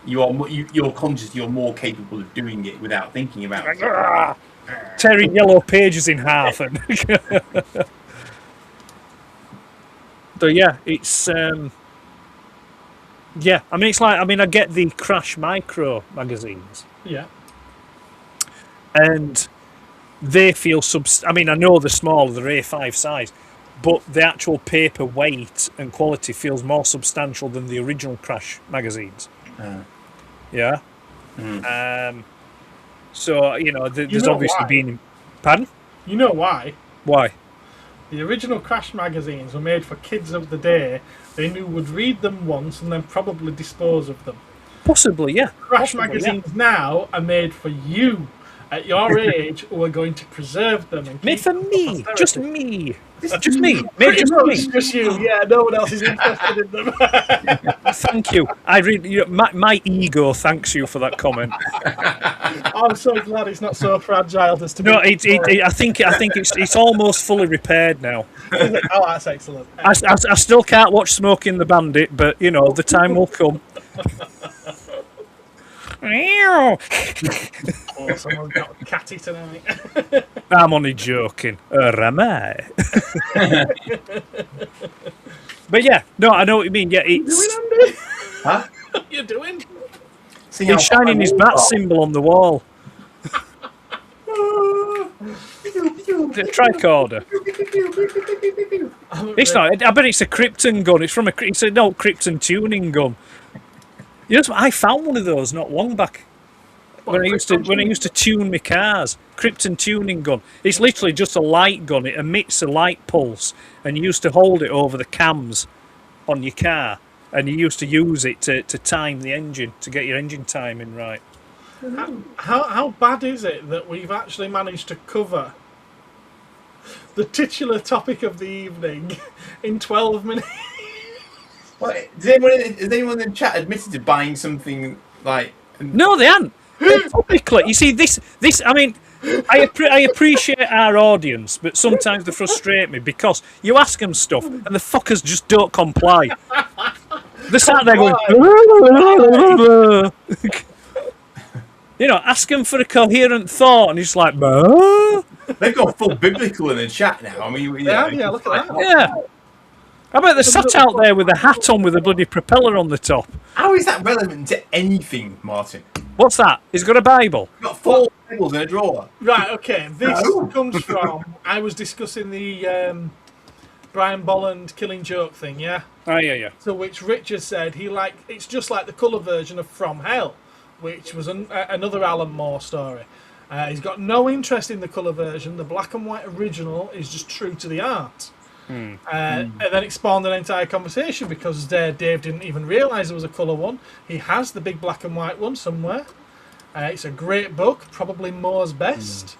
you're conscious. You're more capable of doing it without thinking about it. Tearing yellow pages in half, and so yeah, it's yeah. I mean, I get the Crash Micro magazines, Yeah. and they feel I mean, I know they're small, they're A5 size, but the actual paper weight and quality feels more substantial than the original Crash magazines. Yeah. So there's obviously why? been. Pardon? You know why? Why? The original Crash magazines were made for kids of the day they knew would read them once and then probably dispose of them. Possibly, yeah. Crash magazines now are made for you at your age who are going to preserve them. And Made keep for them me, posterity. just me. Just me. Made Pretty just for much me. just you. Yeah, no one else is interested in them. Thank you. I really, my ego thanks you for that comment. I'm so glad it's not so fragile as to be. No, I think it's almost fully repaired now. Oh, that's excellent. I still can't watch Smoking the Bandit, but the time will come. Oh, someone's got catty tonight. I'm only joking. Or am I? But yeah, no, I know what you mean. Yeah, it's. Andy? Huh? What are you doing? He's shining his bat symbol on the wall. The tricorder. It's not. I bet it's a Krypton gun. It's an old Krypton tuning gun. I found one of those not long back when I used to tune my cars. Krypton tuning gun. It's literally just a light gun. It emits a light pulse, and you used to hold it over the cams on your car, and you used to use it to time the engine to get your engine timing right. How bad is it that we've actually managed to cover the titular topic of the evening in 12 minutes? Well, has anyone in the chat admitted to buying something like? No, they haven't. Publicly, you see this. I mean, I appreciate our audience, but sometimes they frustrate me because you ask them stuff and the fuckers just don't comply. They're sat there going, ask them for a coherent thought, and it's like, They've got full biblical in the chat now. I mean, Yeah, look at that. yeah. I bet they're sat out there with a hat on with a bloody propeller on the top. How is that relevant to anything, Martin? What's that? He's got a Bible. You've got 4 Bibles in a drawer. Right, okay. This comes from. I was discussing the Brian Bolland Killing Joke thing, yeah? Oh, yeah. To which Richard said it's just like the colour version of From Hell, which was another Alan Moore story. He's got no interest in the colour version. The black and white original is just true to the art. And then it spawned an entire conversation because Dave didn't even realise there was a colour one. He has the big black and white one somewhere. It's a great book, probably Moore's best.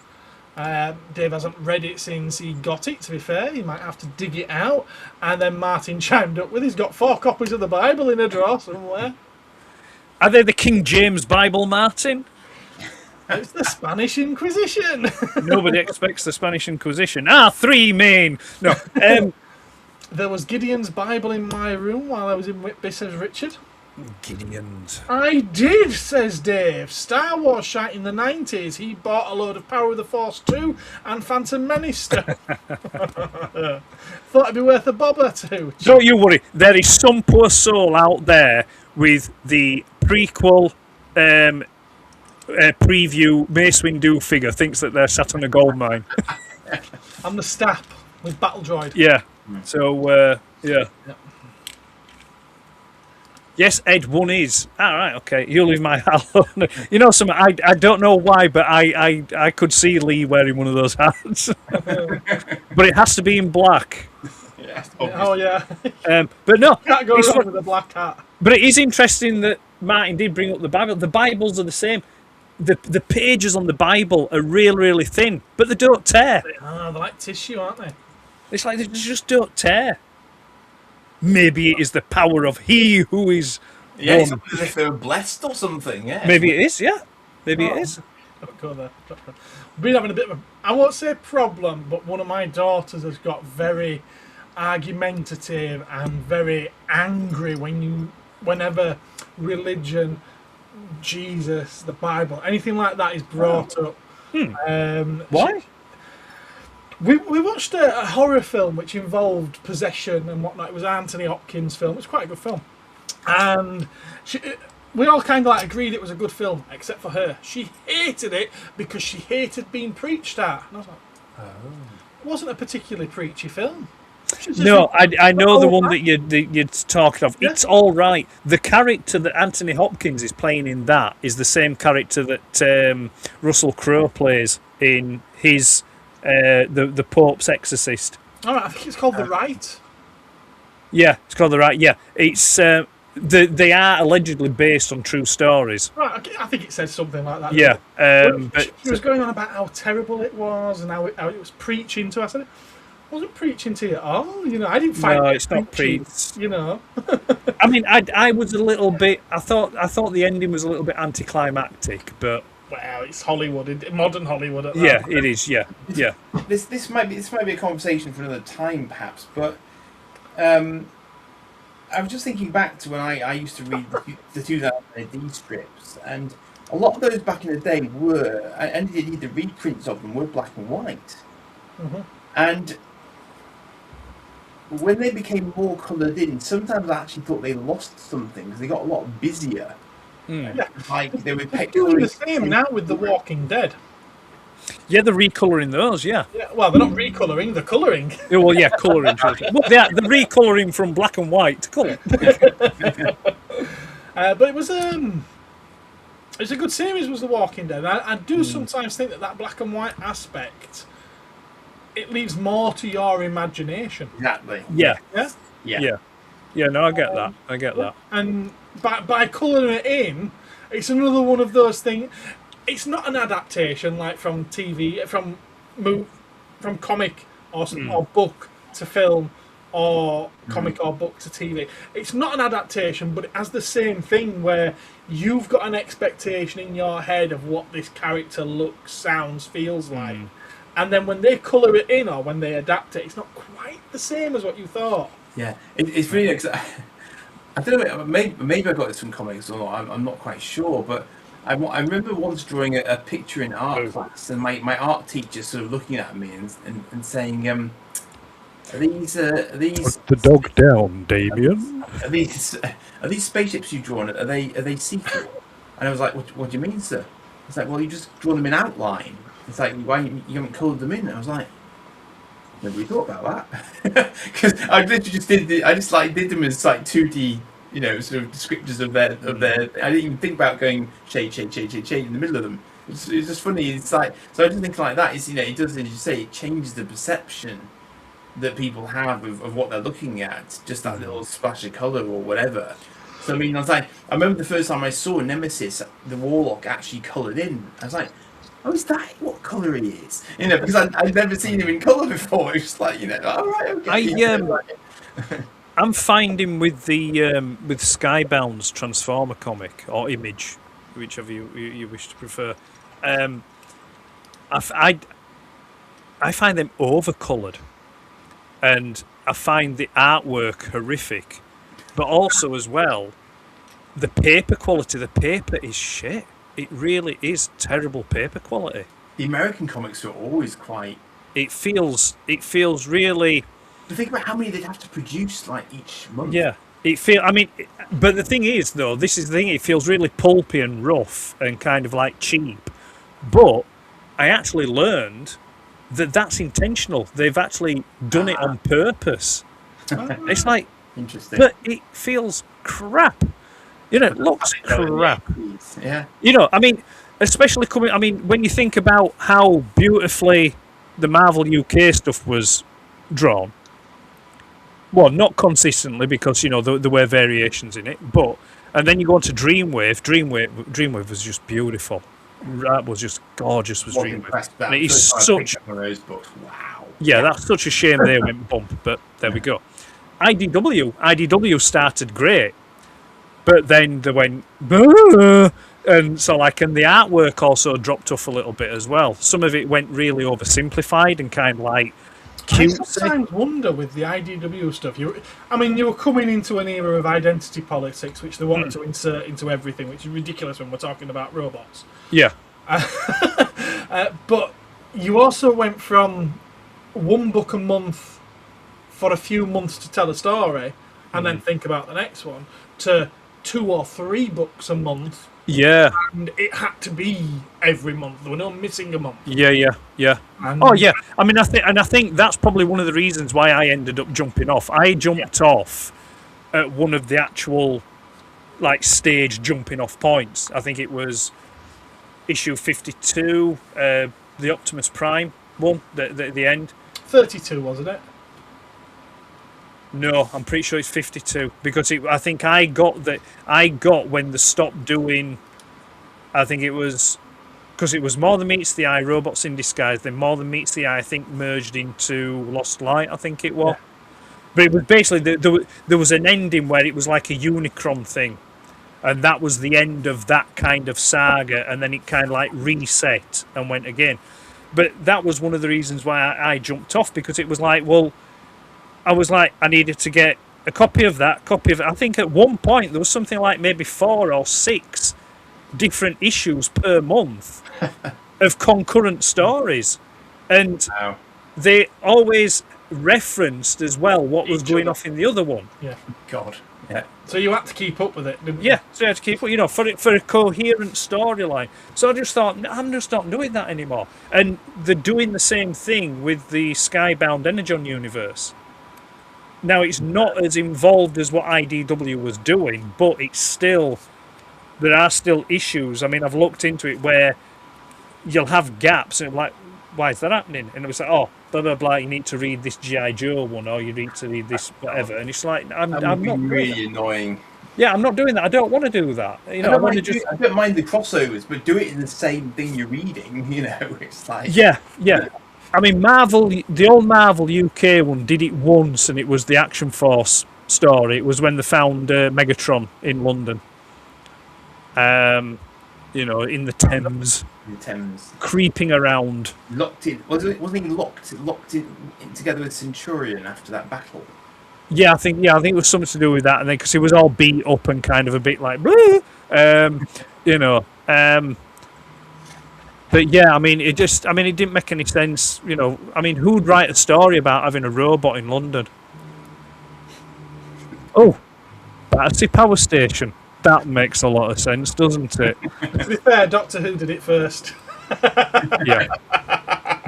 Dave hasn't read it since he got it, to be fair. He might have to dig it out. And then Martin chimed up with, he's got 4 copies of the Bible in a drawer somewhere. Are they the King James Bible, Martin? It's the Spanish Inquisition. Nobody expects the Spanish Inquisition. 3 main. No. There was Gideon's Bible in my room while I was in Whitby, says Richard. Gideon's. I did, says Dave. Star Wars shite in the 90s. He bought a load of Power of the Force 2 and Phantom Menace stuff. Thought it'd be worth a bob or two. Don't you worry. There is some poor soul out there with the prequel preview Mace Windu figure thinks that they're sat on a gold mine. I'm the Stap with Battle Droid. Yeah. So, yeah. Yep. Yes, Ed, one is. All right, okay. You leave my hat alone. You know something? I don't know why, but I could see Lee wearing one of those hats. But it has to be in black. Yeah, Oh, yeah. But no. Can't go wrong with a black hat. But it is interesting that Martin did bring up the Bible. The Bibles are the same. The pages on the Bible are really thin, but they don't tear. They're like tissue, aren't they? It's like they just don't tear. Maybe it is the power of He who is. Yeah, it's as if they're blessed or something. Yeah. Maybe it is. Yeah. Maybe it is. Don't go there. Been having a bit of I won't say problem, but one of my daughters has got very argumentative and very angry whenever religion, Jesus, the Bible, anything like that is brought up. Why? We watched a horror film which involved possession and whatnot. It was an Anthony Hopkins film. It's quite a good film. And we all kind of like agreed it was a good film, except for her. She hated it because she hated being preached at. And I was like, it wasn't a particularly preachy film. No, I know the one that you're talking of. Yeah. It's all right. The character that Anthony Hopkins is playing in that is the same character that Russell Crowe plays in his the Pope's Exorcist. All right, I think it's called The Right. Yeah, it's called The Right. Yeah, it's they are allegedly based on true stories. Right, I think it says something like that. Yeah, but she was going on about how terrible it was and how it was preaching to us. I wasn't preaching to you at all. You know, I didn't find. No, it's not preached. You know. I mean, I was a little bit. I thought the ending was a little bit anticlimactic, but. Well, it's Hollywood, modern Hollywood. At that. Yeah, it is. Yeah. This might be a conversation for another time, perhaps. But I was just thinking back to when I used to read the 2000 AD strips, and a lot of those back in the day were, and indeed the reprints of them were black and white, and when they became more coloured in, sometimes I actually thought they lost something because they got a lot busier. Yeah. Like they were doing the same now with The Walking Dead. Yeah, they're recolouring those, yeah. Well, they're not recolouring, they're colouring. Yeah, well, yeah, colouring. Well, yeah, they're recolouring from black and white to colour. But it was a good series, was The Walking Dead. I do sometimes think that black and white aspect, it leaves more to your imagination. Exactly. Yeah. Yeah? Yeah, no, I get that. And by colouring it in, it's another one of those things. It's not an adaptation like from TV, from comic or book to film, or comic or book to TV. It's not an adaptation, but it has the same thing where you've got an expectation in your head of what this character looks, sounds, feels like. And then when they colour it in or when they adapt it, it's not quite the same as what you thought. Yeah, it's really exciting. I don't know, maybe I got this from comics or not, I'm not quite sure, but I remember once drawing a picture in art class, and my art teacher sort of looking at me and saying, are these Put the dog down, Damien. Are these spaceships you've drawn, are they see-through? And I was like, what do you mean, sir? It's like, well, you just draw them in outline. It's like, why you haven't coloured them in? And I was like, Nobody thought about that. Because I literally just did them as like 2D, sort of descriptors of their. I didn't even think about going shade in the middle of them. It's just funny. It's like, so I just think like that is, it does, as you say, it changes the perception that people have of what they're looking at. Just that little splash of colour or whatever. So I mean, I remember the first time I saw Nemesis, the Warlock actually coloured in. I was like, oh, is that what colour he is? Because I'd never seen him in colour before. It's just like, all right, okay. I'm finding with the with Skybound's Transformer comic or image, whichever you wish to prefer, I find them over-coloured, and I find the artwork horrific, but also as well, the paper quality. The paper is shit. It really is terrible paper quality. The American comics are always quite. It feels really. Think about how many they'd have to produce like each month. Yeah, but the thing is, though, this is the thing. It feels really pulpy and rough and kind of like cheap. But I actually learned that that's intentional. They've actually done it on purpose. It's like interesting, but it feels crap. It looks crap. Yeah. Especially when you think about how beautifully the Marvel UK stuff was drawn. Well, not consistently because there were variations in it, and then you go on to Dreamwave. Dreamwave was just beautiful. That was just gorgeous. Was Dreamwave? And it is such. Those books. Wow. Yeah, that's such a shame they went bump, but there we go. IDW started great. But then they went, and so and the artwork also dropped off a little bit as well. Some of it went really oversimplified and kind of like cute. I sometimes wonder with the IDW stuff. You were coming into an era of identity politics, which they wanted to insert into everything, which is ridiculous when we're talking about robots. Yeah. But you also went from one book a month for a few months to tell a story, and then think about the next one, to 2 or 3 books a month. Yeah. And it had to be every month. There were no missing a month. Yeah. And I think that's probably one of the reasons why I ended up jumping off. I jumped off at one of the actual stage jumping off points. I think it was issue 52, the Optimus Prime one, the end. 32, wasn't it? No, I'm pretty sure it's 52 because I think I got when they stopped doing. I think it was because it was More Than Meets the Eye, Robots in Disguise. Then More Than Meets the Eye, I think, merged into Lost Light. I think it was, but it was basically there was an ending where it was like a Unicron thing, and that was the end of that kind of saga, and then it kind of reset and went again. But that was one of the reasons why I jumped off, because it was I was I needed to get a copy of that, I think at one point there was something like maybe 4 or 6 different issues per month of concurrent stories. And they always referenced as well what was going off in the other one. Yeah. God. Yeah. So you had to keep up with it, didn't you? Yeah, so you had to keep up, for a coherent storyline. So I just thought, I'm just not doing that anymore. And they're doing the same thing with the Skybound Energon universe. Now, it's not as involved as what IDW was doing, but there are still issues. I mean, I've looked into it where you'll have gaps, and why is that happening? And it was blah, blah, blah, you need to read this G.I. Joe one, or you need to read this whatever. And it's I'm not really annoying. Yeah, I'm not doing that. I don't want to do that. I don't mind the crossovers, but do it in the same thing you're reading. It's Yeah. I mean, the old Marvel UK one did it once, and it was the Action Force story. It was when they found Megatron in London. In the Thames. Creeping around. Locked in. Wasn't he locked in together with Centurion after that battle? Yeah, I think it was something to do with that, and then because he was all beat up and kind of a bit like, But yeah, it didn't make any sense, who'd write a story about having a robot in London? Oh, Battersea Power Station. That makes a lot of sense, doesn't it? To be fair, Doctor Who did it first. Yeah.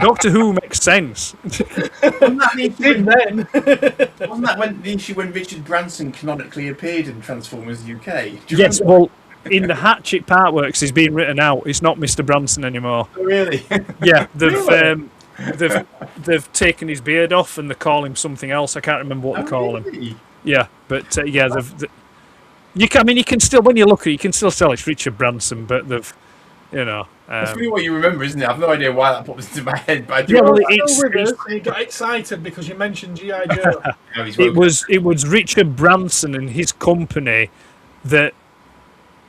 Doctor Who makes sense. Wasn't that the issue then. Wasn't that when the issue when Richard Branson canonically appeared in Transformers UK? Do you Yes, remember? well, in the Hatchet Partworks, he's been written out. It's not Mr. Branson anymore. Oh, really? Yeah, Really? they've taken his beard off and they call him something else. I can't remember what they call him. Really? Yeah, but yeah, you can still, when you look at it, you can still tell it's Richard Branson, but they've, you know. That's really what you remember, isn't it? I've no idea why that pops into my head, but I do. Yeah, well, remember it's, With us, and you got excited because you mentioned G.I. Joe. it was Richard Branson and his company that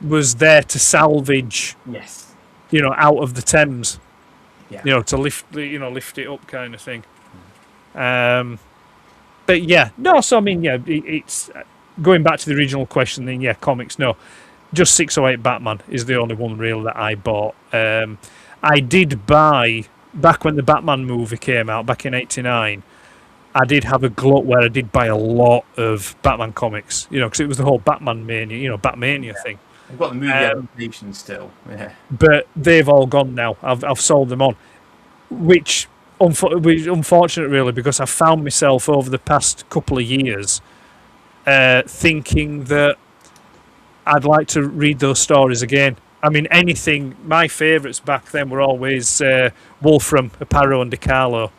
was there to salvage, yes. out of the Thames, Yeah. to lift it up, kind of thing. But yeah, no. So I mean, yeah, it's going back to the original question. Then yeah, comics, no. Just 608 Batman is the only one really that I bought. I did buy, back when the Batman movie came out, back in '89, I did have a glut where I did buy a lot of Batman comics, because it was the whole Batman mania, Batmania thing. I've got the movie adaptation still. Yeah. But they've all gone now. I've sold them on, which unfortunate really, because I found myself over the past couple of years thinking that I'd like to read those stories again. I mean, anything. My favourites back then were always Wolfram, Aparo, and DiCarlo.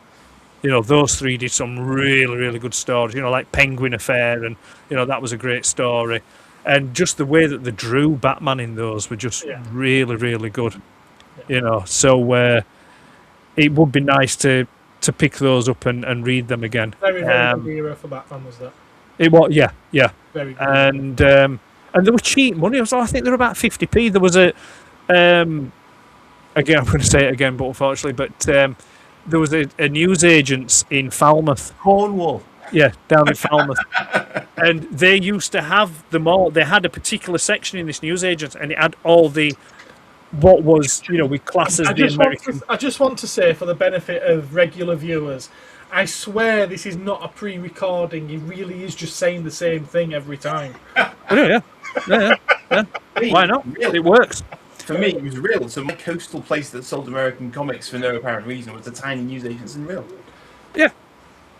Those three did some really, really good stories. Like Penguin Affair, and that was a great story. And just the way that they drew Batman in those were just really, really good. So it would be nice to pick those up and read them again. Very, very good era for Batman, was that? It was, yeah. Very good. And they were cheap money. I think they were about 50p. There was a, again, I'm going to say it again, but unfortunately, there was a newsagents in Falmouth. Cornwall. Yeah, down in Falmouth. And they used to have them all. They had a particular section in this newsagents, and it had all what was, we class as the American. I just want to say, for the benefit of regular viewers, I swear this is not a pre-recording. He really is just saying the same thing every time. Yeah. Why not? It works. For me, it was real. So my coastal place that sold American comics for no apparent reason was the tiny newsagents in Real. Yeah.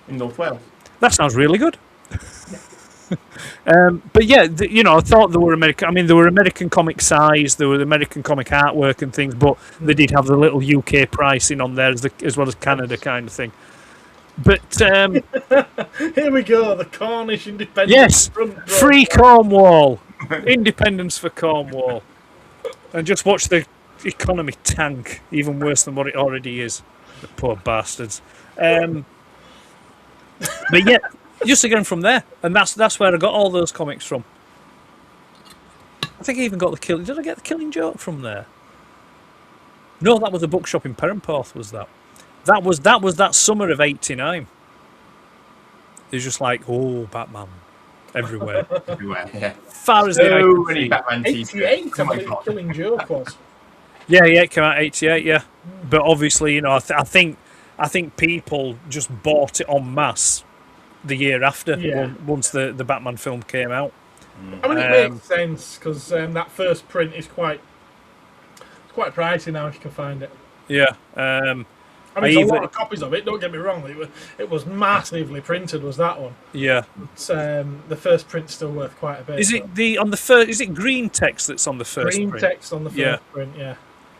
In North Wales. That sounds really good. But yeah, I thought there were American. I mean, there were American comic size, there were American comic artwork and things, but they did have the little UK pricing on there as well as Canada kind of thing. But here we go, the Cornish Independence. Yes, free Cornwall, independence for Cornwall, and just watch the economy tank even worse than what it already is. The poor bastards. But yeah, just again from there, and that's where I got all those comics from. I think I even got the Killing. Did I get the Killing Joke from there? No, that was a bookshop in Perranporth. Was that? That was that summer of '89. It was just like, oh, Batman, everywhere. Everywhere, yeah. Far as the eye could see. Batman '88, I believe Killing Joke was. Yeah, it came out '88. Yeah, but obviously, I think people just bought it en masse the year after. Once the Batman film came out. I mean, it makes sense because that first print is quite pricey now if you can find it. Yeah. I mean, there's a lot of copies of it. Don't get me wrong; it was massively printed. Was that one? Yeah. But, the first print's still worth quite a bit. Is it on the first? Is it green text that's on the first? Green print? text on the first print. Yeah.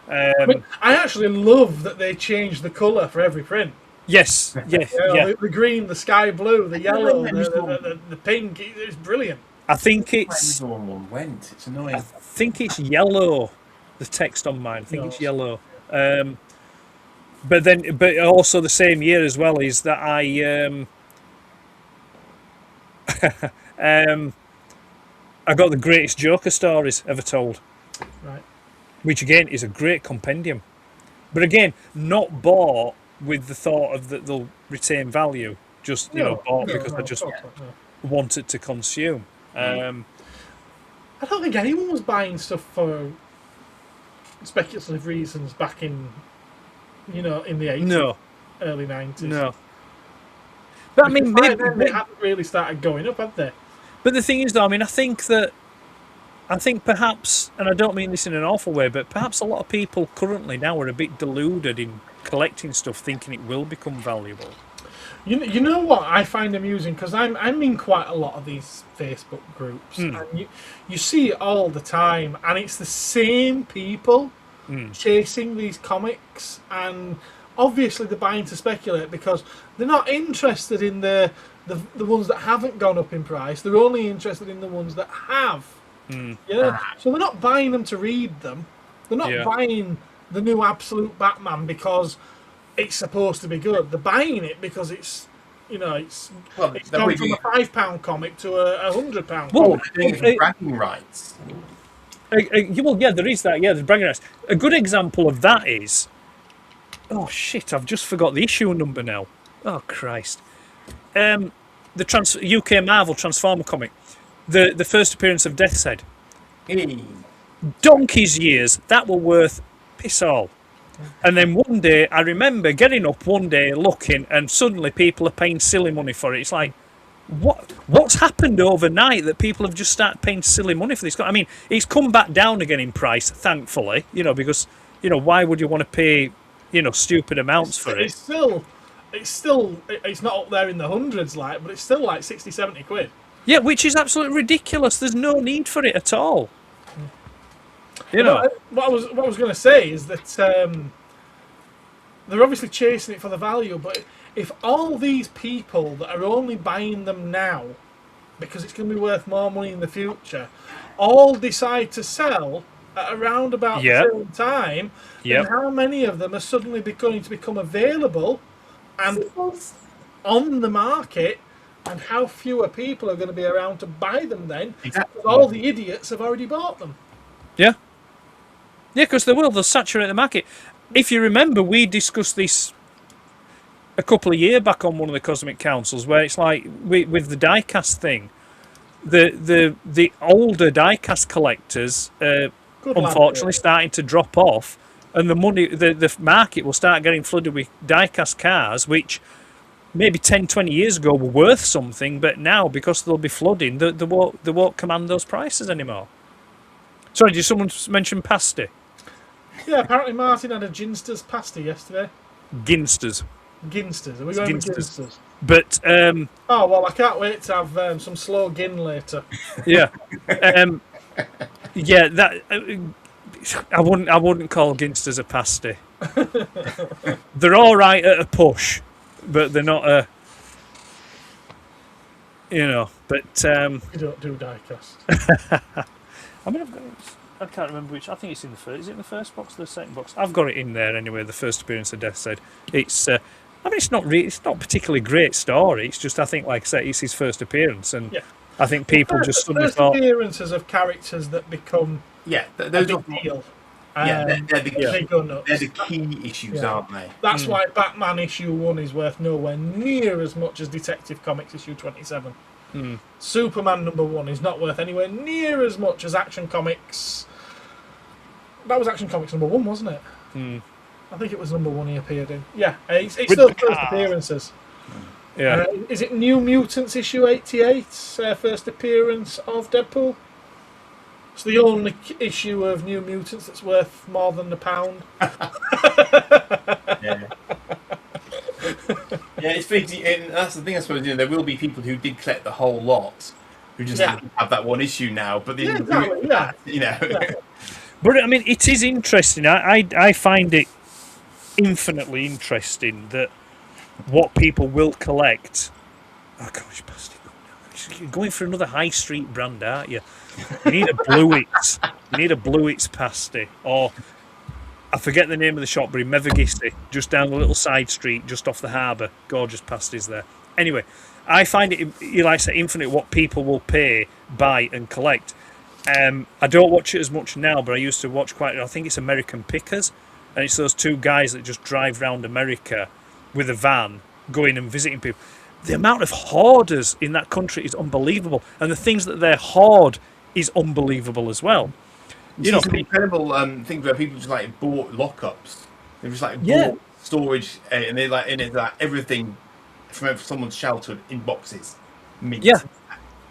I I actually love that they changed the colour for every print. Yes. Yeah. The green, the sky blue, the yellow, the pink. It's brilliant. I think it's. One went. It's annoying. I think it's yellow. The text on mine. I think it's yellow. But also the same year as well is that I I got the greatest Joker stories ever told. Right. Which again is a great compendium, but again not bought with the thought of that they'll retain value. Just bought because I just wanted to consume. I don't think anyone was buying stuff for speculative reasons back in in the 80s, early 90s. No. But I mean, they haven't really started going up, have they? But the thing is, though, I mean, I think perhaps, and I don't mean this in an awful way, but perhaps a lot of people currently now are a bit deluded in collecting stuff thinking it will become valuable. You know what I find amusing, because I'm in quite a lot of these Facebook groups, and you see it all the time, and it's the same people chasing these comics, and obviously they're buying to speculate because they're not interested in the ones that haven't gone up in price. They're only interested in the ones that have. Yeah, so they're not buying them to read them. They're not buying the new Absolute Batman because it's supposed to be good. They're buying it because it's gone from a £5 comic to a £100. Well, bragging rights. Well, yeah, there is that. Yeah, there's bragging rights. A good example of that is, oh shit, I've just forgot the issue number now. Oh Christ, the UK Marvel Transformer comic, the first appearance of Death's donkey's years. That were worth piss all. And then one day, I remember getting up one day, looking, and suddenly people are paying silly money for it. It's like, what's happened overnight that people have just started paying silly money for this? I mean, it's come back down again in price, thankfully, because, why would you want to pay, stupid amounts for it? It's not up there in the hundreds, but it's still like 60, 70 quid. Yeah, which is absolutely ridiculous. There's no need for it at all. What I was going to say is that they're obviously chasing it for the value, but if all these people that are only buying them now because it's going to be worth more money in the future all decide to sell at around about the same time, then how many of them are suddenly going to become available and on the market, and how fewer people are going to be around to buy them then? Exactly. All the idiots have already bought them. Yeah. Yeah, because they'll saturate the market. If you remember, we discussed this a couple of years back on one of the Cosmic Councils, where it's like with the diecast thing, the older diecast collectors unfortunately starting to drop off, and the money, the market will start getting flooded with diecast cars, which maybe 10, 20 years ago were worth something, but now because they'll be flooding, they won't command those prices anymore. Sorry, did someone mention pasty? Yeah, apparently Martin had a Ginsters pasty yesterday. Ginsters. Are we going with Ginsters? But oh well, I can't wait to have some slow gin later. Yeah, yeah. That I wouldn't call Ginsters a pasty. They're all right at a push, but they're not a. But you don't do diecast. I mean, I can't remember which. I think it's in the first. Is it in the first box or the second box? I've got it in there anyway. The first appearance of Death. It's. It's not really. It's not a particularly great story. It's just, I think, like I said, it's his first appearance, and I think people just suddenly thought appearances of characters that become those are deal. They're the they're the key issues, aren't they? That's why Batman issue 1 is worth nowhere near as much as Detective Comics issue 27. Superman number 1 is not worth anywhere near as much as Action Comics. That was Action Comics number 1, wasn't it? I think it was number 1 he appeared in. Yeah, it's still first appearances. Yeah. Is it New Mutants issue 88? First appearance of Deadpool? It's the only issue of New Mutants that's worth more than £1. Yeah, it's basically, and that's the thing, I suppose. There will be people who did collect the whole lot, who just happen to have that one issue now. But they But I mean, it is interesting. I find it infinitely interesting that what people will collect. Oh gosh, bastard! You're going for another high street brand, aren't you? You need a Blueits. You need a Blueits pasty, or I forget the name of the shop, but in Mevagissey, just down the little side street, just off the harbour. Gorgeous pasties there. Anyway, I find it, like I say, infinite what people will pay, buy, and collect. I don't watch it as much now, but I used to watch quite. I think it's American Pickers, and it's those two guys that just drive around America with a van, going and visiting people. The amount of hoarders in that country is unbelievable, and the things that they hoard is unbelievable as well. Some incredible things where people just bought lockups. They just bought storage, and they in it everything from someone's childhood in boxes. Mint. Yeah,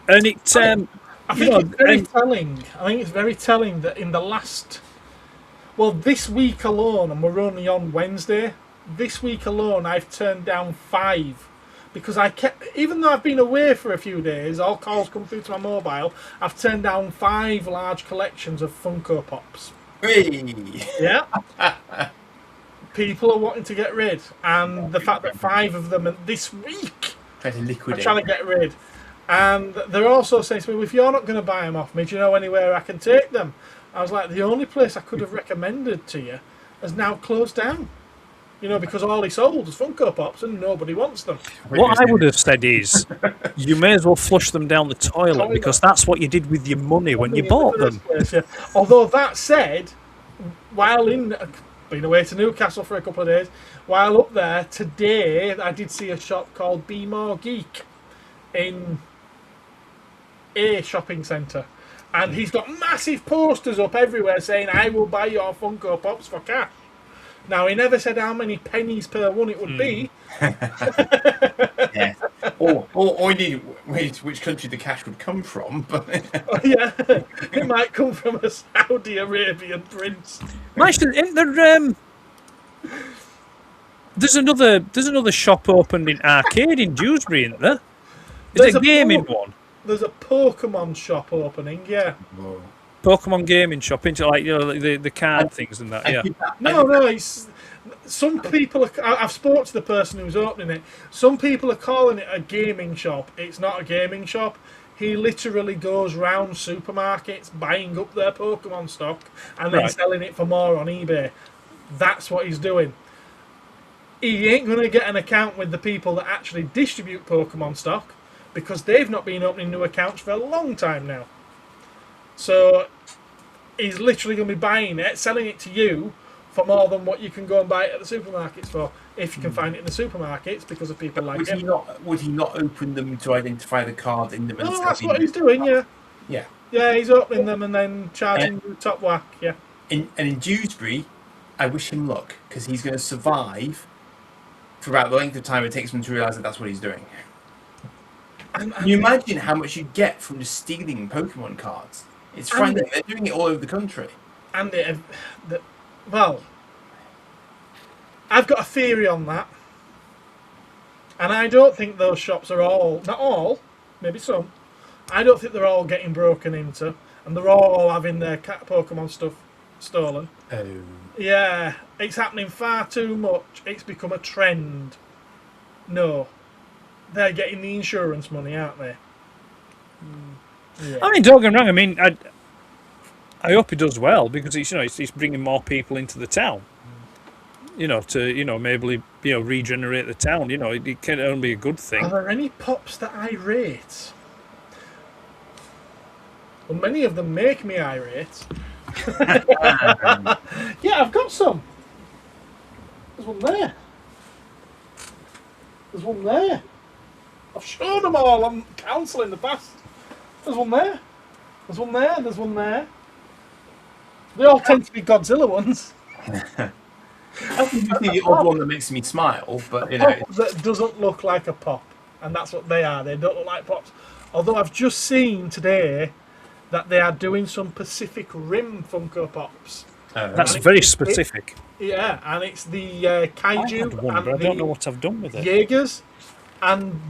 and it. I think it's very telling. I think it's very telling that in the last, this week alone, and we're only on Wednesday, this week alone, I've turned down 5 because I kept, even though I've been away for a few days, all calls come through to my mobile. I've turned down 5 large collections of Funko Pops. Hey. Yeah. People are wanting to get rid, and the fact that 5 of them this week Trying to liquidate. are trying to get rid. And they're also saying to me, well, if you're not going to buy them off me, do you know anywhere I can take them? I was like, the only place I could have recommended to you has now closed down. You know, because all he sold was Funko Pops and nobody wants them. What I would have said is, you may as well flush them down the toilet because that's what you did with your money when you bought them. Place, yeah. Although that said, while been away to Newcastle for a couple of days, while up there today, I did see a shop called Be More Geek in a shopping centre. And he's got massive posters up everywhere saying, I will buy your Funko Pops for cash. Now, he never said how many pennies per one it would be. Yeah. Or indeed, which country the cash would come from. But Yeah, it might come from a Saudi Arabian prince. Actually, isn't there, there's another shop opened in Arcade in Dewsbury, isn't there? Is it a gaming one? There's a Pokemon shop opening, yeah. Whoa. Pokemon gaming shop into like the card things and that. Yeah. No, it's some people are, I've spoken to the person who's opening it. Some people are calling it a gaming shop. It's not a gaming shop. He literally goes round supermarkets buying up their Pokemon stock and then selling it for more on eBay. That's what he's doing. He ain't going to get an account with the people that actually distribute Pokemon stock because they've not been opening new accounts for a long time now. So he's literally going to be buying it, selling it to you for more than what you can go and buy it at the supermarkets for, if you can find it in the supermarkets, because of people like him. Would he not open them to identify the card in them? No, that's what he's doing, yeah. Yeah. Yeah, he's opening them and then charging you top whack, yeah. And in Dewsbury, I wish him luck, because he's going to survive for about the length of time it takes him to realise that that's what he's doing. Can you imagine how much you get from just stealing Pokemon cards? It's frightening. They're doing it all over the country. And well, I've got a theory on that. And I don't think those shops are all, not all, maybe some, I don't think they're all getting broken into. And they're all having their Pokemon stuff stolen. Oh. Yeah, it's happening far too much. It's become a trend. No. They're getting the insurance money, aren't they? Yeah. I mean, don't get me wrong. I mean, I hope he does well because it's bringing more people into the town. To maybe regenerate the town. It can only be a good thing. Are there any pops that I rate? Well, many of them make me irate. Yeah, I've got some. There's one there. There's one there. I've shown them all on council in the past. There's one there. There's one there. There's one there. They all tend to be Godzilla ones. I think you see the odd one that makes me smile, but that doesn't look like a pop, and that's what they are. They don't look like pops. Although I've just seen today that they are doing some Pacific Rim Funko Pops. That's very specific. Yeah, and it's the Kaiju one, but I don't know what I've done with it. Jaegers, and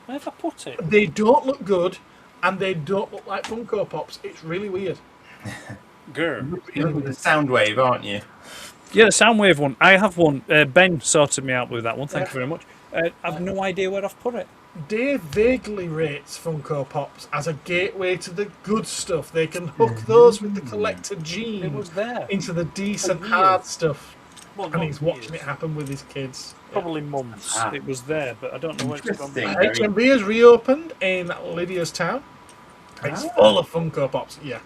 where have I put it? They don't look good, and they don't look like Funko Pops. It's really weird. You're looking the Soundwave, aren't you? Yeah, the Soundwave one. I have one. Ben sorted me out with that one. Thank you very much. I've no idea where I've put it. Dave vaguely rates Funko Pops as a gateway to the good stuff. They can hook those with the collector gene into the decent hard stuff. Well, and he's watching it happen with his kids. Probably months. It was there, but I don't know where it's gone. HMV has reopened in Lydia's town. It's full of Funko Pops. Yeah.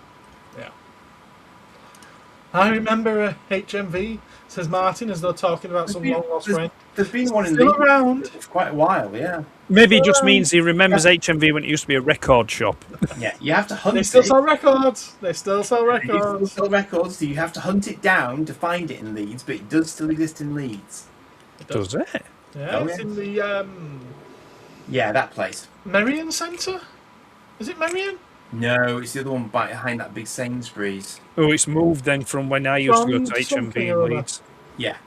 I remember HMV, says Martin, as though talking about some long lost friend. There's been one in still around for quite a while, yeah. Maybe it just means he remembers HMV when it used to be a record shop. Yeah, you have to hunt it. They still sell records. They still sell records. So you have to hunt it down to find it in Leeds, but it does still exist in Leeds. Does it? Yeah, it's in the yeah, that place. Merrion Centre? Is it Merrion? No, it's the other one behind that big Sainsbury's. Oh, it's moved then from when I used to go to HMV in Leeds. Yeah.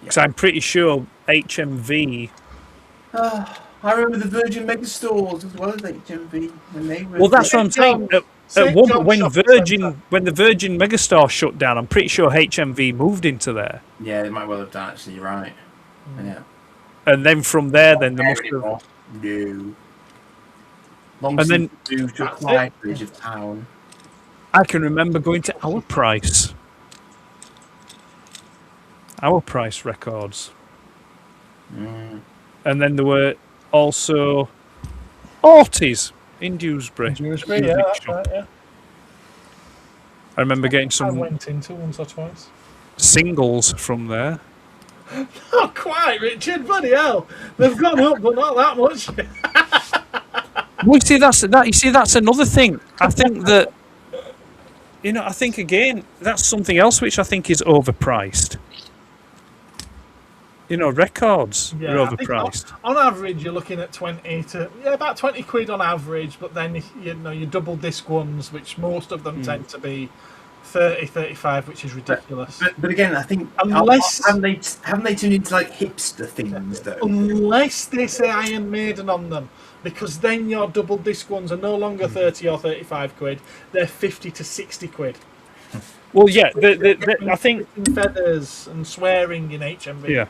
Because I'm pretty sure HMV. I remember the Virgin Megastores as well as HMV when they were. Well, that's what I'm saying. When the Virgin Megastore shut down, I'm pretty sure HMV moved into there. Yeah, they might well have done. Actually, you're right. Yeah. And then from there, then they must have. No. And then moved to a quiet bridge of town. I can remember going to Our Price Records. And then there were also Ortiz in Dewsbury. Dewsbury, yeah, that's right, yeah. I remember getting some. I went into once or twice. Singles from there. Not quite, Richard. Bloody hell, they've gone up, but not that much. Well, you see, that's another thing. I think that, I think again that's something else which I think is overpriced. Records are overpriced. On average, you're looking at about 20 quid on average. But then your double disc ones, which most of them tend to be 30, 35, which is ridiculous. But again, I think haven't they turned into like hipster things though? Unless they say Iron Maiden on them, because then your double disc ones are no longer 30 or 35 quid; they're 50 to 60 quid. Well, yeah, I think feathers and swearing in HMV. Yeah.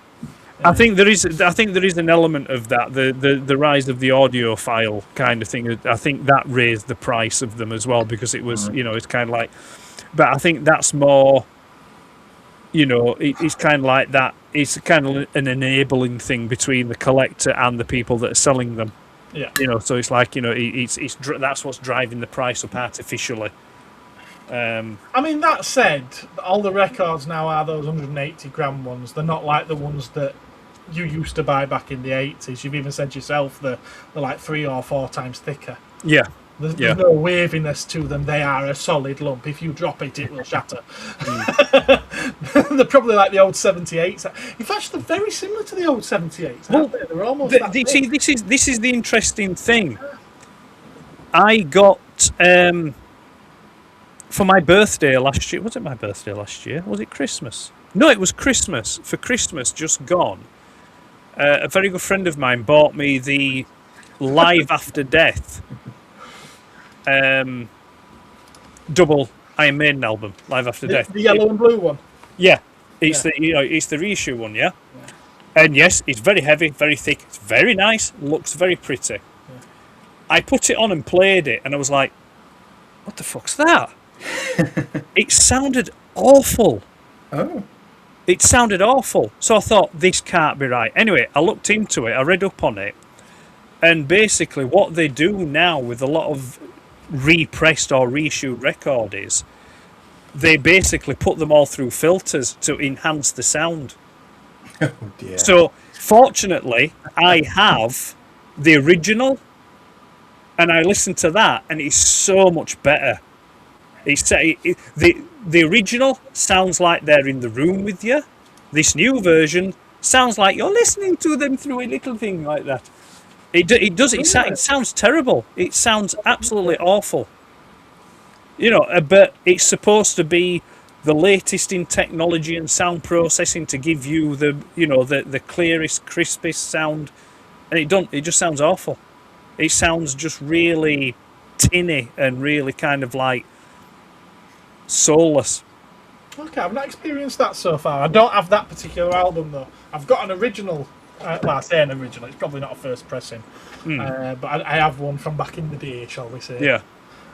I think there is an element of that. The rise of the audiophile kind of thing. I think that raised the price of them as well because it was it's kind of like. But I think that's more. It's kind of like that. It's kind of an enabling thing between the collector and the people that are selling them. Yeah. So it's like it's that's what's driving the price up artificially. I mean, that said, all the records now are those 180 gram ones. They're not like the ones that you used to buy back in the 80s. You've even said yourself they're like 3 or 4 times thicker. Yeah. There's no waviness to them. They are a solid lump. If you drop it, it will shatter. They're probably like the old 78s. In fact, they're very similar to the old 78s. Well, they're almost this is the interesting thing. I got... for my birthday last year, was it my birthday last year? Was it Christmas? No, it was Christmas. For Christmas, just gone. A very good friend of mine bought me the Live After Death double Iron Maiden album, Live After Death. The yellow and blue one. Yeah, it's the reissue one. Yeah, and yes, it's very heavy, very thick. It's very nice. Looks very pretty. Yeah. I put it on and played it, and I was like, "What the fuck's that?" It sounded awful. Oh. It sounded awful. So I thought, this can't be right. Anyway, I looked into it, I read up on it, and basically what they do now with a lot of repressed or reshoot record is they basically put them all through filters to enhance the sound. Oh dear. So fortunately, I have the original, and I listened to that, and it's so much better. The original sounds like they're in the room with you. This new version sounds like you're listening to them through a little thing like that. It sounds terrible. It sounds absolutely awful. But it's supposed to be the latest in technology and sound processing to give you the clearest, crispest sound, and it just sounds awful. It sounds just really tinny and really kind of like soulless. Okay, I've not experienced that so far. I don't have that particular album though. I've got an original. Well, I say an original. It's probably not a first pressing, but I have one from back in the day, shall we say? Yeah.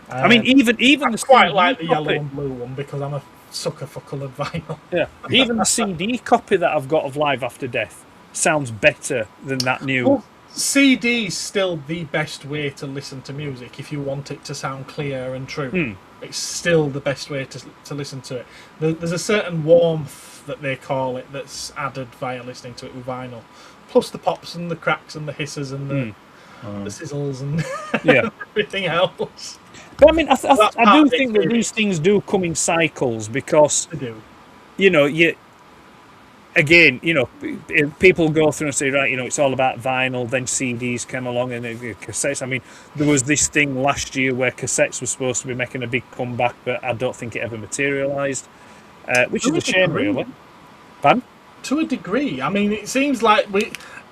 I mean, even I quite like the yellow and blue one because I'm a sucker for coloured vinyl. Yeah. Even the CD copy that I've got of Live After Death sounds better than that new. Well, CD's still the best way to listen to music if you want it to sound clear and true. It's still the best way to listen to it. There's a certain warmth that they call it that's added via listening to it with vinyl. Plus the pops and the cracks and the hisses and the sizzles and everything else. But I mean, I do think that these things do come in cycles because, they do. People go through and say, right, it's all about vinyl, then CDs came along and cassettes. I mean, there was this thing last year where cassettes were supposed to be making a big comeback, but I don't think it ever materialised, which is a shame, really. Pardon? To a degree. I mean, it seems like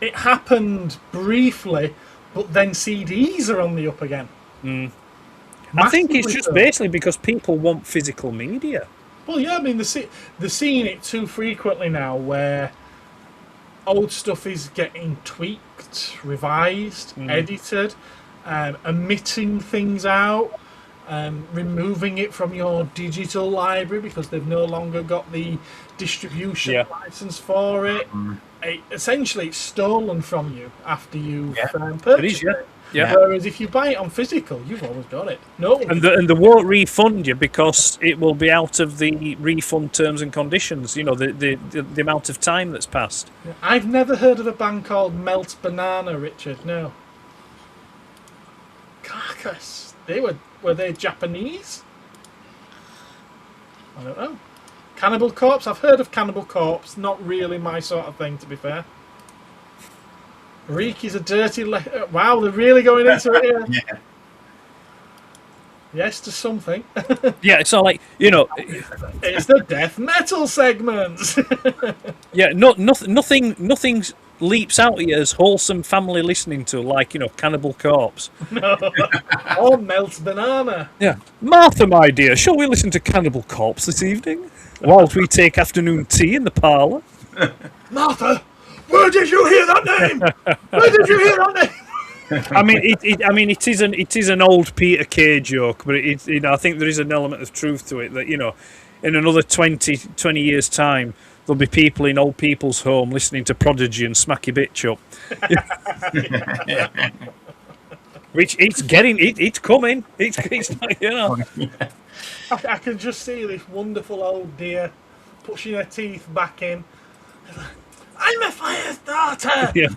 it happened briefly, but then CDs are on the up again. I think it's Massively just so. basically because people want physical media. Well, yeah, I mean, they're seeing it too frequently now where old stuff is getting tweaked, revised, edited, omitting things out, removing it from your digital library because they've no longer got the distribution license for it. Essentially, it's stolen from you after you've purchased it. Yeah. Whereas if you buy it on physical, you've always got it. No one And they won't refund you because it will be out of the refund terms and conditions. You know, the amount of time that's passed. I've never heard of a band called Melt Banana, Richard. No. Carcass. Were they Japanese? I don't know. Cannibal Corpse. I've heard of Cannibal Corpse. Not really my sort of thing, to be fair. Reek is a dirty. Wow, they're really going into it here. Yeah. Yes to something. Yeah, it's not like, you know. It's the death metal segments. Yeah, nothing leaps out at you as wholesome family listening to, like, you know, Cannibal Corpse. No. Or Melt Banana. Yeah. Martha, my dear, shall we listen to Cannibal Corpse this evening? Whilst we take afternoon tea in the parlour? Martha, where did you hear that name? Where did you hear that name? I mean, it is an old Peter Kay joke, but I think there is an element of truth to it that, you know, in another 20 years' time, there'll be people in old people's home listening to Prodigy and Smack Your Bitch Up. Which it's coming. It's you know. I can just see this wonderful old dear pushing her teeth back in. I'm a fire starter. Yeah.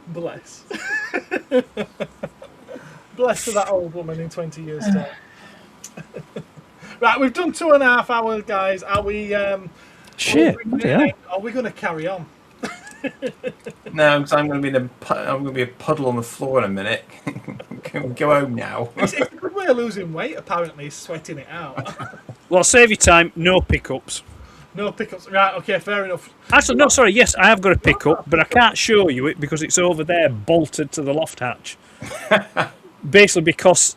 Bless. Bless to that old woman in 20 years' time. Right, we've done 2.5 hours, guys. Are we? Shit. Are we going to carry on? No, because I'm going to be a puddle on the floor in a minute. Go home now. It's a good way of losing weight. Apparently, is sweating it out. Well, save your time. No pickups. No pickups. Right. Okay. Fair enough. Actually, no. Sorry. Yes, I have got a pickup, but I can't show you it because it's over there, bolted to the loft hatch. Basically, because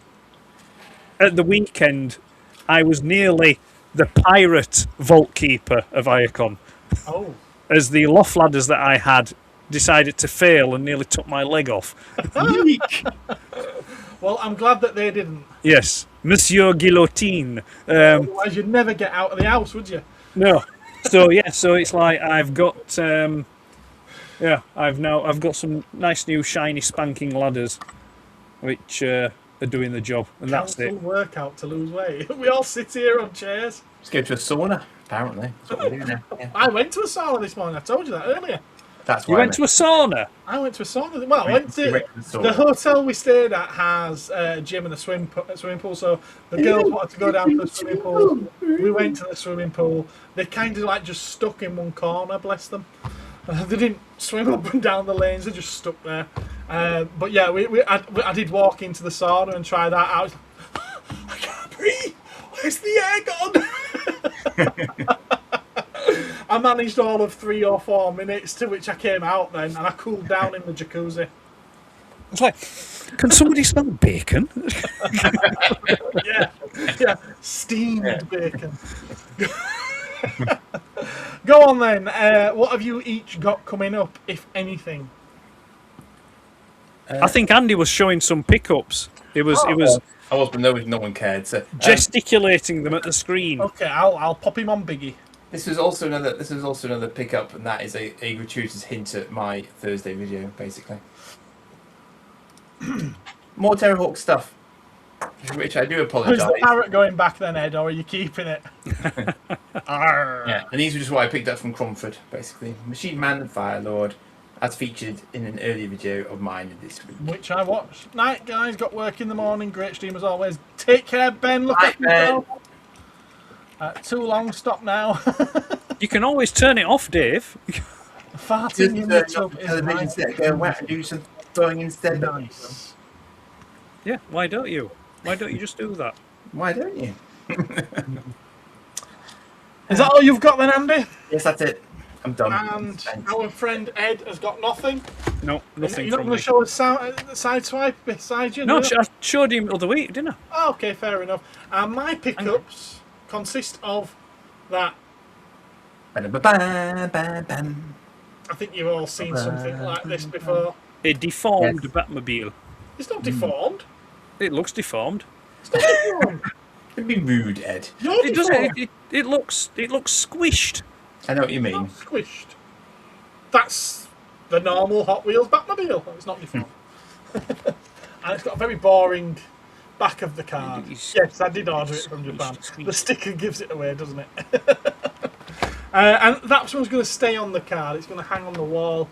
at the weekend, I was nearly the pirate vault keeper of Iacon. Oh. As the loft ladders that I had decided to fail and nearly took my leg off. Well, I'm glad that they didn't. Yes, Monsieur Guillotine. Otherwise, you'd never get out of the house, would you? No. So yeah, so it's like I've got I've got some nice new shiny spanking ladders, which are doing the job, and that's it. Workout to lose weight. We all sit here on chairs. Let's go to a sauna. Apparently, that's what we do now. Yeah. I went to a sauna this morning. I told you that earlier. That's You why went to a sauna? I went to a sauna. Well, I went to the hotel we stayed at has a gym and a swimming pool. So the girls wanted to go down to the swimming pool. We went to the swimming pool. They kind of like just stuck in one corner. Bless them. They didn't swim up and down the lanes. They just stuck there. But yeah, I did walk into the sauna and try that out. I can't breathe. Where's the air gone? I managed all of 3 or 4 minutes, to which I came out then, and I cooled down in the jacuzzi. It's like, can somebody smell bacon? Yeah, steamed bacon. Go on then. What have you each got coming up, if anything? I think Andy was showing some pickups. It was I was, but no one cared. So gesticulating them at the screen. Okay, I'll pop him on Biggie. This was also another pickup, and that is a gratuitous hint at my Thursday video, basically. More Terrorhawk stuff, which I do Is apologise. the parrot going back then, Ed, or are you keeping it? Yeah, and these were just what I picked up from Cromford, basically. Machine Man and Fire Lord, as featured in an earlier video of mine this week. Which I watched. Night, guys. Got work in the morning. Great stream as always. Take care, Ben. Look Night, after yourself. Too long. Stop now. You can always turn it off, Dave. Farting in the tub is television nice. set, go out and do some throwing instead. Nice. Yeah, why don't you? Why don't you just do that? Why don't you? Is that all you've got then, Andy? Yes, that's it. I'm done. And our friend Ed has got nothing. No, nothing. You're not going to show us side swipe beside you? No, I showed him the other week, didn't I? Oh, okay, fair enough. And my pickups consist of that. I think you've all seen something like this before. A deformed Batmobile. It's not deformed. It looks deformed. It's not deformed. It'd be rude, Ed. It doesn't. It looks squished. I know what you mean. Not squished. That's the normal Hot Wheels Batmobile. It's not deformed. And it's got a very boring back of the card. Yes, I did order it from Japan. The sticker gives it away, doesn't it? And that one's going to stay on the card. It's going to hang on the wall,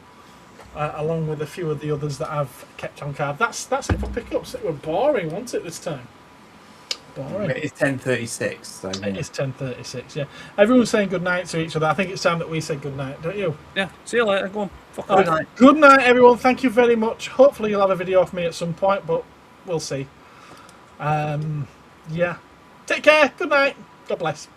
along with a few of the others that I've kept on card. That's it for pickups. It were boring, wasn't it, this time? Boring. It's 10:36. So it is 10:36. Yeah. Everyone's saying good night to each other. I think it's time that we say good night, don't you? Yeah. See you later. Go on. Fuck good night. Good night, everyone. Thank you very much. Hopefully, you'll have a video of me at some point, but we'll see. Yeah. Take care. Good night. God bless.